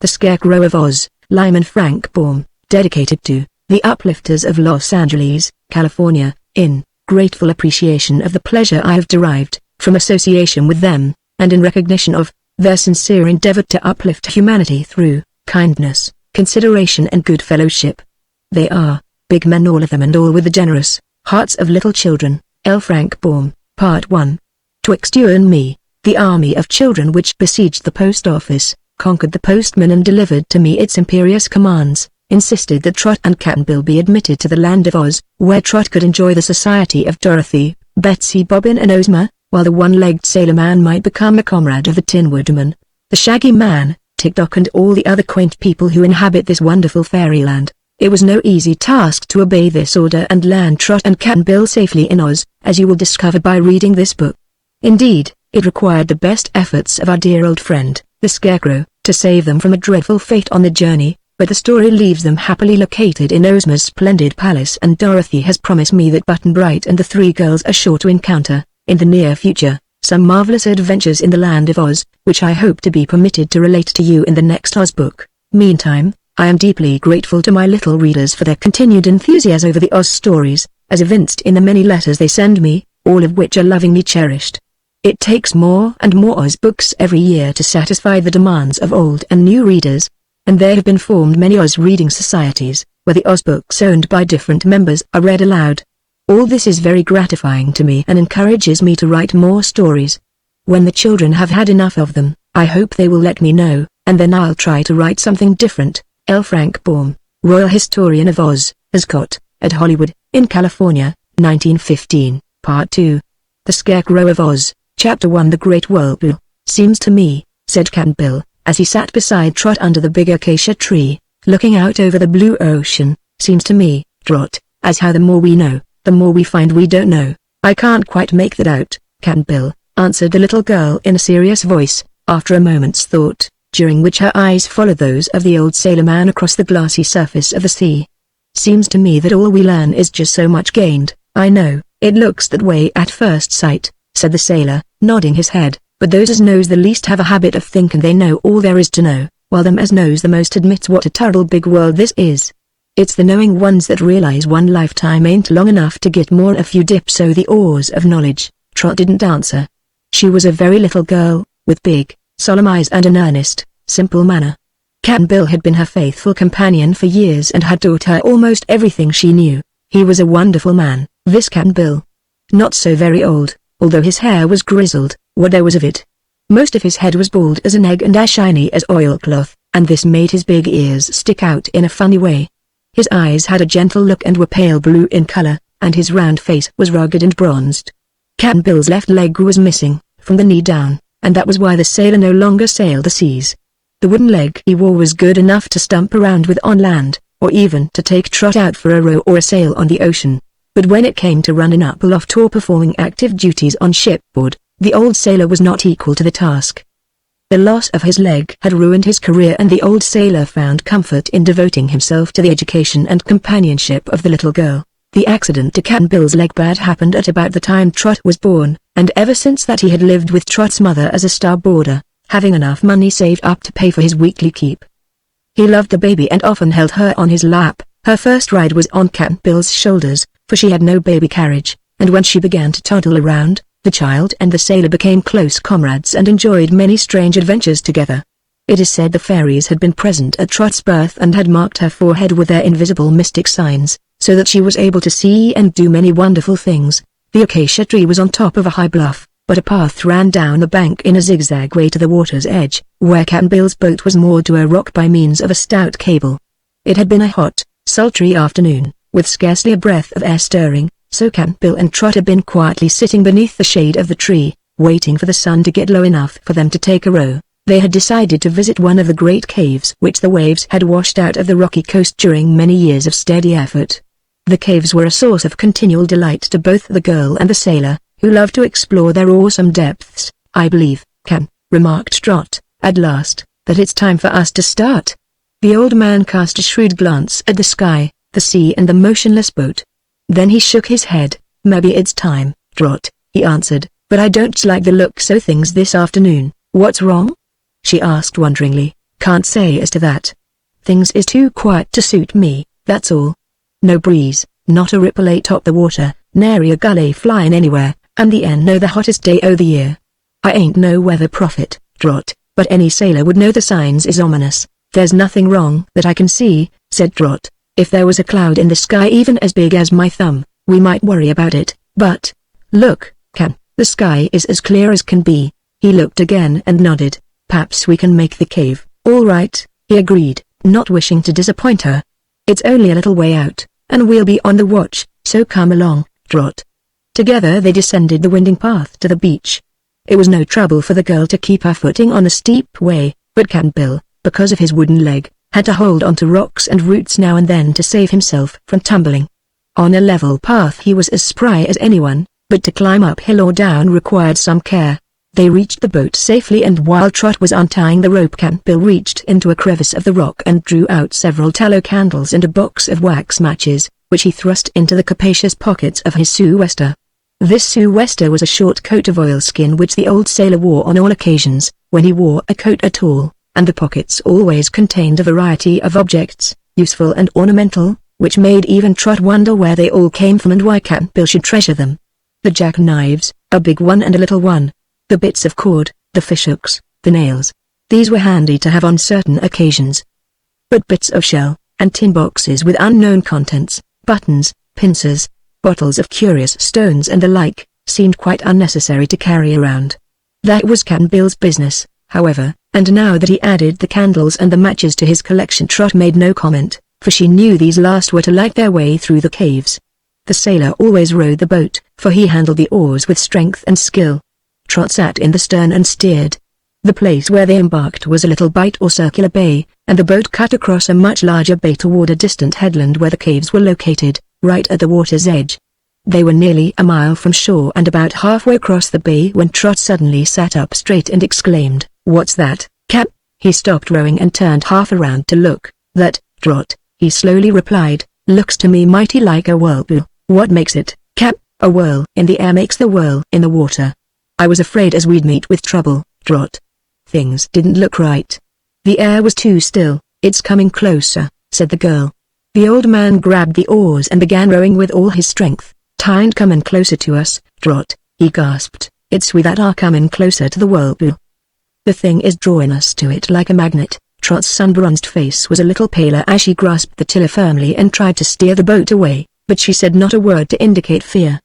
The Scarecrow of Oz, Lyman Frank Baum, dedicated to the uplifters of Los Angeles, California, in grateful appreciation of the pleasure I have derived from association with them, and in recognition of their sincere endeavor to uplift humanity through kindness, consideration and good fellowship. They are big men, all of them, and all with the generous hearts of little children. L. Frank Baum, Part 1. Twixt you and me, the army of children which besieged the post office, conquered the postman and delivered to me its imperious commands, insisted that Trot and Cap'n Bill be admitted to the land of Oz, where Trot could enjoy the society of Dorothy, Betsy Bobbin and Ozma, while the one-legged sailor man might become a comrade of the Tin Woodman, the Shaggy Man, Tick-Tock and all the other quaint people who inhabit this wonderful fairyland. It was no easy task to obey this order and land Trot and Cap'n Bill safely in Oz, as you will discover by reading this book. Indeed, it required the best efforts of our dear old friend, the Scarecrow, to save them from a dreadful fate on the journey, but the story leaves them happily located in Ozma's splendid palace, and Dorothy has promised me that Button Bright and the three girls are sure to encounter, in the near future, some marvelous adventures in the land of Oz, which I hope to be permitted to relate to you in the next Oz book. Meantime, I am deeply grateful to my little readers for their continued enthusiasm over the Oz stories, as evinced in the many letters they send me, all of which are lovingly cherished. It takes more and more Oz books every year to satisfy the demands of old and new readers, and there have been formed many Oz reading societies, where the Oz books owned by different members are read aloud. All this is very gratifying to me and encourages me to write more stories. When the children have had enough of them, I hope they will let me know, and then I'll try to write something different. L. Frank Baum, Royal Historian of Oz, Ascot, at Hollywood, in California, 1915, Part 2. The Scarecrow of Oz, Chapter 1. The Great Whirlpool. Seems to me, said Cap'n Bill, as he sat beside Trot under the big acacia tree, looking out over the blue ocean, seems to me, Trot, as how the more we know, the more we find we don't know. I can't quite make that out, Cap'n Bill, answered the little girl in a serious voice, after a moment's thought, during which her eyes followed those of the old sailor man across the glassy surface of the sea. Seems to me that all we learn is just so much gained. I know, it looks that way at first sight, said the sailor, nodding his head, but those as knows the least have a habit of thinking they know all there is to know, while them as knows the most admits what a terrible big world this is. It's the knowing ones that realize one lifetime ain't long enough to get more a few dips so the oars of knowledge. Trot didn't answer. She was a very little girl, with big, solemn eyes and an earnest, simple manner. Cap'n Bill had been her faithful companion for years and had taught her almost everything she knew. He was a wonderful man, this Cap'n Bill. Not so very old, although his hair was grizzled, what there was of it. Most of his head was bald as an egg and as shiny as oilcloth, and this made his big ears stick out in a funny way. His eyes had a gentle look and were pale blue in color, and his round face was rugged and bronzed. Cap'n Bill's left leg was missing, from the knee down, and that was why the sailor no longer sailed the seas. The wooden leg he wore was good enough to stump around with on land, or even to take Trot out for a row or a sail on the ocean. But when it came to running up aloft or performing active duties on shipboard, the old sailor was not equal to the task. The loss of his leg had ruined his career, and the old sailor found comfort in devoting himself to the education and companionship of the little girl. The accident to Cap'n Bill's leg bad happened at about the time Trot was born, and ever since that he had lived with Trot's mother as a starboarder, having enough money saved up to pay for his weekly keep. He loved the baby and often held her on his lap. Her first ride was on Cap'n Bill's shoulders, for she had no baby carriage, and when she began to toddle around, the child and the sailor became close comrades and enjoyed many strange adventures together. It is said the fairies had been present at Trot's birth and had marked her forehead with their invisible mystic signs, so that she was able to see and do many wonderful things. The acacia tree was on top of a high bluff, but a path ran down the bank in a zigzag way to the water's edge, where Cap'n Bill's boat was moored to a rock by means of a stout cable. It had been a hot, sultry afternoon, with scarcely a breath of air stirring, so Cap'n Bill and Trot had been quietly sitting beneath the shade of the tree, waiting for the sun to get low enough for them to take a row. They had decided to visit one of the great caves which the waves had washed out of the rocky coast during many years of steady effort. The caves were a source of continual delight to both the girl and the sailor, who loved to explore their awesome depths. I believe, Cap'n, remarked Trot, at last, that it's time for us to start. The old man cast a shrewd glance at the sky, the sea and the motionless boat. Then he shook his head. Maybe it's time, Trot, he answered, but I don't like the looks of things this afternoon. What's wrong? She asked wonderingly. Can't say as to that. Things is too quiet to suit me, that's all. No breeze, not a ripple atop the water, nary a gully flyin' anywhere, and the end no the hottest day o' the year. I ain't no weather prophet, Trot, but any sailor would know the signs is ominous. There's nothing wrong that I can see, said Trot. If there was a cloud in the sky even as big as my thumb, we might worry about it, but... Look, Can, the sky is as clear as can be. He looked again and nodded. Perhaps we can make the cave. All right, he agreed, not wishing to disappoint her. It's only a little way out, and we'll be on the watch, so come along, Trot. Together they descended the winding path to the beach. It was no trouble for the girl to keep her footing on the steep way, but Cap'n Bill, because of his wooden leg, had to hold onto rocks and roots now and then to save himself from tumbling. On a level path he was as spry as anyone, but to climb uphill or down required some care. They reached the boat safely, and while Trot was untying the rope, Cap'n Bill reached into a crevice of the rock and drew out several tallow candles and a box of wax matches, which he thrust into the capacious pockets of his sou'wester. This sou'wester was a short coat of oilskin which the old sailor wore on all occasions, when he wore a coat at all, and the pockets always contained a variety of objects, useful and ornamental, which made even Trot wonder where they all came from and why Cap'n Bill should treasure them. The jackknives, a big one and a little one. The bits of cord, the fishhooks, the nails. These were handy to have on certain occasions. But bits of shell, and tin boxes with unknown contents, buttons, pincers, bottles of curious stones and the like, seemed quite unnecessary to carry around. That was Cap'n Bill's business, however, and now that he added the candles and the matches to his collection, Trot made no comment, for she knew these last were to light their way through the caves. The sailor always rowed the boat, for he handled the oars with strength and skill. Trot sat in the stern and steered. The place where they embarked was a little bight or circular bay, and the boat cut across a much larger bay toward a distant headland where the caves were located, right at the water's edge. They were nearly a mile from shore and about halfway across the bay when Trot suddenly sat up straight and exclaimed, "What's that, Cap?" He stopped rowing and turned half around to look. "That, Trot," he slowly replied, "looks to me mighty like a whirlpool." "What makes it, Cap?" "A whirl in the air makes the whirl in the water. I was afraid as we'd meet with trouble, Trot. Things didn't look right. The air was too still." "It's coming closer," said the girl. The old man grabbed the oars and began rowing with all his strength. "'Tain't comin' closer to us, Trot," he gasped. "It's we that are comin' closer to the whirlpool. The thing is drawing us to it like a magnet." Trot's sun-bronzed face was a little paler as she grasped the tiller firmly and tried to steer the boat away, but she said not a word to indicate fear.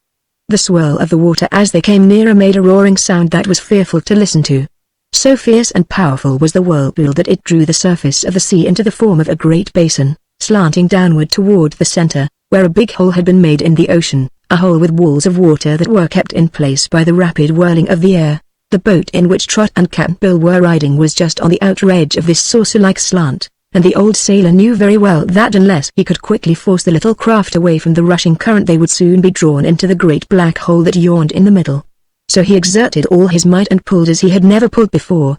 The swirl of the water as they came nearer made a roaring sound that was fearful to listen to. So fierce and powerful was the whirlpool that it drew the surface of the sea into the form of a great basin, slanting downward toward the center, where a big hole had been made in the ocean, a hole with walls of water that were kept in place by the rapid whirling of the air. The boat in which Trot and Cap'n Bill were riding was just on the outer edge of this saucer-like slant, and the old sailor knew very well that unless he could quickly force the little craft away from the rushing current they would soon be drawn into the great black hole that yawned in the middle. So he exerted all his might and pulled as he had never pulled before.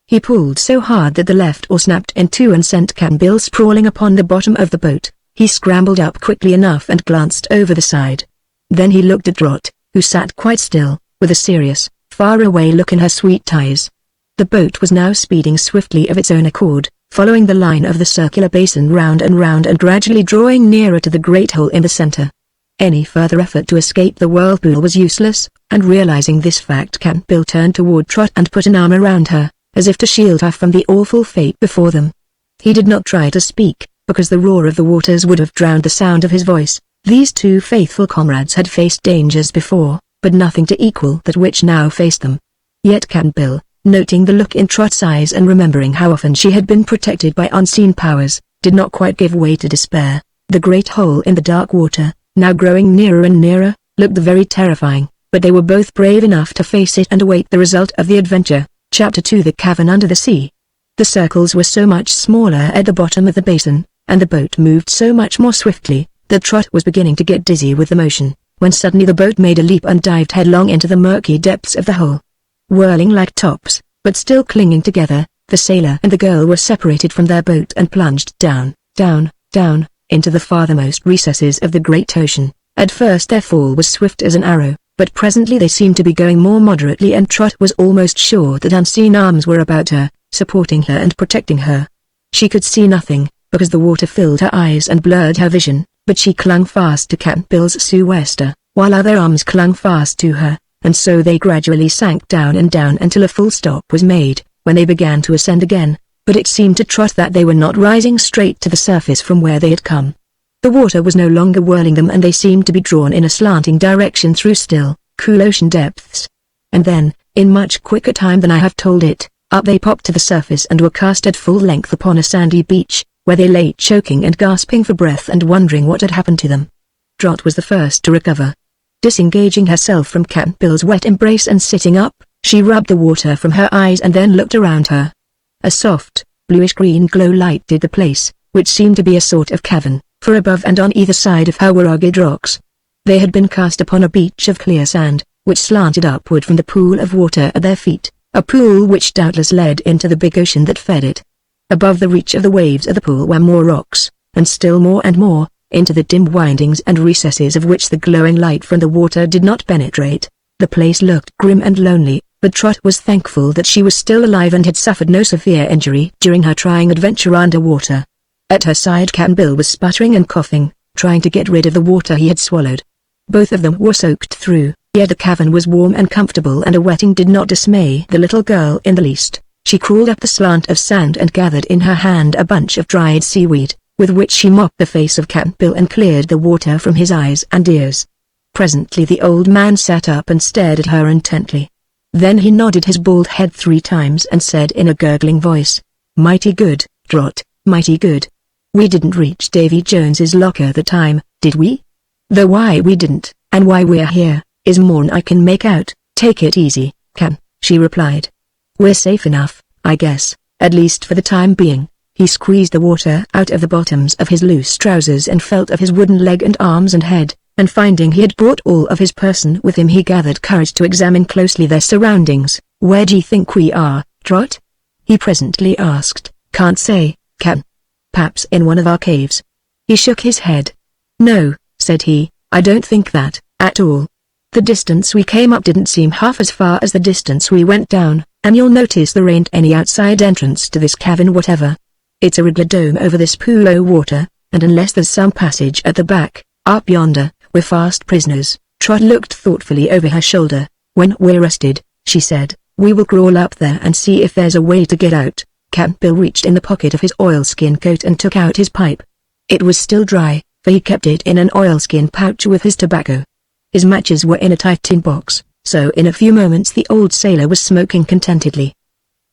He pulled so hard that the left oar snapped in two and sent Cap'n Bill sprawling upon the bottom of the boat. He scrambled up quickly enough and glanced over the side. Then he looked at Trot, who sat quite still, with a serious, far-away look in her sweet eyes. The boat was now speeding swiftly of its own accord, following the line of the circular basin round and gradually drawing nearer to the great hole in the center. Any further effort to escape the whirlpool was useless, and realizing this fact, Cap'n Bill turned toward Trot and put an arm around her, as if to shield her from the awful fate before them. He did not try to speak, because the roar of the waters would have drowned the sound of his voice. These two faithful comrades had faced dangers before, but nothing to equal that which now faced them. Yet Cap'n Bill, noting the look in Trot's eyes and remembering how often she had been protected by unseen powers, did not quite give way to despair. The great hole in the dark water, now growing nearer and nearer, looked very terrifying, but they were both brave enough to face it and await the result of the adventure. Chapter 2: The Cavern Under the Sea. The circles were so much smaller at the bottom of the basin, and the boat moved so much more swiftly, that Trot was beginning to get dizzy with the motion, when suddenly the boat made a leap and dived headlong into the murky depths of the hole. Whirling like tops, but still clinging together, the sailor and the girl were separated from their boat and plunged down, into the farthermost recesses of the great ocean. At first their fall was swift as an arrow, but presently they seemed to be going more moderately, and Trot was almost sure that unseen arms were about her, supporting her and protecting her. She could see nothing, because the water filled her eyes and blurred her vision, but she clung fast to Cap'n Bill's sou'wester, while other arms clung fast to her, and so they gradually sank down and down until a full stop was made, when they began to ascend again, but it seemed to Trot that they were not rising straight to the surface from where they had come. The water was no longer whirling them and they seemed to be drawn in a slanting direction through still, cool ocean depths. And then, in much quicker time than I have told it, up they popped to the surface and were cast at full length upon a sandy beach, where they lay choking and gasping for breath and wondering what had happened to them. Trot was the first to recover. Disengaging herself from Cap'n Bill's wet embrace and sitting up, she rubbed the water from her eyes and then looked around her. A soft, bluish-green glow lighted the place, which seemed to be a sort of cavern, for above and on either side of her were rugged rocks. They had been cast upon a beach of clear sand, which slanted upward from the pool of water at their feet, a pool which doubtless led into the big ocean that fed it. Above the reach of the waves of the pool were more rocks, and still more and more, into the dim windings and recesses of which the glowing light from the water did not penetrate. The place looked grim and lonely, but Trot was thankful that she was still alive and had suffered no severe injury during her trying adventure underwater. At her side Cap'n Bill was sputtering and coughing, trying to get rid of the water he had swallowed. Both of them were soaked through, yet the cavern was warm and comfortable and a wetting did not dismay the little girl in the least. She crawled up the slant of sand and gathered in her hand a bunch of dried seaweed, with which she mopped the face of Cap'n Bill and cleared the water from his eyes and ears. Presently the old man sat up and stared at her intently. Then he nodded his bald head 3 times and said in a gurgling voice, "Mighty good, Trot, mighty good. We didn't reach Davy Jones's locker the time, did we? Though why we didn't, and why we're here, is more'n I can make out." "Take it easy, Cap'n," she replied. "We're safe enough, I guess, at least for the time being." He squeezed the water out of the bottoms of his loose trousers and felt of his wooden leg and arms and head, and finding he had brought all of his person with him he gathered courage to examine closely their surroundings. "Where d'ye think we are, Trot?" he presently asked. "Can't say, Cap'n. Perhaps in one of our caves." He shook his head. "No," said he, "I don't think that, at all. The distance we came up didn't seem half as far as the distance we went down, and you'll notice there ain't any outside entrance to this cavern whatever. It's a regular dome over this pool o' water, and unless there's some passage at the back, up yonder, we're fast prisoners." Trot looked thoughtfully over her shoulder. "When we're rested," she said, "we will crawl up there and see if there's a way to get out." Cap'n Bill reached in the pocket of his oilskin coat and took out his pipe. It was still dry, for he kept it in an oilskin pouch with his tobacco. His matches were in a tight tin box, so in a few moments the old sailor was smoking contentedly.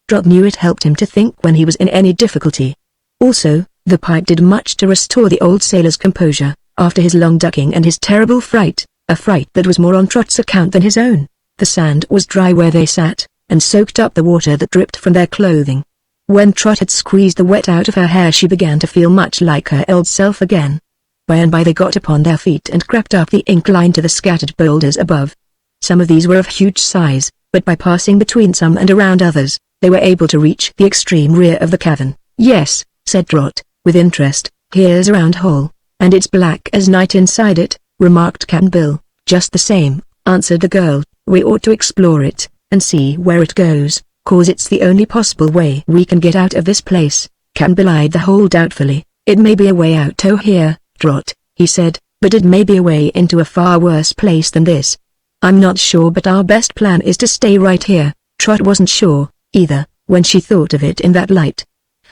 Trot knew it helped him to think when he was in any difficulty. Also, the pipe did much to restore the old sailor's composure, after his long ducking and his terrible fright, a fright that was more on Trot's account than his own. The sand was dry where they sat, and soaked up the water that dripped from their clothing. When Trot had squeezed the wet out of her hair she began to feel much like her old self again. By and by they got upon their feet and crept up the incline to the scattered boulders above. Some of these were of huge size, but by passing between some and around others, they were able to reach the extreme rear of the cavern. "Yes," said Trot, with interest, "here's a round hole, and it's black as night inside it," remarked Cap'n Bill. "Just the same," answered the girl, "we ought to explore it, and see where it goes, 'cause it's the only possible way we can get out of this place." Cap'n Bill eyed the hole doubtfully. "It may be a way out here, Trot," he said, "but it may be a way into a far worse place than this. I'm not sure, but our best plan is to stay right here." Trot wasn't sure, either, when she thought of it in that light.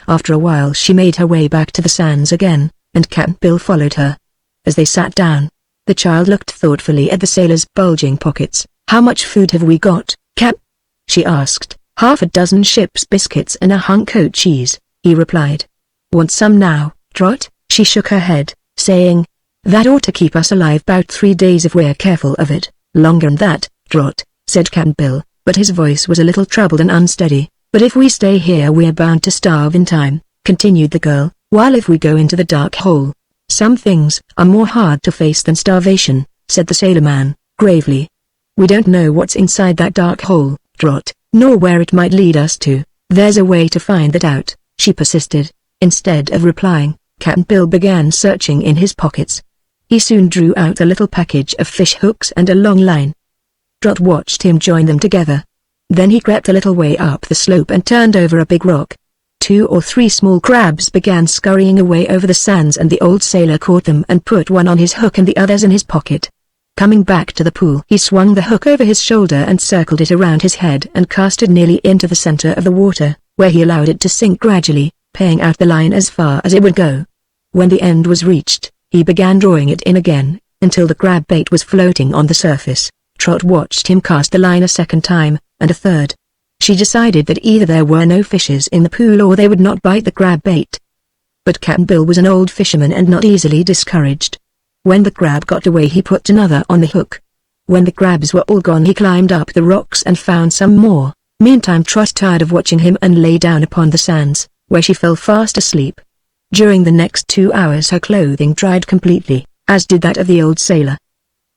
After a while she made her way back to the sands again, and Cap'n Bill followed her. As they sat down, the child looked thoughtfully at the sailor's bulging pockets. "How much food have we got, Cap?" she asked. "Half a dozen ship's biscuits and a hunk o' cheese," he replied. "Want some now, Trot?" She shook her head, saying, "That ought to keep us alive 'bout 3 days if we're careful of it." "Longer'n that, Trot," said Cap'n Bill, but his voice was a little troubled and unsteady. "But if we stay here we're bound to starve in time," continued the girl, "while if we go into the dark hole, some things are more hard to face than starvation," said the sailorman, gravely. "We don't know what's inside that dark hole, Trot, nor where it might lead us to. There's a way to find that out," she persisted. Instead of replying, Cap'n Bill began searching in his pockets. He soon drew out a little package of fish hooks and a long line. Trot watched him join them together. Then he crept a little way up the slope and turned over a big rock. 2 or 3 small crabs began scurrying away over the sands, and the old sailor caught them and put one on his hook and the others in his pocket. Coming back to the pool, he swung the hook over his shoulder and circled it around his head and cast it nearly into the center of the water, where he allowed it to sink gradually, paying out the line as far as it would go. When the end was reached, he began drawing it in again, until the crab bait was floating on the surface. Trot watched him cast the line a second time, and a third. She decided that either there were no fishes in the pool or they would not bite the crab bait. But Cap'n Bill was an old fisherman and not easily discouraged. When the crab got away, he put another on the hook. When the crabs were all gone, he climbed up the rocks and found some more. Meantime Trot tired of watching him and lay down upon the sands, where she fell fast asleep. During the next 2 hours her clothing dried completely, as did that of the old sailor.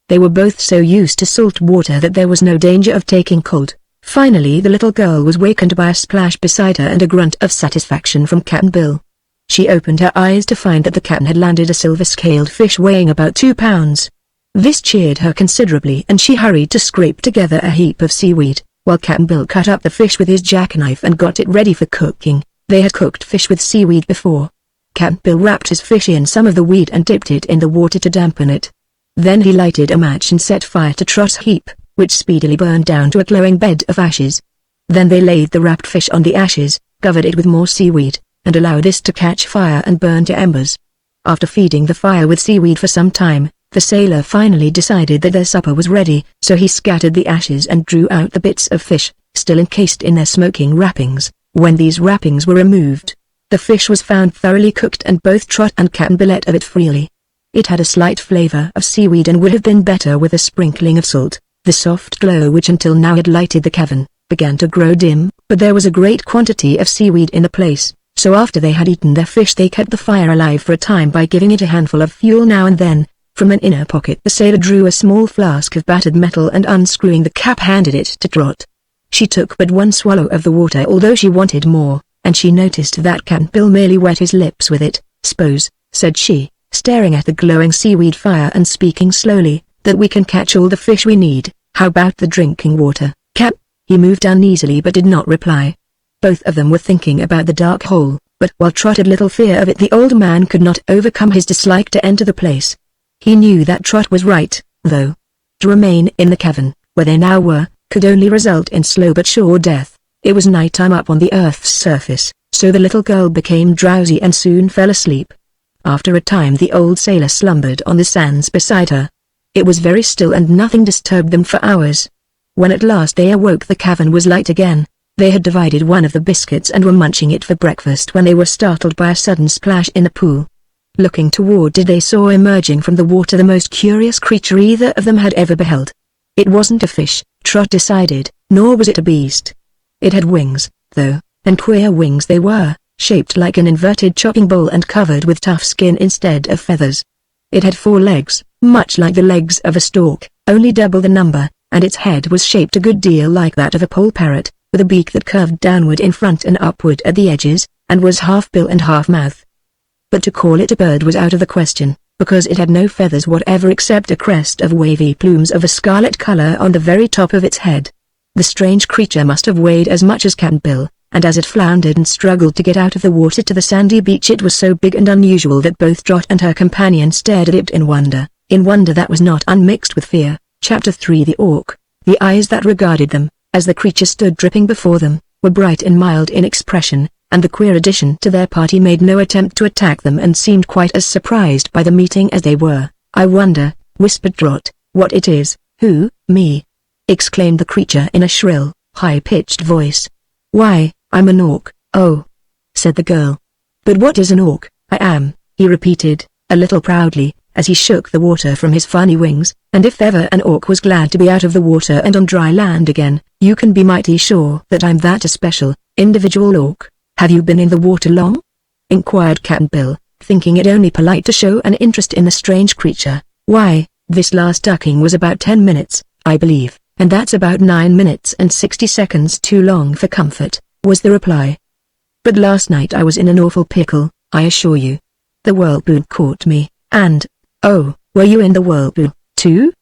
They were both so used to salt water that there was no danger of taking cold. Finally the little girl was wakened by a splash beside her and a grunt of satisfaction from Cap'n Bill. She opened her eyes to find that the captain had landed a silver-scaled fish weighing about 2 pounds. This cheered her considerably and she hurried to scrape together a heap of seaweed, while Cap'n Bill cut up the fish with his jackknife and got it ready for cooking. They had cooked fish with seaweed before. Cap'n Bill wrapped his fish in some of the weed and dipped it in the water to dampen it. Then he lighted a match and set fire to Trot's heap, which speedily burned down to a glowing bed of ashes. Then they laid the wrapped fish on the ashes, covered it with more seaweed, and allowed this to catch fire and burn to embers. After feeding the fire with seaweed for some time, the sailor finally decided that their supper was ready, so he scattered the ashes and drew out the bits of fish, still encased in their smoking wrappings. When these wrappings were removed, the fish was found thoroughly cooked and both Trot and Cap'n Bill ate of it freely. It had a slight flavor of seaweed and would have been better with a sprinkling of salt. The soft glow which until now had lighted the cavern, began to grow dim, but there was a great quantity of seaweed in the place. So after they had eaten their fish they kept the fire alive for a time by giving it a handful of fuel now and then. From an inner pocket the sailor drew a small flask of battered metal and unscrewing the cap handed it to Trot. She took but one swallow of the water although she wanted more, and she noticed that Cap'n Bill merely wet his lips with it. "Suppose," said she, staring at the glowing seaweed fire and speaking slowly, "that we can catch all the fish we need. How about the drinking water, Cap?" He moved uneasily but did not reply. Both of them were thinking about the dark hole, but while Trot had little fear of it the old man could not overcome his dislike to enter the place. He knew that Trot was right, though. To remain in the cavern, where they now were, could only result in slow but sure death. It was night time up on the earth's surface, so the little girl became drowsy and soon fell asleep. After a time the old sailor slumbered on the sands beside her. It was very still and nothing disturbed them for hours. When at last they awoke the cavern was light again. They had divided one of the biscuits and were munching it for breakfast when they were startled by a sudden splash in the pool. Looking toward it they saw emerging from the water the most curious creature either of them had ever beheld. It wasn't a fish, Trot decided, nor was it a beast. It had wings, though, and queer wings they were, shaped like an inverted chopping bowl and covered with tough skin instead of feathers. It had 4 legs, much like the legs of a stork, only double the number, and its head was shaped a good deal like that of a poll parrot, with a beak that curved downward in front and upward at the edges, and was half bill and half mouth. But to call it a bird was out of the question, because it had no feathers whatever except a crest of wavy plumes of a scarlet color on the very top of its head. The strange creature must have weighed as much as Cap'n Bill, and as it floundered and struggled to get out of the water to the sandy beach it was so big and unusual that both Trot and her companion stared at it in wonder that was not unmixed with fear. Chapter 3 The Orc. The eyes that regarded them, as the creature stood dripping before them, were bright and mild in expression, and the queer addition to their party made no attempt to attack them and seemed quite as surprised by the meeting as they were. "I wonder," whispered Trot, "what it is." "Who, me?" exclaimed the creature in a shrill, high-pitched voice. "Why, I'm an orc." "Oh," said the girl. "But what is an orc?" "I am," he repeated, a little proudly, as he shook the water from his funny wings, "and if ever an orc was glad to be out of the water and on dry land again, you can be mighty sure that I'm that a special, individual orc." "Have you been in the water long?" inquired Cap'n Bill, thinking it only polite to show an interest in the strange creature. "Why, this last ducking was about 10 minutes, I believe, and that's about 9 minutes and 60 seconds too long for comfort," was the reply. "But last night I was in an awful pickle, I assure you. The whirlpool caught me, and—" "Oh, were you in the whirlpool, too?"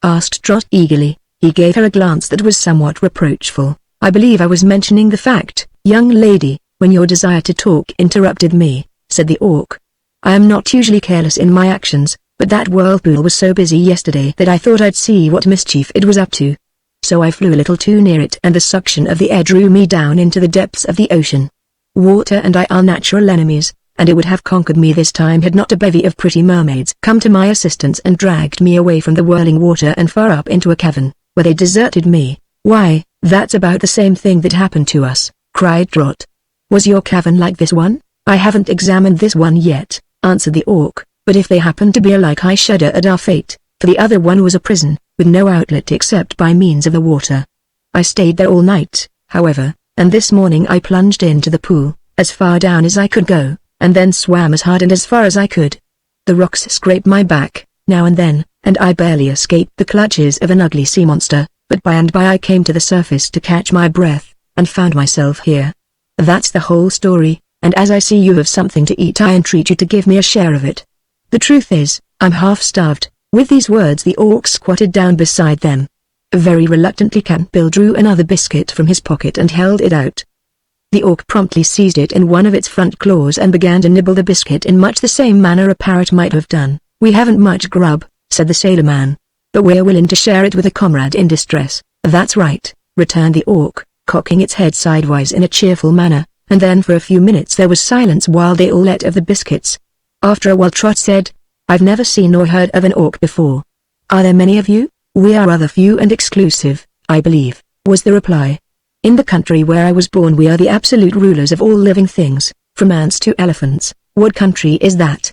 asked Trot eagerly. He gave her a glance that was somewhat reproachful. I believe I was mentioning the fact, young lady, when your desire to talk interrupted me," said the orc. "I am not usually careless in my actions, but that whirlpool was so busy yesterday that I thought I'd see what mischief it was up to. So I flew a little too near it and the suction of the air drew me down into the depths of the ocean. Water and I are natural enemies, and it would have conquered me this time had not a bevy of pretty mermaids come to my assistance and dragged me away from the whirling water and far up into a cavern, where they deserted me." "Why, that's about the same thing that happened to us," cried Trot. "Was your cavern like this one?" "I haven't examined this one yet," answered the orc, "but if they happen to be alike I shudder at our fate, for the other one was a prison, with no outlet except by means of the water. I stayed there all night, however, and this morning I plunged into the pool, as far down as I could go, and then swam as hard and as far as I could. The rocks scraped my back, now and then, and I barely escaped the clutches of an ugly sea monster, but by and by I came to the surface to catch my breath, and found myself here. That's the whole story, and as I see you have something to eat I entreat you to give me a share of it. The truth is, I'm half-starved." With these words the orc squatted down beside them. Very reluctantly Cap'n Bill drew another biscuit from his pocket and held it out. The orc promptly seized it in one of its front claws and began to nibble the biscuit in much the same manner a parrot might have done. "We haven't much grub," said the sailor man, "but we're willing to share it with a comrade in distress." "That's right," returned the orc, cocking its head sidewise in a cheerful manner, and then for a few minutes there was silence while they all ate of the biscuits. After a while Trot said, "I've never seen or heard of an orc before. Are there many of you?" "We are rather few and exclusive, I believe," was the reply. "In the country where I was born we are the absolute rulers of all living things, from ants to elephants." "What country is that?"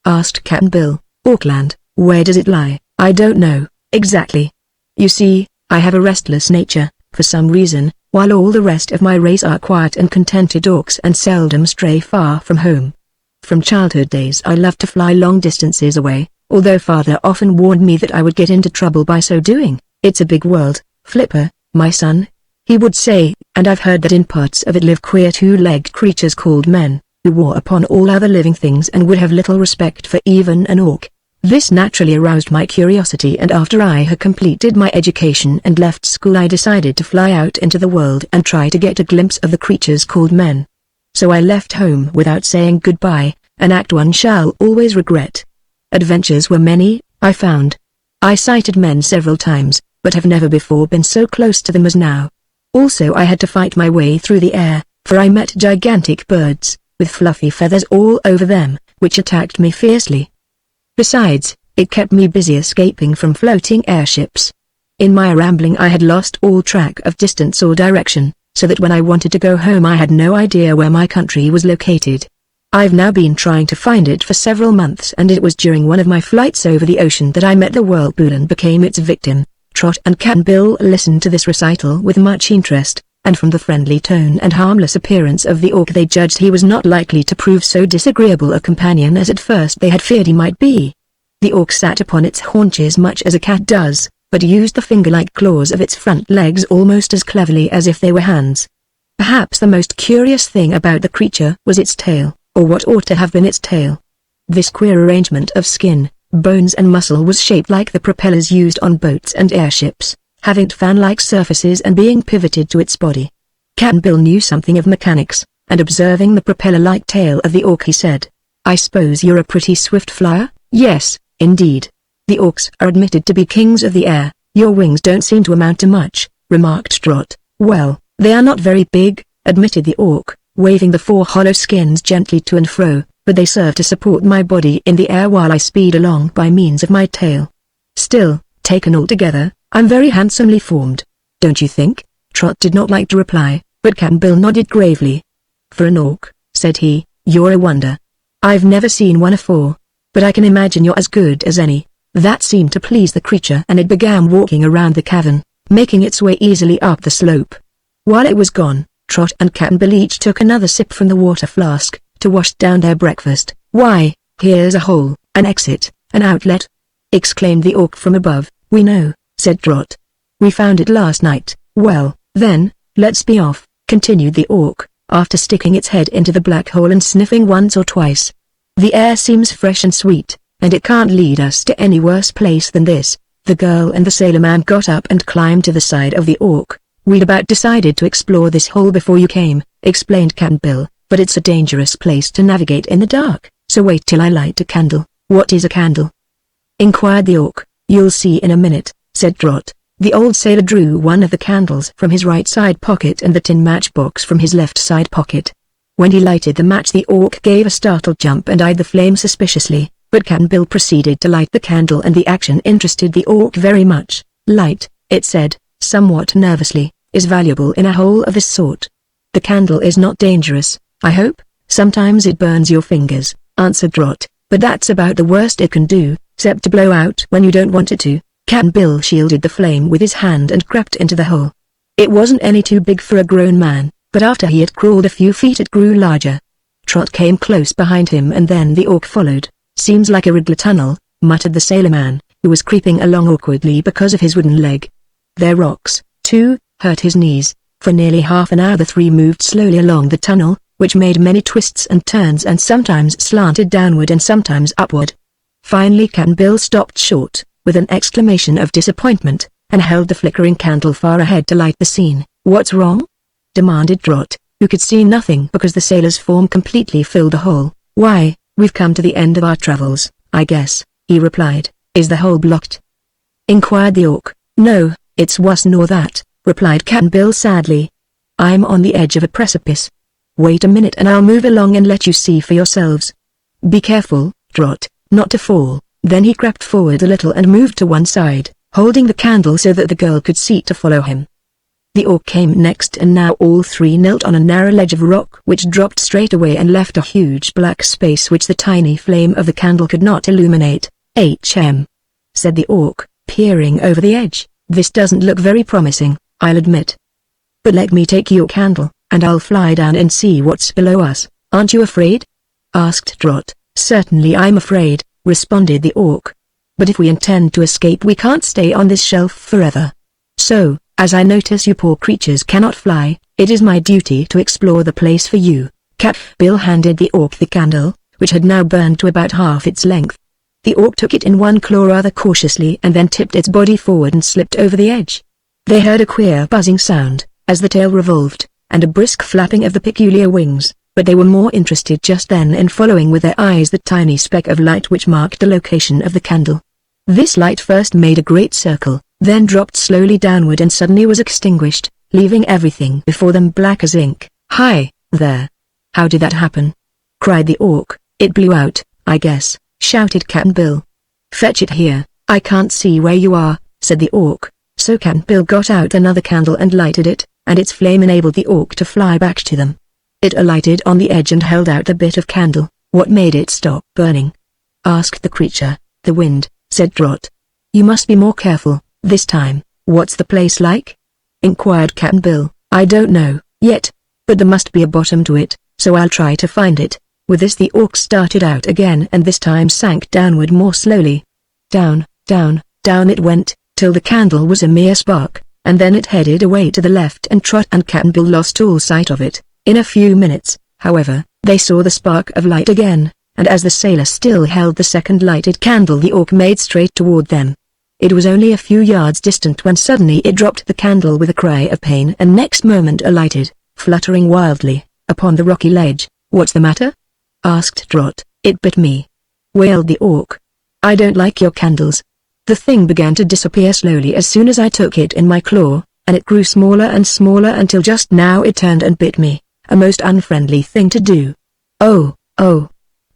asked Cap'n Bill. "Orkland." "Where does it lie?" "I don't know, exactly. You see, I have a restless nature, for some reason, while all the rest of my race are quiet and contented orcs and seldom stray far from home. From childhood days I loved to fly long distances away, although father often warned me that I would get into trouble by so doing. "It's a big world, Flipper, my son," he would say, "and I've heard that in parts of it live queer two-legged creatures called men, who war upon all other living things and would have little respect for even an orc." This naturally aroused my curiosity, and after I had completed my education and left school I decided to fly out into the world and try to get a glimpse of the creatures called men. So I left home without saying goodbye, an act one shall always regret. Adventures were many, I found. I sighted men several times, but have never before been so close to them as now. Also I had to fight my way through the air, for I met gigantic birds, with fluffy feathers all over them, which attacked me fiercely. Besides, it kept me busy escaping from floating airships. In my rambling I had lost all track of distance or direction, so that when I wanted to go home I had no idea where my country was located. I've now been trying to find it for several months, and it was during one of my flights over the ocean that I met the whirlpool and became its victim. Trot and Cap'n Bill listened to this recital with much interest, and from the friendly tone and harmless appearance of the orc they judged he was not likely to prove so disagreeable a companion as at first they had feared he might be. The orc sat upon its haunches much as a cat does, but used the finger-like claws of its front legs almost as cleverly as if they were hands. Perhaps the most curious thing about the creature was its tail, or what ought to have been its tail. This queer arrangement of skin, bones and muscle was shaped like the propellers used on boats and airships, having fan-like surfaces and being pivoted to its body. Cap'n Bill knew something of mechanics, and observing the propeller-like tail of the orc he said, "I suppose you're a pretty swift flyer?" "Yes, indeed. The orcs are admitted to be kings of the air." "Your wings don't seem to amount to much," remarked Trot. "Well, they are not very big," admitted the orc, waving the four hollow skins gently to and fro, "but they serve to support my body in the air while I speed along by means of my tail. Still, taken all together, I'm very handsomely formed. Don't you think?" Trot did not like to reply, but Cap'n Bill nodded gravely. "For an orc," said he, "you're a wonder. I've never seen one afore, but I can imagine you're as good as any." That seemed to please the creature, and it began walking around the cavern, making its way easily up the slope. While it was gone, Trot and Cap'n Bill each took another sip from the water flask, to wash down their breakfast. "Why, here's a hole, an exit, an outlet!" exclaimed the orc from above. "We know," said Trot. "We found it last night." "Well, then, let's be off," continued the orc, after sticking its head into the black hole and sniffing once or twice. "The air seems fresh and sweet, and it can't lead us to any worse place than this." The girl and the sailor man got up and climbed to the side of the orc, "We'd about decided to explore this hole before you came," explained Cap'n Bill, "but it's a dangerous place to navigate in the dark, so wait till I light a candle." "What is a candle?" inquired the orc. "You'll see in a minute," said Trot. The old sailor drew one of the candles from his right side pocket and the tin matchbox from his left side pocket. When he lighted the match, the orc gave a startled jump and eyed the flame suspiciously, but Cap'n Bill proceeded to light the candle and the action interested the orc very much. "Light," it said, somewhat nervously, "is valuable in a hole of this sort. The candle is not dangerous, I hope?" "Sometimes it burns your fingers," answered Trot, "but that's about the worst it can do, except to blow out when you don't want it to." Cap'n Bill shielded the flame with his hand and crept into the hole. It wasn't any too big for a grown man, but after he had crawled a few feet it grew larger. Trot came close behind him and then the orc followed. "Seems like a riddler tunnel," muttered the sailorman, who was creeping along awkwardly because of his wooden leg. Their rocks, too, hurt his knees. For nearly half an hour the three moved slowly along the tunnel, which made many twists and turns and sometimes slanted downward and sometimes upward. Finally Cap'n Bill stopped short, with an exclamation of disappointment, and held the flickering candle far ahead to light the scene. "What's wrong?" demanded Trot, who could see nothing because the sailor's form completely filled the hole. "Why, we've come to the end of our travels, I guess," he replied. "Is the hole blocked?" inquired the orc. "No, it's worse nor that," replied Cap'n Bill sadly. "I'm on the edge of a precipice. Wait a minute and I'll move along and let you see for yourselves. Be careful, Trot, not to fall." Then he crept forward a little and moved to one side, holding the candle so that the girl could see to follow him. The orc came next and now all three knelt on a narrow ledge of rock which dropped straight away and left a huge black space which the tiny flame of the candle could not illuminate. Said the orc, peering over the edge. "This doesn't look very promising, I'll admit. But let me take your candle, and I'll fly down and see what's below us." "Aren't you afraid?" asked Trot. "Certainly I'm afraid," responded the orc. "But if we intend to escape we can't stay on this shelf forever. So, as I notice you poor creatures cannot fly, it is my duty to explore the place for you." Cap'n Bill handed the orc the candle, which had now burned to about half its length. The orc took it in one claw rather cautiously and then tipped its body forward and slipped over the edge. They heard a queer buzzing sound, as the tail revolved, and a brisk flapping of the peculiar wings, but they were more interested just then in following with their eyes the tiny speck of light which marked the location of the candle. This light first made a great circle, then dropped slowly downward and suddenly was extinguished, leaving everything before them black as ink. "Hi, there! How did that happen?" cried the orc. "It blew out, I guess," shouted Cap'n Bill. "Fetch it here." "I can't see where you are," said the orc. So Cap'n Bill got out another candle and lighted it, and its flame enabled the orc to fly back to them. It alighted on the edge and held out the bit of candle. "What made it stop burning?" asked the creature. "The wind," said Trot. "You must be more careful, this time." "What's the place like?" inquired Cap'n Bill. "I don't know, yet. But there must be a bottom to it, so I'll try to find it." With this the orc started out again and this time sank downward more slowly. Down, down, down it went, till the candle was a mere spark, and then it headed away to the left and Trot and Cap'n Bill lost all sight of it. In a few minutes, however, they saw the spark of light again, and as the sailor still held the second lighted candle the orc made straight toward them. It was only a few yards distant when suddenly it dropped the candle with a cry of pain and next moment alighted, fluttering wildly, upon the rocky ledge. "What's the matter?" asked Trot. "It bit me," wailed the orc. "I don't like your candles." "The thing began to disappear slowly as soon as I took it in my claw, and it grew smaller and smaller until just now it turned and bit me. A most unfriendly thing to do." Oh,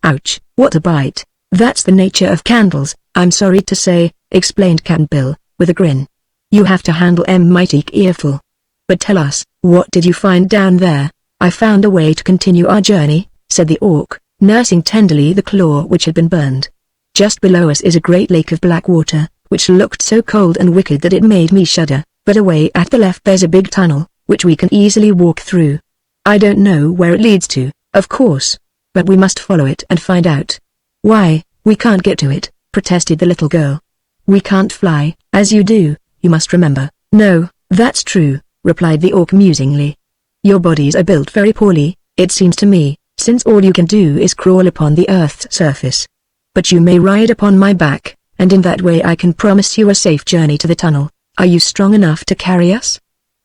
ouch, what a bite." "That's the nature of candles, I'm sorry to say," explained Cap'n Bill, with a grin. "You have to handle 'em mighty careful. But tell us, what did you find down there?" "I found a way to continue our journey," said the orc, nursing tenderly the claw which had been burned. "Just below us is a great lake of black water, which looked so cold and wicked that it made me shudder, but away at the left there's a big tunnel, which we can easily walk through. I don't know where it leads to, of course, but we must follow it and find out." "Why, we can't get to it," protested the little girl. "We can't fly, as you do, you must remember." "No, that's true," replied the orc musingly. "Your bodies are built very poorly, it seems to me, since all you can do is crawl upon the earth's surface. But you may ride upon my back, and in that way I can promise you a safe journey to the tunnel. Are you strong enough to carry us?"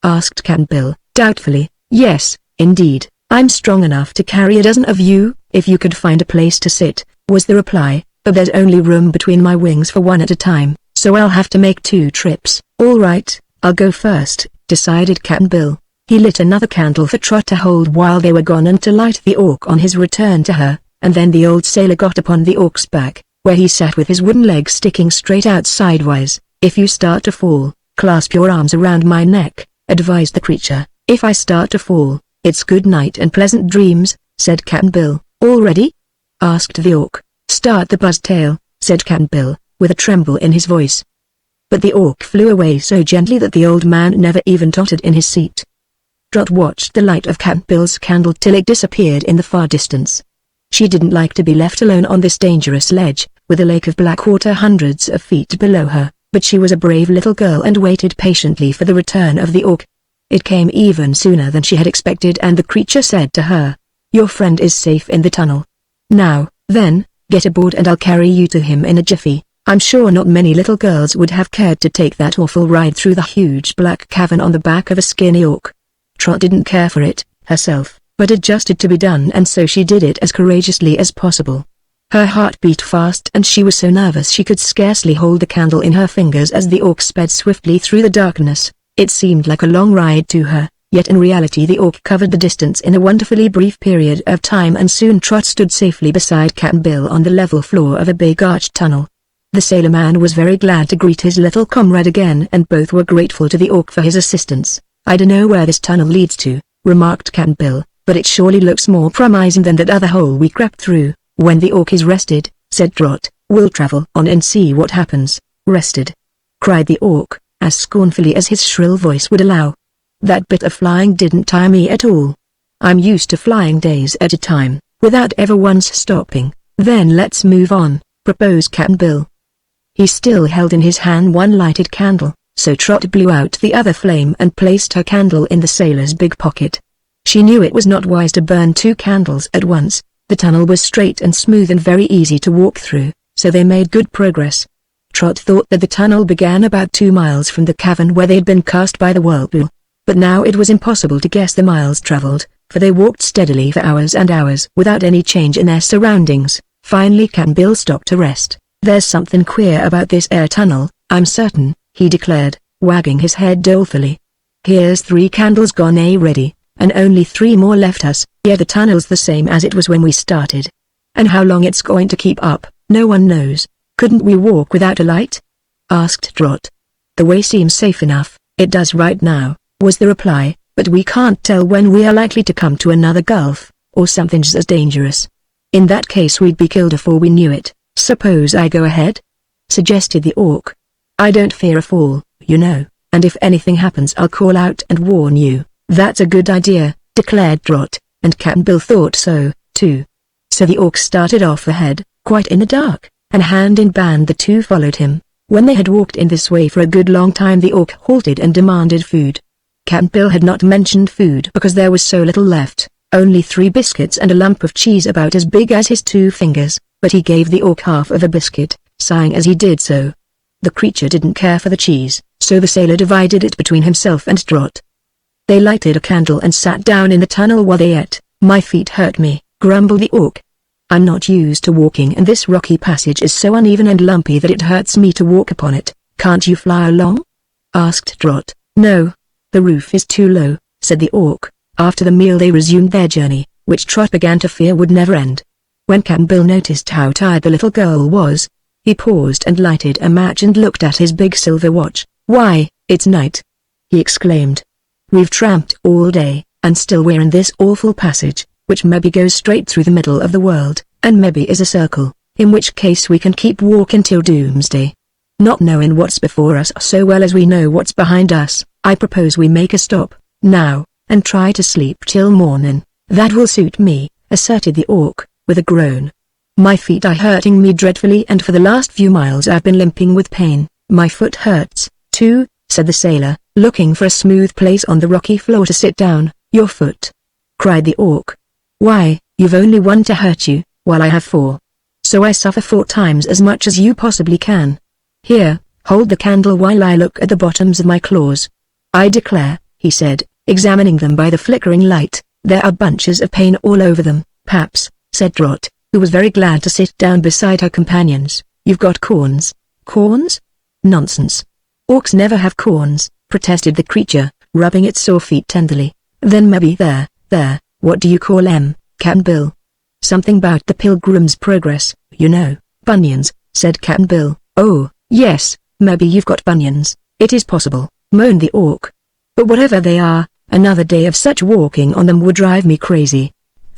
asked Cap'n Bill, doubtfully. Yes, indeed, I'm strong enough to carry a dozen of you, if you could find a place to sit, was the reply, but there's only room between my wings for one at a time, so I'll have to make 2 trips. All right, I'll go first, decided Cap'n Bill. He lit another candle for Trot to hold while they were gone and to light the Orc on his return to her, and then the old sailor got upon the Orc's back, where he sat with his wooden legs sticking straight out sidewise. If you start to fall, clasp your arms around my neck, advised the creature. If I start to fall, it's good night and pleasant dreams, said Cap'n Bill. All ready? Asked the Orc. Start the buzztail, said Cap'n Bill, with a tremble in his voice. But the Orc flew away so gently that the old man never even tottered in his seat. Trot watched the light of Cap'n Bill's candle till it disappeared in the far distance. She didn't like to be left alone on this dangerous ledge, with a lake of black water hundreds of feet below her, but she was a brave little girl and waited patiently for the return of the Orc. It came even sooner than she had expected, and the creature said to her, "Your friend is safe in the tunnel. Now, then, get aboard and I'll carry you to him in a jiffy." I'm sure not many little girls would have cared to take that awful ride through the huge black cavern on the back of a skinny Orc. Trot didn't care for it, herself, but it just had to be done, and so she did it as courageously as possible. Her heart beat fast and she was so nervous she could scarcely hold the candle in her fingers as the Orc sped swiftly through the darkness. It seemed like a long ride to her, yet in reality the Orc covered the distance in a wonderfully brief period of time, and soon Trot stood safely beside Cap'n Bill on the level floor of a big arched tunnel. The sailor man was very glad to greet his little comrade again, and both were grateful to the Orc for his assistance. "I dunno where this tunnel leads to," remarked Cap'n Bill, "but it surely looks more promising than that other hole we crept through." "When the Orc is rested," said Trot, "we'll travel on and see what happens." "Rested?" cried the Orc, as scornfully as his shrill voice would allow. "That bit of flying didn't tire me at all. I'm used to flying days at a time, without ever once stopping." "Then let's move on," proposed Cap'n Bill. He still held in his hand one lighted candle, so Trot blew out the other flame and placed her candle in the sailor's big pocket. She knew it was not wise to burn 2 candles at once. The tunnel was straight and smooth and very easy to walk through, so they made good progress. Trot thought that the tunnel began about 2 miles from the cavern where they had been cast by the whirlpool, but now it was impossible to guess the miles traveled, for they walked steadily for hours and hours without any change in their surroundings. Finally Cap'n Bill stopped to rest. "There's something queer about this air tunnel, I'm certain," he declared, wagging his head dolefully. "Here's 3 candles gone already, and only 3 more left us, yet the tunnel's the same as it was when we started. And how long it's going to keep up, no one knows. Couldn't we walk without a light?" asked Trot. "The way seems safe enough, it does right now," was the reply, "but we can't tell when we are likely to come to another gulf, or something just as dangerous. In that case we'd be killed before we knew it." "Suppose I go ahead?" suggested the Orc. "I don't fear a fall, you know, and if anything happens I'll call out and warn you." "That's a good idea," declared Trot, and Cap'n Bill thought so, too. So the Orc started off ahead, quite in the dark, and hand in band the 2 followed him. When they had walked in this way for a good long time the Orc halted and demanded food. Cap'n Bill had not mentioned food because there was so little left, only 3 biscuits and a lump of cheese about as big as his 2 fingers, but he gave the Orc half of a biscuit, sighing as he did so. The creature didn't care for the cheese, so the sailor divided it between himself and Trot. They lighted a candle and sat down in the tunnel while they ate. "My feet hurt me," grumbled the Orc. "I'm not used to walking, and this rocky passage is so uneven and lumpy that it hurts me to walk upon it." "Can't you fly along?" asked Trot. "No. The roof is too low," said the Orc. After the meal they resumed their journey, which Trot began to fear would never end. When Cap'n Bill noticed how tired the little girl was, he paused and lighted a match and looked at his big silver watch. "Why, it's night!" he exclaimed. "We've tramped all day, and still we're in this awful passage, which maybe goes straight through the middle of the world, and maybe is a circle, in which case we can keep walking till doomsday. Not knowing what's before us so well as we know what's behind us, I propose we make a stop, now, and try to sleep till morning." "That will suit me," asserted the Orc, with a groan. "My feet are hurting me dreadfully, and for the last few miles I've been limping with pain." "My foot hurts, too," said the sailor, looking for a smooth place on the rocky floor to sit down. "Your foot?" cried the Orc. "Why, you've only one to hurt you, while I have 4. So I suffer 4 times as much as you possibly can. Here, hold the candle while I look at the bottoms of my claws. I declare, he said, examining them by the flickering light. "There are bunches of pain all over them." "Paps," said Trot, who was very glad to sit down beside her companions. "You've got corns." "Corns? Nonsense. Orcs never have corns," protested the creature, rubbing its sore feet tenderly. "Then maybe there, what do you call Cap'n Bill?" "Something about the Pilgrim's Progress, you know." "Bunions," said Cap'n Bill. "Oh, yes, maybe you've got bunions." "It is possible," moaned the orc. "But whatever they are, another day of such walking on them would drive me crazy."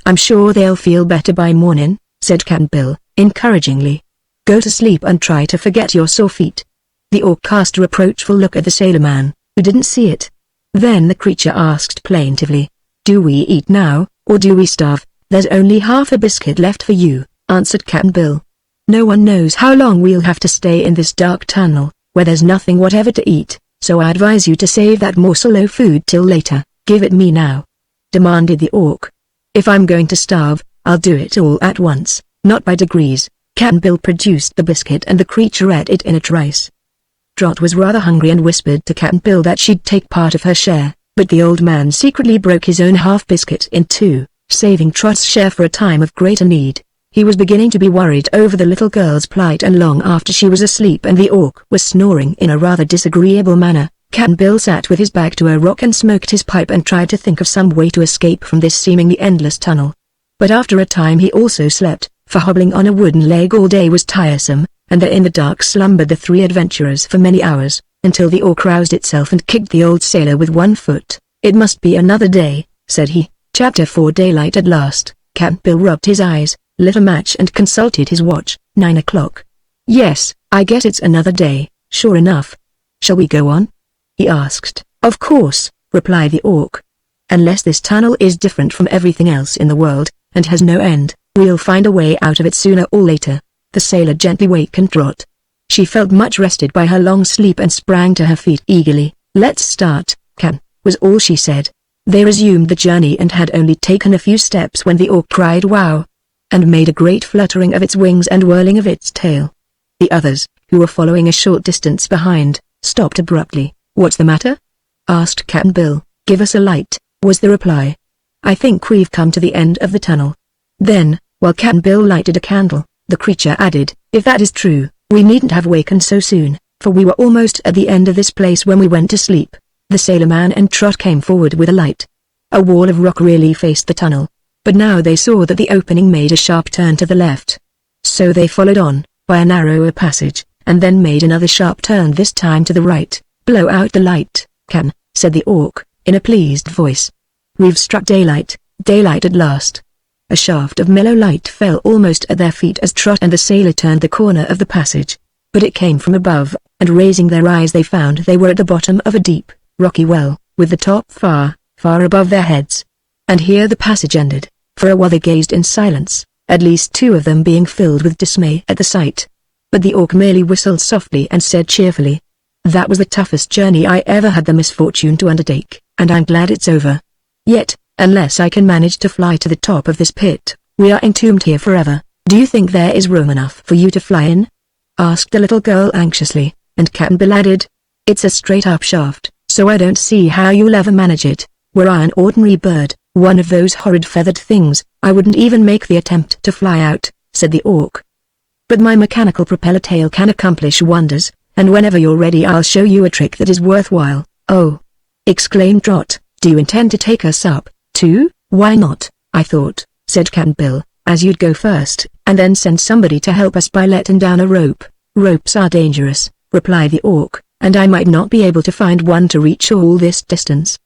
"I'm sure they'll feel better by morning," said Cap'n Bill, encouragingly. "Go to sleep and try to forget your sore feet." The orc cast a reproachful look at the sailor-man, who didn't see it. Then the creature asked plaintively, "Do we eat now, or do we starve?" "There's only half a biscuit left for you," answered Cap'n Bill. "No one knows how long we'll have to stay in this dark tunnel, where there's nothing whatever to eat, so I advise you to save that morsel of food till later." "Give it me now," demanded the orc. "If I'm going to starve, I'll do it all at once, not by degrees." Cap'n Bill produced the biscuit and the creature ate it in a trice. Trot was rather hungry and whispered to Cap'n Bill that she'd take part of her share, but the old man secretly broke his own half-biscuit in two, saving Trot's share for a time of greater need. He was beginning to be worried over the little girl's plight, and long after she was asleep and the orc was snoring in a rather disagreeable manner, Cap'n Bill sat with his back to a rock and smoked his pipe and tried to think of some way to escape from this seemingly endless tunnel. But after a time he also slept, for hobbling on a wooden leg all day was tiresome, and there in the dark slumbered the three adventurers for many hours, until the orc roused itself and kicked the old sailor with one foot. "It must be another day," said he. Chapter 4. Daylight at last. Cap'n Bill rubbed his eyes, lit a match and consulted his watch. 9 o'clock. "Yes, I guess it's another day, sure enough. Shall we go on?" he asked. "Of course," replied the orc. "Unless this tunnel is different from everything else in the world, and has no end, we'll find a way out of it sooner or later." The sailor gently wakened Trot. She felt much rested by her long sleep and sprang to her feet eagerly. "Let's start, Cap'n," was all she said. They resumed the journey and had only taken a few steps when the orc cried "Wow!" and made a great fluttering of its wings and whirling of its tail. The others, who were following a short distance behind, stopped abruptly. "What's the matter?" asked Cap'n Bill. "Give us a light," was the reply. "I think we've come to the end of the tunnel." Then, while Cap'n Bill lighted a candle, the creature added, "If that is true, we needn't have wakened so soon, for we were almost at the end of this place when we went to sleep." The sailor-man and Trot came forward with a light. A wall of rock really faced the tunnel, but now they saw that the opening made a sharp turn to the left. So they followed on, by a narrower passage, and then made another sharp turn, this time to the right. "Blow out the light, Cap'n," said the orc, in a pleased voice. "We've struck daylight at last." A shaft of mellow light fell almost at their feet as Trot and the sailor turned the corner of the passage. But it came from above, and raising their eyes they found they were at the bottom of a deep, rocky well, with the top far, far above their heads. And here the passage ended. For a while they gazed in silence, at least two of them being filled with dismay at the sight. But the orc merely whistled softly and said cheerfully, "That was the toughest journey I ever had the misfortune to undertake, and I'm glad it's over. Yet, unless I can manage to fly to the top of this pit, we are entombed here forever." "Do you think there is room enough for you to fly in?" asked the little girl anxiously, and Cap'n Bill added, "It's a straight-up shaft, so I don't see how you'll ever manage it. Were I an ordinary bird, one of those horrid feathered things, I wouldn't even make the attempt to fly out," said the orc. "But my mechanical propeller tail can accomplish wonders, and whenever you're ready I'll show you a trick that is worthwhile." "Oh!" exclaimed Trot, "do you intend to take us up, too?" "Why not, I thought," said Cap'n Bill, "as you'd go first, and then send somebody to help us by letting down a rope." "Ropes are dangerous," replied the orc, "and I might not be able to find one to reach all this distance.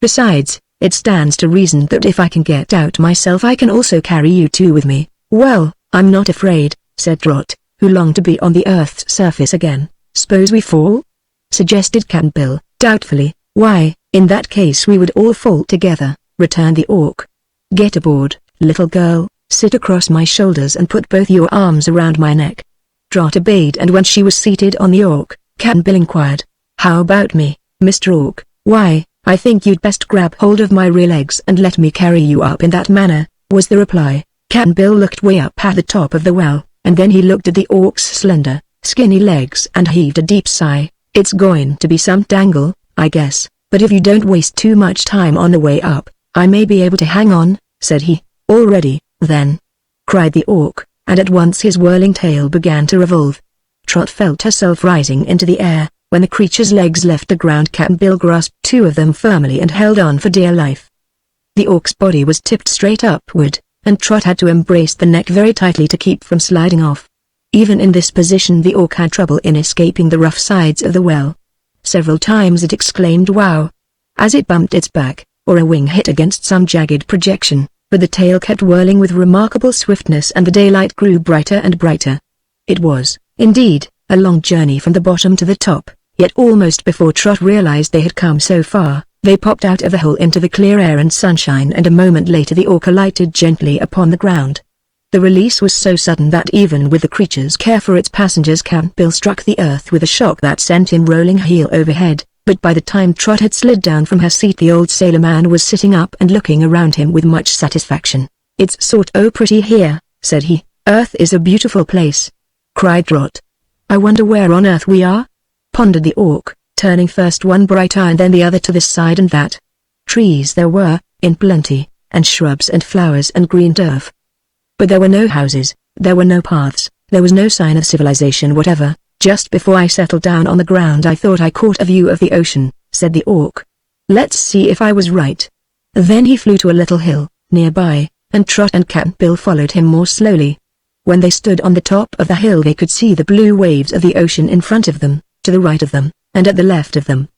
Besides, it stands to reason that if I can get out myself I can also carry you two with me." "Well, I'm not afraid," said Trot, who longed to be on the Earth's surface again. "Suppose we fall?" suggested Cap'n Bill, doubtfully. "Why, in that case we would all fall together," returned the orc. "Get aboard, little girl, sit across my shoulders and put both your arms around my neck." Trot obeyed, and when she was seated on the orc, Cap'n Bill inquired, "How about me, Mr. Orc?" "Why, I think you'd best grab hold of my rear legs and let me carry you up in that manner," was the reply. Cap'n Bill looked way up at the top of the well, and then he looked at the orc's slender, skinny legs and heaved a deep sigh. "It's going to be some dangle, I guess." but if you don't waste too much time on the way up, I may be able to hang on," said he. "All ready, then," cried the orc, and at once his whirling tail began to revolve. Trot felt herself rising into the air. When the creature's legs left the ground, Cap'n Bill grasped two of them firmly and held on for dear life. The orc's body was tipped straight upward, and Trot had to embrace the neck very tightly to keep from sliding off. Even in this position the orc had trouble in escaping the rough sides of the well. Several times it exclaimed "wow" as it bumped its back, or a wing hit against some jagged projection, but the tail kept whirling with remarkable swiftness and the daylight grew brighter and brighter. It was, indeed, a long journey from the bottom to the top, yet almost before Trot realized they had come so far, they popped out of the hole into the clear air and sunshine, and a moment later the orc alighted gently upon the ground. The release was so sudden that even with the creature's care for its passengers, Cap'n Bill struck the earth with a shock that sent him rolling heel over head, but by the time Trot had slid down from her seat the old sailor man was sitting up and looking around him with much satisfaction. "It's sort-o pretty here," said he. "Earth is a beautiful place," cried Trot. "I wonder where on earth we are?" pondered the orc, turning first one bright eye and then the other to this side and that. Trees there were, in plenty, and shrubs and flowers and green turf. But there were no houses, there were no paths, there was no sign of civilization whatever. "Just before I settled down on the ground I thought I caught a view of the ocean," said the orc. "Let's see if I was right." Then he flew to a little hill, nearby, and Trot and Cap'n Bill followed him more slowly. When they stood on the top of the hill they could see the blue waves of the ocean in front of them, to the right of them, and at the left of them.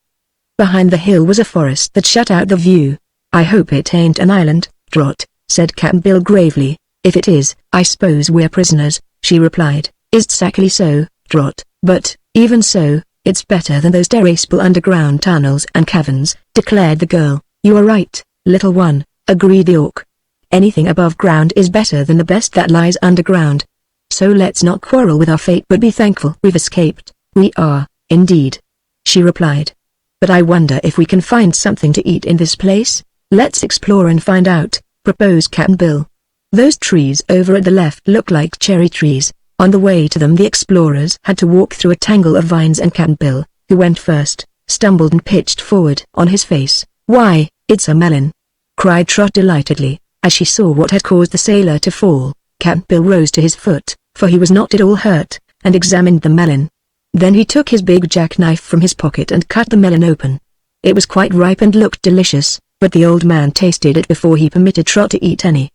Behind the hill was a forest that shut out the view. "I hope it ain't an island, Trot," said Cap'n Bill gravely. "If it is, I suppose we're prisoners," she replied. "Exactly so, Trot, but, even so, it's better than those terrible underground tunnels and caverns," declared the girl. "You are right, little one," agreed the orc. "Anything above ground is better than the best that lies underground. So let's not quarrel with our fate but be thankful we've escaped." "We are, indeed," she replied. "But I wonder if we can find something to eat in this place?" "Let's explore and find out," proposed Cap'n Bill. Those trees over at the left looked like cherry trees. On the way to them the explorers had to walk through a tangle of vines, and Cap'n Bill, who went first, stumbled and pitched forward on his face. "Why, it's a melon!" cried Trot delightedly, as she saw what had caused the sailor to fall. Cap'n Bill rose to his foot, for he was not at all hurt, and examined the melon. Then he took his big jackknife from his pocket and cut the melon open. It was quite ripe and looked delicious, but the old man tasted it before he permitted Trot to eat any.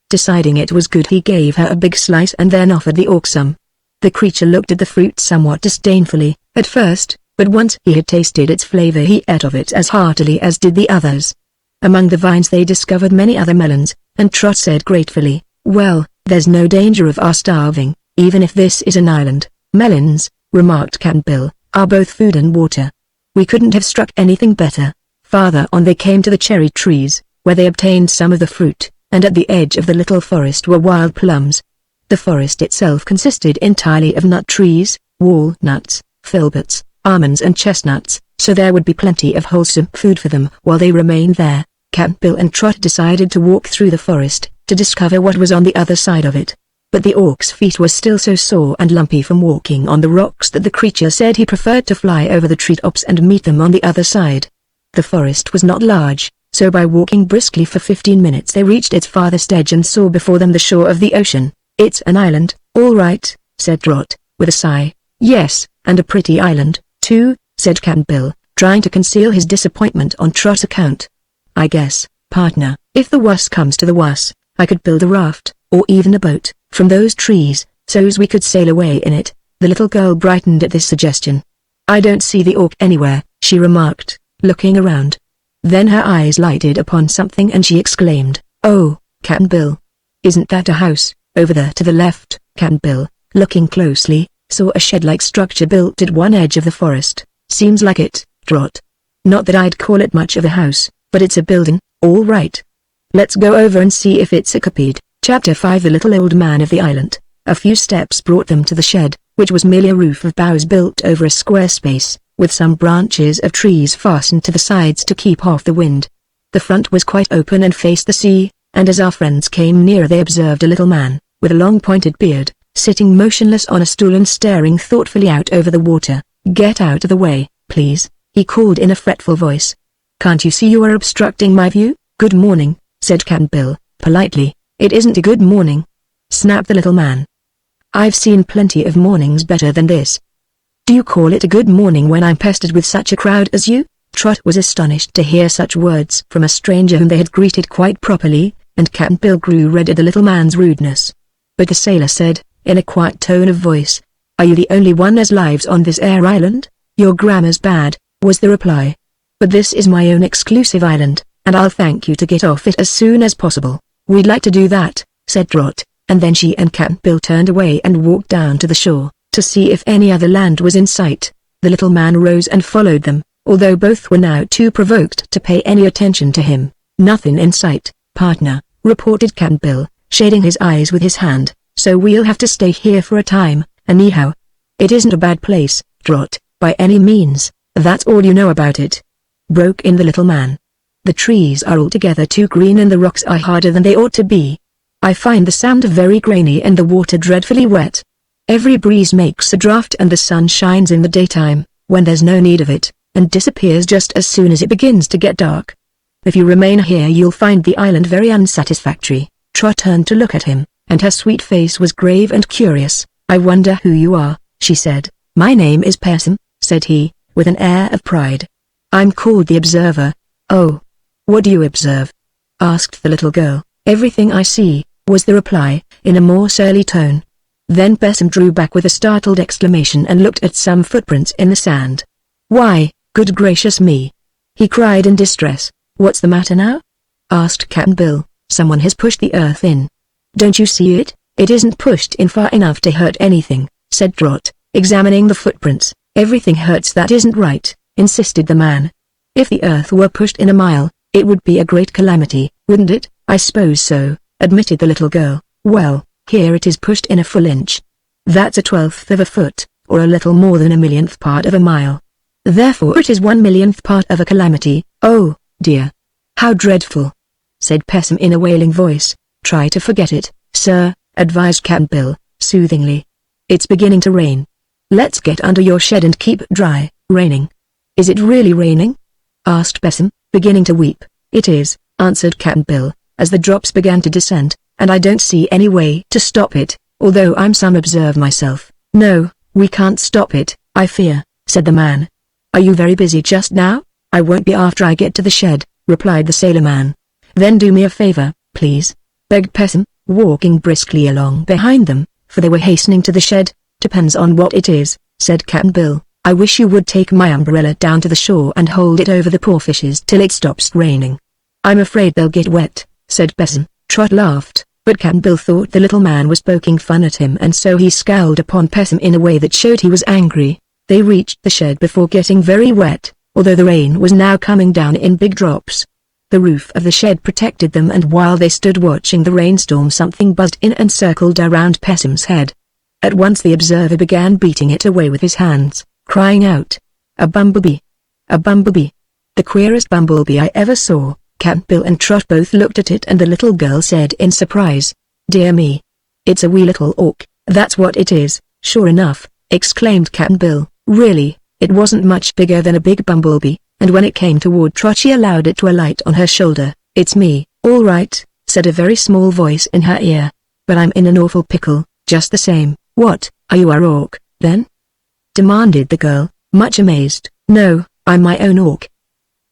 Deciding it was good he gave her a big slice and then offered the orc some. The creature looked at the fruit somewhat disdainfully, at first, but once he had tasted its flavor he ate of it as heartily as did the others. Among the vines they discovered many other melons, and Trot said gratefully, "Well, there's no danger of our starving, even if this is an island." "Melons," remarked Cap'n Bill, "are both food and water. We couldn't have struck anything better." Farther on they came to the cherry trees, where they obtained some of the fruit, and at the edge of the little forest were wild plums. The forest itself consisted entirely of nut trees, walnuts, filberts, almonds and chestnuts, so there would be plenty of wholesome food for them while they remained there. Cap'n Bill and Trot decided to walk through the forest, to discover what was on the other side of it. But the orc's feet were still so sore and lumpy from walking on the rocks that the creature said he preferred to fly over the treetops and meet them on the other side. The forest was not large, so by walking briskly for 15 minutes they reached its farthest edge and saw before them the shore of the ocean. "It's an island, all right," said Trot, with a sigh. "Yes, and a pretty island, too," said Cap'n Bill, trying to conceal his disappointment on Trot's account. "I guess, partner, if the worst comes to the worst, I could build a raft, or even a boat, from those trees, so's we could sail away in it." The little girl brightened at this suggestion. "I don't see the orc anywhere," she remarked, looking around. Then her eyes lighted upon something and she exclaimed, "Oh, Cap'n Bill! Isn't that a house, over there to the left?" Cap'n Bill, looking closely, saw a shed-like structure built at one edge of the forest. "Seems like it, Trot. Not that I'd call it much of a house, but it's a building, all right. Let's go over and see if it's occupied." Chapter 5 The Little Old Man of the Island. A few steps brought them to the shed, which was merely a roof of boughs built over a square space, with some branches of trees fastened to the sides to keep off the wind. The front was quite open and faced the sea, and as our friends came nearer they observed a little man, with a long pointed beard, sitting motionless on a stool and staring thoughtfully out over the water. "Get out of the way, please," he called in a fretful voice. Can't you see you are obstructing my view? Good morning, said Cap'n Bill, politely. It isn't a good morning, snapped the little man. I've seen plenty of mornings better than this. Do you call it a good morning when I'm pestered with such a crowd as you? Trot was astonished to hear such words from a stranger whom they had greeted quite properly, and Cap'n Bill grew red at the little man's rudeness. But the sailor said, in a quiet tone of voice, "Are you the only one as lives on this air island? Your grammar's bad," was the reply. "But this is my own exclusive island, and I'll thank you to get off it as soon as possible." "We'd like to do that," said Trot, and then she and Cap'n Bill turned away and walked down to the shore, to see if any other land was in sight. The little man rose and followed them, although both were now too provoked to pay any attention to him. "Nothing in sight, partner," reported Cap'n Bill, shading his eyes with his hand, "so we'll have to stay here for a time, anyhow." "It isn't a bad place, Trot, by any means, that's all you know about it," broke in the little man. "The trees are altogether too green and the rocks are harder than they ought to be. I find the sand very grainy and the water dreadfully wet. Every breeze makes a draught and the sun shines in the daytime, when there's no need of it, and disappears just as soon as it begins to get dark. If you remain here you'll find the island very unsatisfactory." Trot turned to look at him, and her sweet face was grave and curious. "I wonder who you are," she said. "My name is Possum," said he, with an air of pride. "I'm called the Observer." "Oh. What do you observe?" asked the little girl. "Everything I see," was the reply, in a more surly tone. Then Possum drew back with a startled exclamation and looked at some footprints in the sand. "Why, good gracious me!" he cried in distress. "What's the matter now?" asked Cap'n Bill. "Someone has pushed the earth in." "Don't you see it? It isn't pushed in far enough to hurt anything," said Trot, examining the footprints. "Everything hurts that isn't right," insisted the man. "If the earth were pushed in a mile, it would be a great calamity, wouldn't it?" "I suppose so," admitted the little girl. "Well, here it is pushed in a full inch. That's a 1/12 of a foot, or a little more than a millionth part of a mile. Therefore it is 1/1,000,000th part of a calamity." "Oh, dear. How dreadful," said Possum in a wailing voice. "Try to forget it, sir," advised Cap'n Bill, soothingly. "It's beginning to rain. Let's get under your shed and keep dry." "Raining? Is it really raining?" asked Possum, beginning to weep. "It is," answered Cap'n Bill, as the drops began to descend, "and I don't see any way to stop it, although I'm some observer myself." "No, we can't stop it, I fear," said the man. "Are you very busy just now?" "I won't be after I get to the shed," replied the sailor man. "Then do me a favor, please," begged Possum, walking briskly along behind them, for they were hastening to the shed. "Depends on what it is," said Cap'n Bill. "I wish you would take my umbrella down to the shore and hold it over the poor fishes till it stops raining." "I'm afraid they'll get wet," said Possum. Trot laughed, but Cap'n Bill thought the little man was poking fun at him, and so he scowled upon Possum in a way that showed he was angry. They reached the shed before getting very wet, although the rain was now coming down in big drops. The roof of the shed protected them, and while they stood watching the rainstorm something buzzed in and circled around Possum's head. At once the observer began beating it away with his hands, crying out, "A bumblebee! A bumblebee! The queerest bumblebee I ever saw." Cap'n Bill and Trot both looked at it, and the little girl said in surprise, "Dear me! It's a wee little auk." "That's what it is, sure enough," exclaimed Cap'n Bill. "Really, it wasn't much bigger than a big bumblebee, and when it came toward Trot she allowed it to alight on her shoulder. "It's me, all right," said a very small voice in her ear. "But I'm in an awful pickle, just the same." "What, are you our auk, then?" demanded the girl, much amazed. "No, I'm my own auk."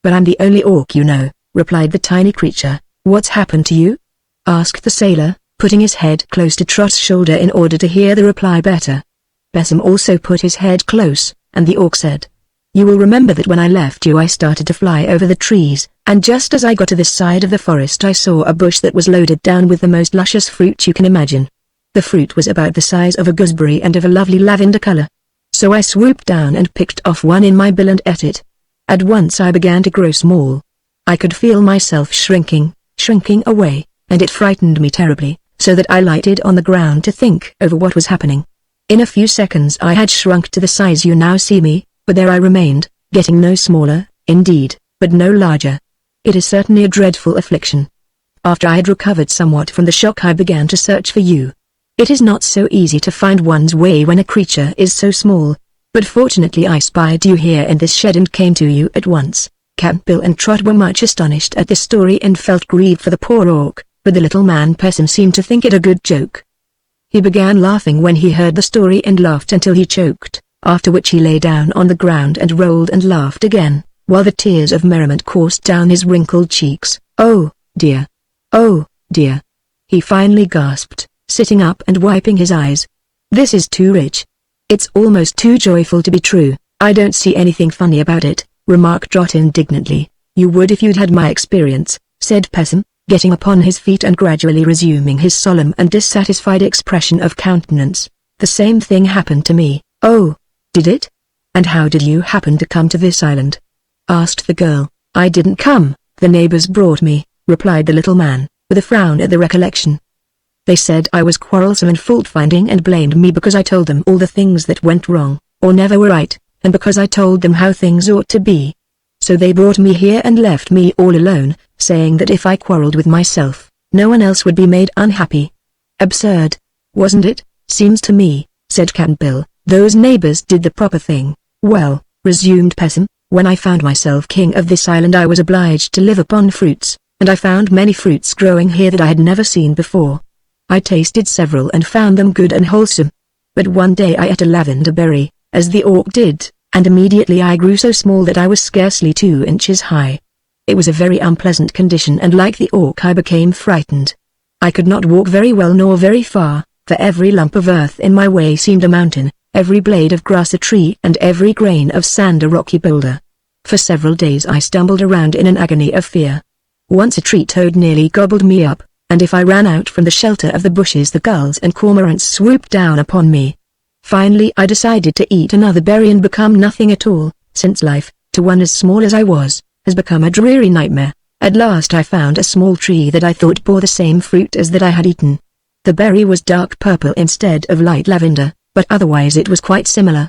"But I'm the only auk you know," replied the tiny creature. "What's happened to you?" asked the sailor, putting his head close to Trot's shoulder in order to hear the reply better. Possum also put his head close, and the auk said, "You will remember that when I left you I started to fly over the trees, and just as I got to this side of the forest I saw a bush that was loaded down with the most luscious fruit you can imagine. The fruit was about the size of a gooseberry and of a lovely lavender color. So I swooped down and picked off one in my bill and ate it. At once I began to grow small. I could feel myself shrinking away, and it frightened me terribly, so that I lighted on the ground to think over what was happening. In a few seconds I had shrunk to the size you now see me, but there I remained, getting no smaller, indeed, but no larger. It is certainly a dreadful affliction. After I had recovered somewhat from the shock I began to search for you. It is not so easy to find one's way when a creature is so small, but fortunately I spied you here in this shed and came to you at once. Cap'n Bill and Trot were much astonished at this story and felt grieved for the poor orc, but the little man Pessim seemed to think it a good joke. He began laughing when he heard the story and laughed until he choked, after which he lay down on the ground and rolled and laughed again, while the tears of merriment coursed down his wrinkled cheeks. "Oh, dear! Oh, dear!" he finally gasped, sitting up and wiping his eyes. "This is too rich. It's almost too joyful to be true. I don't see anything funny about it," remarked Trot indignantly. "You would if you'd had my experience," said Pessim, getting upon his feet and gradually resuming his solemn and dissatisfied expression of countenance. "The same thing happened to me." "Oh, did it? And how did you happen to come to this island?" asked the girl. "I didn't come, the neighbors brought me," replied the little man, with a frown at the recollection. "They said I was quarrelsome and fault-finding and blamed me because I told them all the things that went wrong, or never were right, and because I told them how things ought to be. So they brought me here and left me all alone, saying that if I quarreled with myself, no one else would be made unhappy. Absurd, wasn't it? Seems to me," said Cap'n Bill, "those neighbors did the proper thing." "Well," resumed Pessim, "when I found myself king of this island I was obliged to live upon fruits, and I found many fruits growing here that I had never seen before. I tasted several and found them good and wholesome. But one day I ate a lavender berry, as the orc did, and immediately I grew so small that I was scarcely 2 inches high. It was a very unpleasant condition, and like the orc I became frightened. I could not walk very well nor very far, for every lump of earth in my way seemed a mountain, every blade of grass a tree and every grain of sand a rocky boulder. For several days I stumbled around in an agony of fear. Once a tree toad nearly gobbled me up, and if I ran out from the shelter of the bushes the gulls and cormorants swooped down upon me. Finally I decided to eat another berry and become nothing at all, since life, to one as small as I was, has become a dreary nightmare. At last I found a small tree that I thought bore the same fruit as that I had eaten. The berry was dark purple instead of light lavender, but otherwise it was quite similar.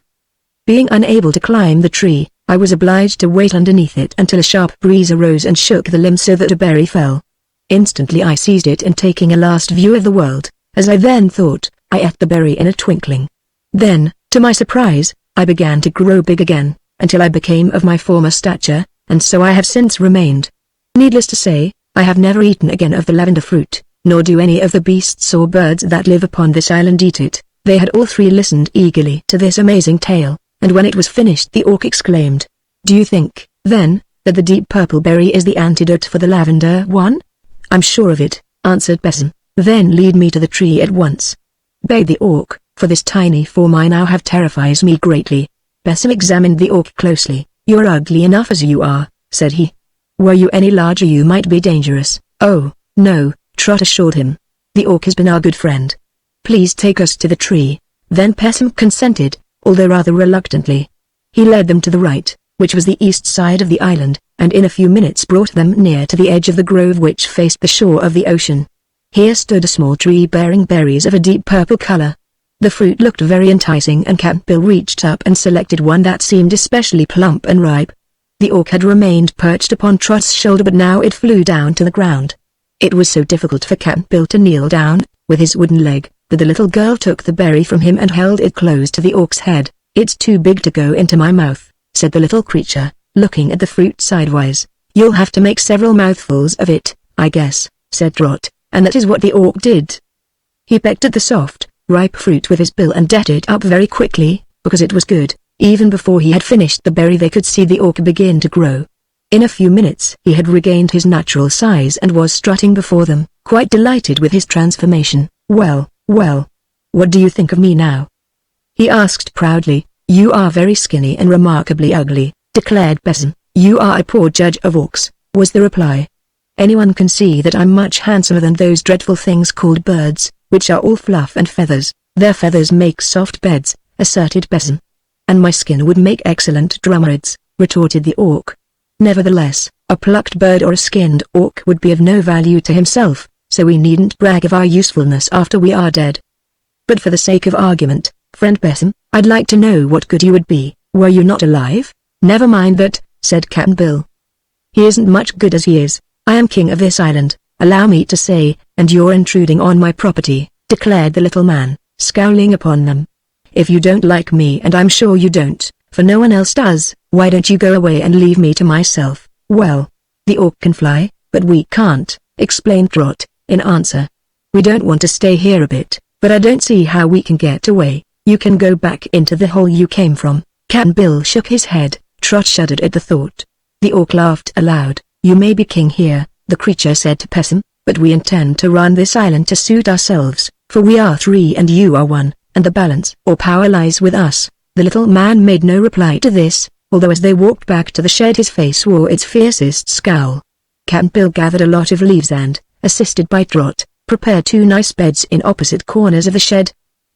Being unable to climb the tree, I was obliged to wait underneath it until a sharp breeze arose and shook the limb so that a berry fell. Instantly I seized it, and taking a last view of the world, as I then thought, I ate the berry in a twinkling. Then, to my surprise, I began to grow big again, until I became of my former stature, and so I have since remained. Needless to say, I have never eaten again of the lavender fruit, nor do any of the beasts or birds that live upon this island eat it." They had all three listened eagerly to this amazing tale, and when it was finished the orc exclaimed, "Do you think, then, that the deep purple berry is the antidote for the lavender one?" "I'm sure of it," answered Pessim. "Then lead me to the tree at once," begged the orc, "for this tiny form I now have terrifies me greatly." Pessim examined the orc closely. "You're ugly enough as you are," said he. "Were you any larger you might be dangerous." "Oh, no," Trot assured him. "The orc has been our good friend. Please take us to the tree." Then Pessim consented, although rather reluctantly. He led them to the right, which was the east side of the island, and in a few minutes brought them near to the edge of the grove which faced the shore of the ocean. Here stood a small tree bearing berries of a deep purple color. The fruit looked very enticing, and Cap'n Bill reached up and selected one that seemed especially plump and ripe. The orc had remained perched upon Trot's shoulder, but now it flew down to the ground. It was so difficult for Cap'n Bill to kneel down, with his wooden leg, that the little girl took the berry from him and held it close to the orc's head. "It's too big to go into my mouth," said the little creature, looking at the fruit sidewise. "You'll have to make several mouthfuls of it, I guess," said Trot, and that is what the orc did. He pecked at the soft, ripe fruit with his bill and ate it up very quickly, because it was good. Even before he had finished the berry they could see the orc begin to grow. In a few minutes he had regained his natural size and was strutting before them, quite delighted with his transformation. "Well, well, what do you think of me now?" he asked proudly. "You are very skinny and remarkably ugly," declared Pessim. "You are a poor judge of orcs," was the reply. "Anyone can see that I'm much handsomer than those dreadful things called birds, which are all fluff and feathers." "Their feathers make soft beds," asserted Pessim. "And my skin would make excellent drummerets," retorted the orc. "Nevertheless, a plucked bird or a skinned orc would be of no value to himself, so we needn't brag of our usefulness after we are dead. But for the sake of argument, friend Pessim, I'd like to know what good you would be, were you not alive?" "Never mind that," said Cap'n Bill. "He isn't much good as he is. I am king of this island, allow me to say, and you're intruding on my property," declared the little man, scowling upon them. "If you don't like me, and I'm sure you don't, for no one else does, why don't you go away and leave me to myself?" Well, the orc can fly, but we can't, explained Trot, in answer. We don't want to stay here a bit, but I don't see how we can get away. You can go back into the hole you came from. Cap'n Bill shook his head. Trot shuddered at the thought. The orc laughed aloud. You may be king here, the creature said to Pessim, but we intend to run this island to suit ourselves, for we are 3 and you are 1, and the balance or power lies with us. The little man made no reply to this, although as they walked back to the shed his face wore its fiercest scowl. Cap'n Bill gathered a lot of leaves and, assisted by Trot, prepared 2 nice beds in opposite corners of the shed.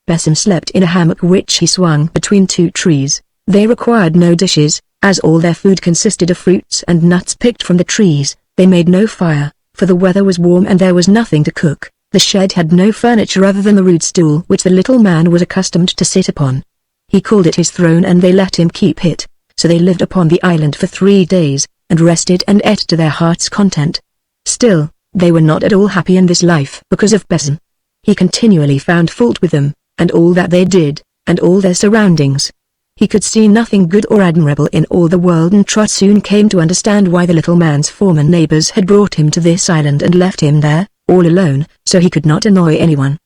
Pessim slept in a hammock which he swung between 2 trees. They required no dishes, as all their food consisted of fruits and nuts picked from the trees. They made no fire, for the weather was warm and there was nothing to cook. The shed had no furniture other than the rude stool which the little man was accustomed to sit upon. He called it his throne and they let him keep it, so they lived upon the island for 3 days, and rested and ate to their heart's content. Still, they were not at all happy in this life because of Pessim. He continually found fault with them, and all that they did, and all their surroundings. He could see nothing good or admirable in all the world, and Trot soon came to understand why the little man's former neighbors had brought him to this island and left him there, all alone, so he could not annoy anyone.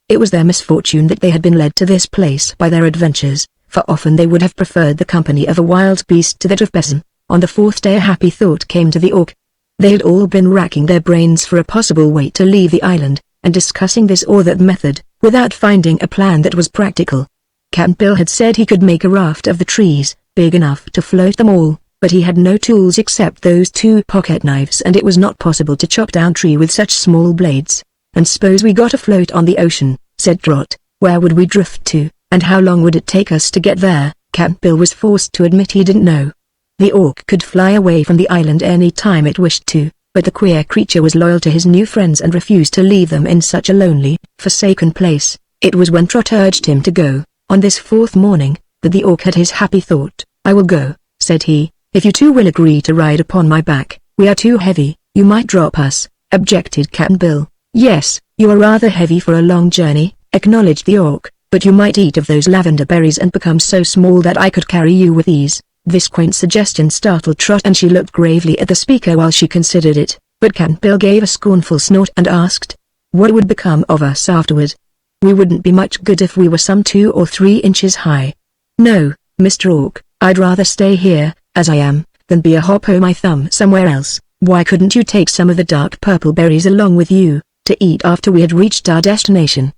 It was their misfortune that they had been led to this place by their adventures, for often they would have preferred the company of a wild beast to that of Pessim. On the 4th day a happy thought came to the orc. They had all been racking their brains for a possible way to leave the island, and discussing this or that method, without finding a plan that was practical. Cap'n Bill had said he could make a raft of the trees, big enough to float them all, but he had no tools except those 2 pocket knives and it was not possible to chop down tree with such small blades. And suppose we got afloat on the ocean, said Trot, where would we drift to, and how long would it take us to get there? Cap'n Bill was forced to admit he didn't know. The orc could fly away from the island any time it wished to, but the queer creature was loyal to his new friends and refused to leave them in such a lonely, forsaken place. It was when Trot urged him to go, on this 4th morning, that the orc had his happy thought. I will go, said he, if you 2 will agree to ride upon my back. We are too heavy, you might drop us, objected Cap'n Bill. Yes, you are rather heavy for a long journey, acknowledged the orc, but you might eat of those lavender berries and become so small that I could carry you with ease. This quaint suggestion startled Trot and she looked gravely at the speaker while she considered it, but Cap'n Bill gave a scornful snort and asked, what would become of us afterward? We wouldn't be much good if we were some 2 or 3 inches high. No, Mr. Orc, I'd rather stay here, as I am, than be a hop o' my thumb somewhere else. Why couldn't you take some of the dark purple berries along with you, to eat after we had reached our destination?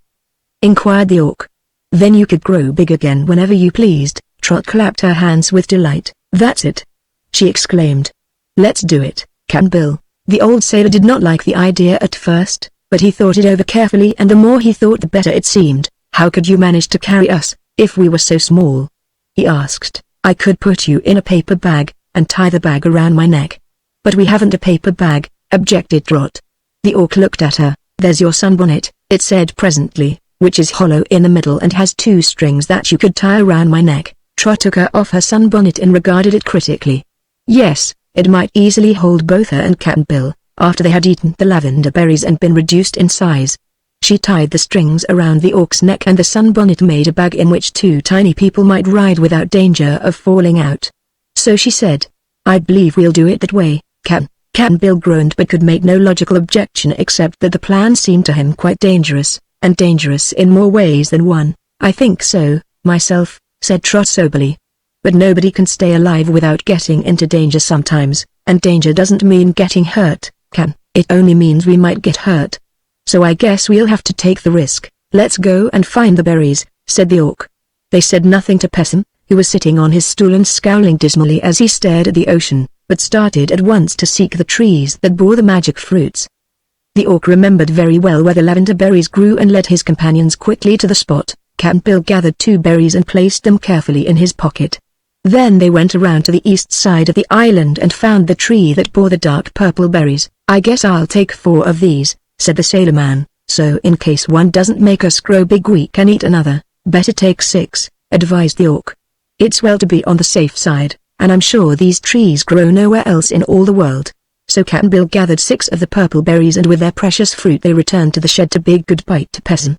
Inquired the orc. Then you could grow big again whenever you pleased. Trot clapped her hands with delight. That's it, she exclaimed. Let's do it, Cap'n Bill. The old sailor did not like the idea at first, but he thought it over carefully and the more he thought the better it seemed. How could you manage to carry us, if we were so small? He asked. I could put you in a paper bag, and tie the bag around my neck. But we haven't a paper bag, objected Trot. The orc looked at her. There's your sunbonnet, it said presently, which is hollow in the middle and has 2 strings that you could tie around my neck. Trot took her off her sunbonnet and regarded it critically. Yes, it might easily hold both her and Cap'n Bill, after they had eaten the lavender berries and been reduced in size. She tied the strings around the orc's neck and the sunbonnet made a bag in which 2 tiny people might ride without danger of falling out. So she said, I believe we'll do it that way, Cap'n Bill groaned but could make no logical objection except that the plan seemed to him quite dangerous, and dangerous in more ways than one. I think so, myself, said Trot soberly. But nobody can stay alive without getting into danger sometimes, and danger doesn't mean getting hurt, it only means we might get hurt. So I guess we'll have to take the risk. Let's go and find the berries, said the orc. They said nothing to Pessim, who was sitting on his stool and scowling dismally as he stared at the ocean, but started at once to seek the trees that bore the magic fruits. The orc remembered very well where the lavender berries grew and led his companions quickly to the spot. Cap'n Bill gathered 2 berries and placed them carefully in his pocket. Then they went around to the east side of the island and found the tree that bore the dark purple berries. I guess I'll take 4 of these, said the sailor man, so in case one doesn't make us grow big we can eat another. Better take 6, advised the orc. It's well to be on the safe side, and I'm sure these trees grow nowhere else in all the world. So Cap'n Bill gathered 6 of the purple berries and with their precious fruit they returned to the shed to bid goodbye to Pessim.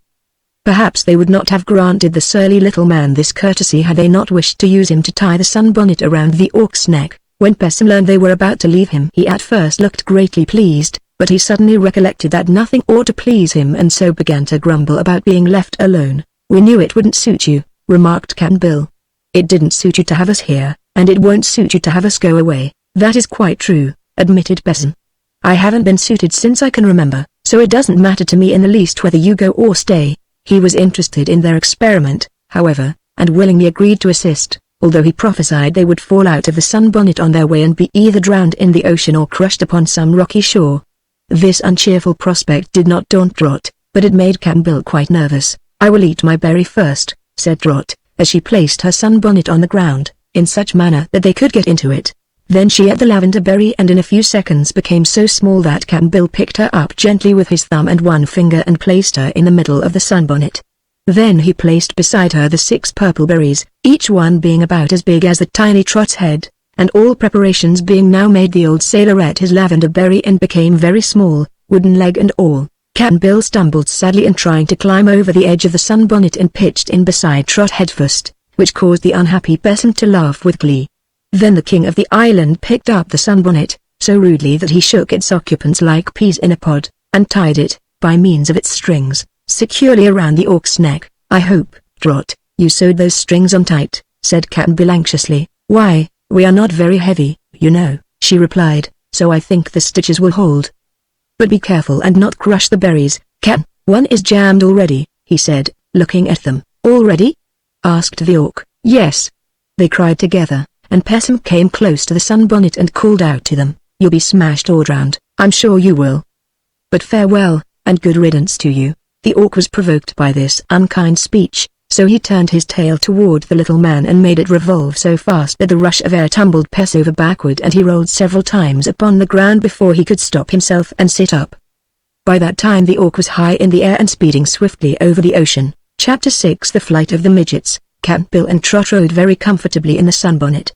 Perhaps they would not have granted the surly little man this courtesy had they not wished to use him to tie the sunbonnet around the orc's neck, When Pessim learned they were about to leave him, he at first looked greatly pleased, but he suddenly recollected that nothing ought to please him and so began to grumble about being left alone. "We knew it wouldn't suit you," remarked Cap'n Bill. "It didn't suit you to have us here, and it won't suit you to have us go away." "That is quite true," admitted Pessim. "I haven't been suited since I can remember, so it doesn't matter to me in the least whether you go or stay." He was interested in their experiment, however, and willingly agreed to assist, although he prophesied they would fall out of the sunbonnet on their way and be either drowned in the ocean or crushed upon some rocky shore. This uncheerful prospect did not daunt Trot, but it made Cap'n Bill quite nervous. "I will eat my berry first," said Trot, as she placed her sunbonnet on the ground, in such manner that they could get into it. Then she ate the lavender berry and in a few seconds became so small that Cap'n Bill picked her up gently with his thumb and one finger and placed her in the middle of the sunbonnet. Then he placed beside her the 6 purple berries, each one being about as big as the tiny Trot's head, and all preparations being now made, the old sailor ate his lavender berry and became very small, wooden leg and all. Cap'n Bill stumbled sadly in trying to climb over the edge of the sunbonnet and pitched in beside Trot headfirst, which caused the unhappy Pessim to laugh with glee. Then the king of the island picked up the sunbonnet, so rudely that he shook its occupants like peas in a pod, and tied it, by means of its strings, securely around the Orc's neck. "I hope, Trot, you sewed those strings on tight," said Cap'n Bill anxiously. "Why, we are not very heavy, you know," she replied, "so I think the stitches will hold. But be careful and not crush the berries, Cap'n." "One is jammed already," he said, looking at them. "Already?" asked the Orc. "Yes," they cried together, and Pessim came close to the sunbonnet and called out to them, "You'll be smashed or drowned, I'm sure you will. But farewell, and good riddance to you." The Orc was provoked by this unkind speech, so he turned his tail toward the little man and made it revolve so fast that the rush of air tumbled Pess over backward and he rolled several times upon the ground before he could stop himself and sit up. By that time the Orc was high in the air and speeding swiftly over the ocean. Chapter 6 The Flight of the Midgets. Cap'n Bill and Trot rode very comfortably in the sunbonnet.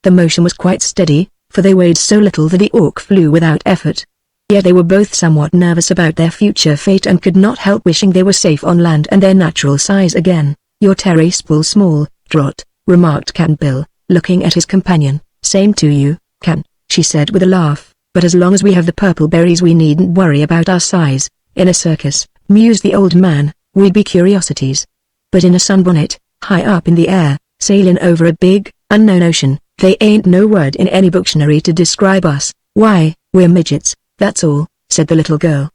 The motion was quite steady, for they weighed so little that the Orc flew without effort. Yet they were both somewhat nervous about their future fate and could not help wishing they were safe on land and their natural size again. "You're terrible small, Trot," remarked Cap'n Bill, looking at his companion. "Same to you, Cap'n," she said with a laugh, "but as long as we have the purple berries we needn't worry about our size." "In a circus," mused the old man, "we'd be curiosities. But in a sunbonnet, high up in the air, sailing over a big, unknown ocean, they ain't no word in any dictionary to describe us. Why, we're midgets, that's all," said the little girl.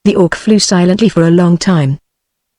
The Orc flew silently for a long time.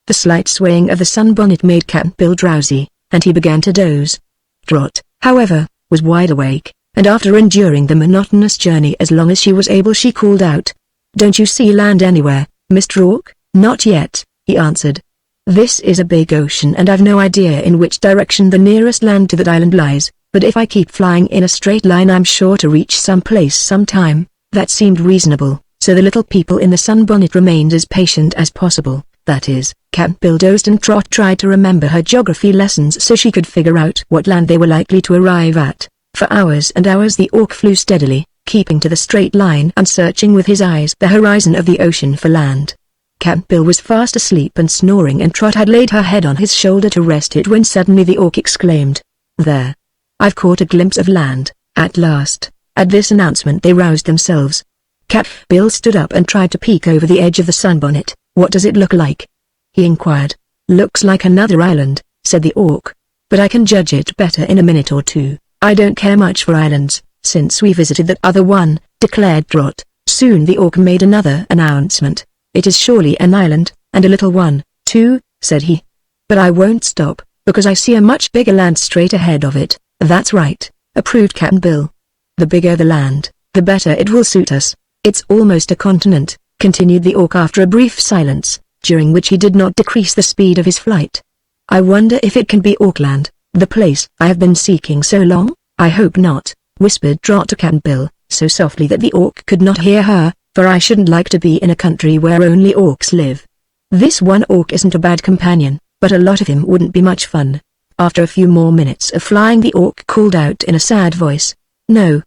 The slight swaying of the sunbonnet made Cap'n Bill drowsy, and he began to doze. Trot, however, was wide awake, and after enduring the monotonous journey as long as she was able she called out, "Don't you see land anywhere, Mr. Orc?" "Not yet," he answered. "This is a big ocean and I've no idea in which direction the nearest land to that island lies, but if I keep flying in a straight line I'm sure to reach some place sometime." That seemed reasonable, so the little people in the sunbonnet remained as patient as possible. That is, Cap'n Bill dozed and Trot tried to remember her geography lessons so she could figure out what land they were likely to arrive at. For hours and hours the Orc flew steadily, keeping to the straight line and searching with his eyes the horizon of the ocean for land. Cap'n Bill was fast asleep and snoring and Trot had laid her head on his shoulder to rest it when suddenly the Orc exclaimed, "There! I've caught a glimpse of land, at last." At this announcement they roused themselves. Cap'n Bill stood up and tried to peek over the edge of the sunbonnet. "What does it look like?" he inquired. "Looks like another island," said the Orc. "But I can judge it better in a minute or two. I don't care much for islands, since we visited that other one," declared Trot. Soon the Orc made another announcement. "It is surely an island, and a little one, too," said he. "But I won't stop, because I see a much bigger land straight ahead of it." "That's right," approved Cap'n Bill. "The bigger the land, the better it will suit us. It's almost a continent," continued the Orc after a brief silence, during which he did not decrease the speed of his flight. "I wonder if it can be Orkland, the place I have been seeking so long?" "I hope not," whispered Trot to Cap'n Bill, so softly that the Orc could not hear her, "for I shouldn't like to be in a country where only Orcs live. This one Orc isn't a bad companion, but a lot of him wouldn't be much fun." After a few more minutes of flying the Orc called out in a sad voice, "No.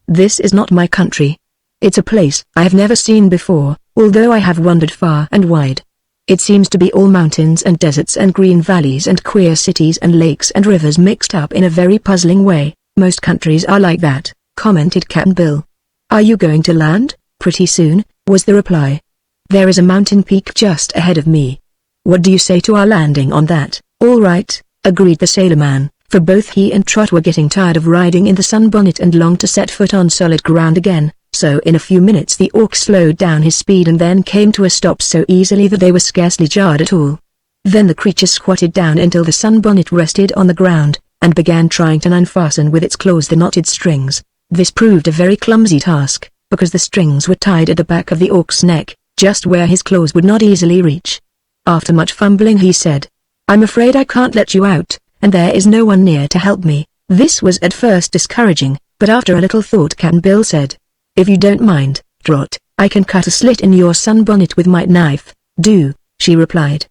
This is not my country. It's a place I have never seen before, although I have wandered far and wide. It seems to be all mountains and deserts and green valleys and queer cities and lakes and rivers mixed up in a very puzzling way. Most countries are like that, commented Cap'n Bill. "Are you going to land?" "Pretty soon," was the reply. "There is a mountain peak just ahead of me. What do you say to our landing on that?" "All right," agreed the sailorman, for both he and Trot were getting tired of riding in the sunbonnet and longed to set foot on solid ground again. So in a few minutes the orc slowed down his speed and then came to a stop so easily that they were scarcely jarred at all. Then the creature squatted down until the sunbonnet rested on the ground, and began trying to unfasten with its claws the knotted strings. This proved a very clumsy task, because the strings were tied at the back of the orc's neck, just where his claws would not easily reach. After much fumbling he said, "I'm afraid I can't let you out, and there is no one near to help me." This was at first discouraging, but after a little thought Cap'n Bill said, "If you don't mind, Trot, I can cut a slit in your sunbonnet with my knife." "Do," she replied.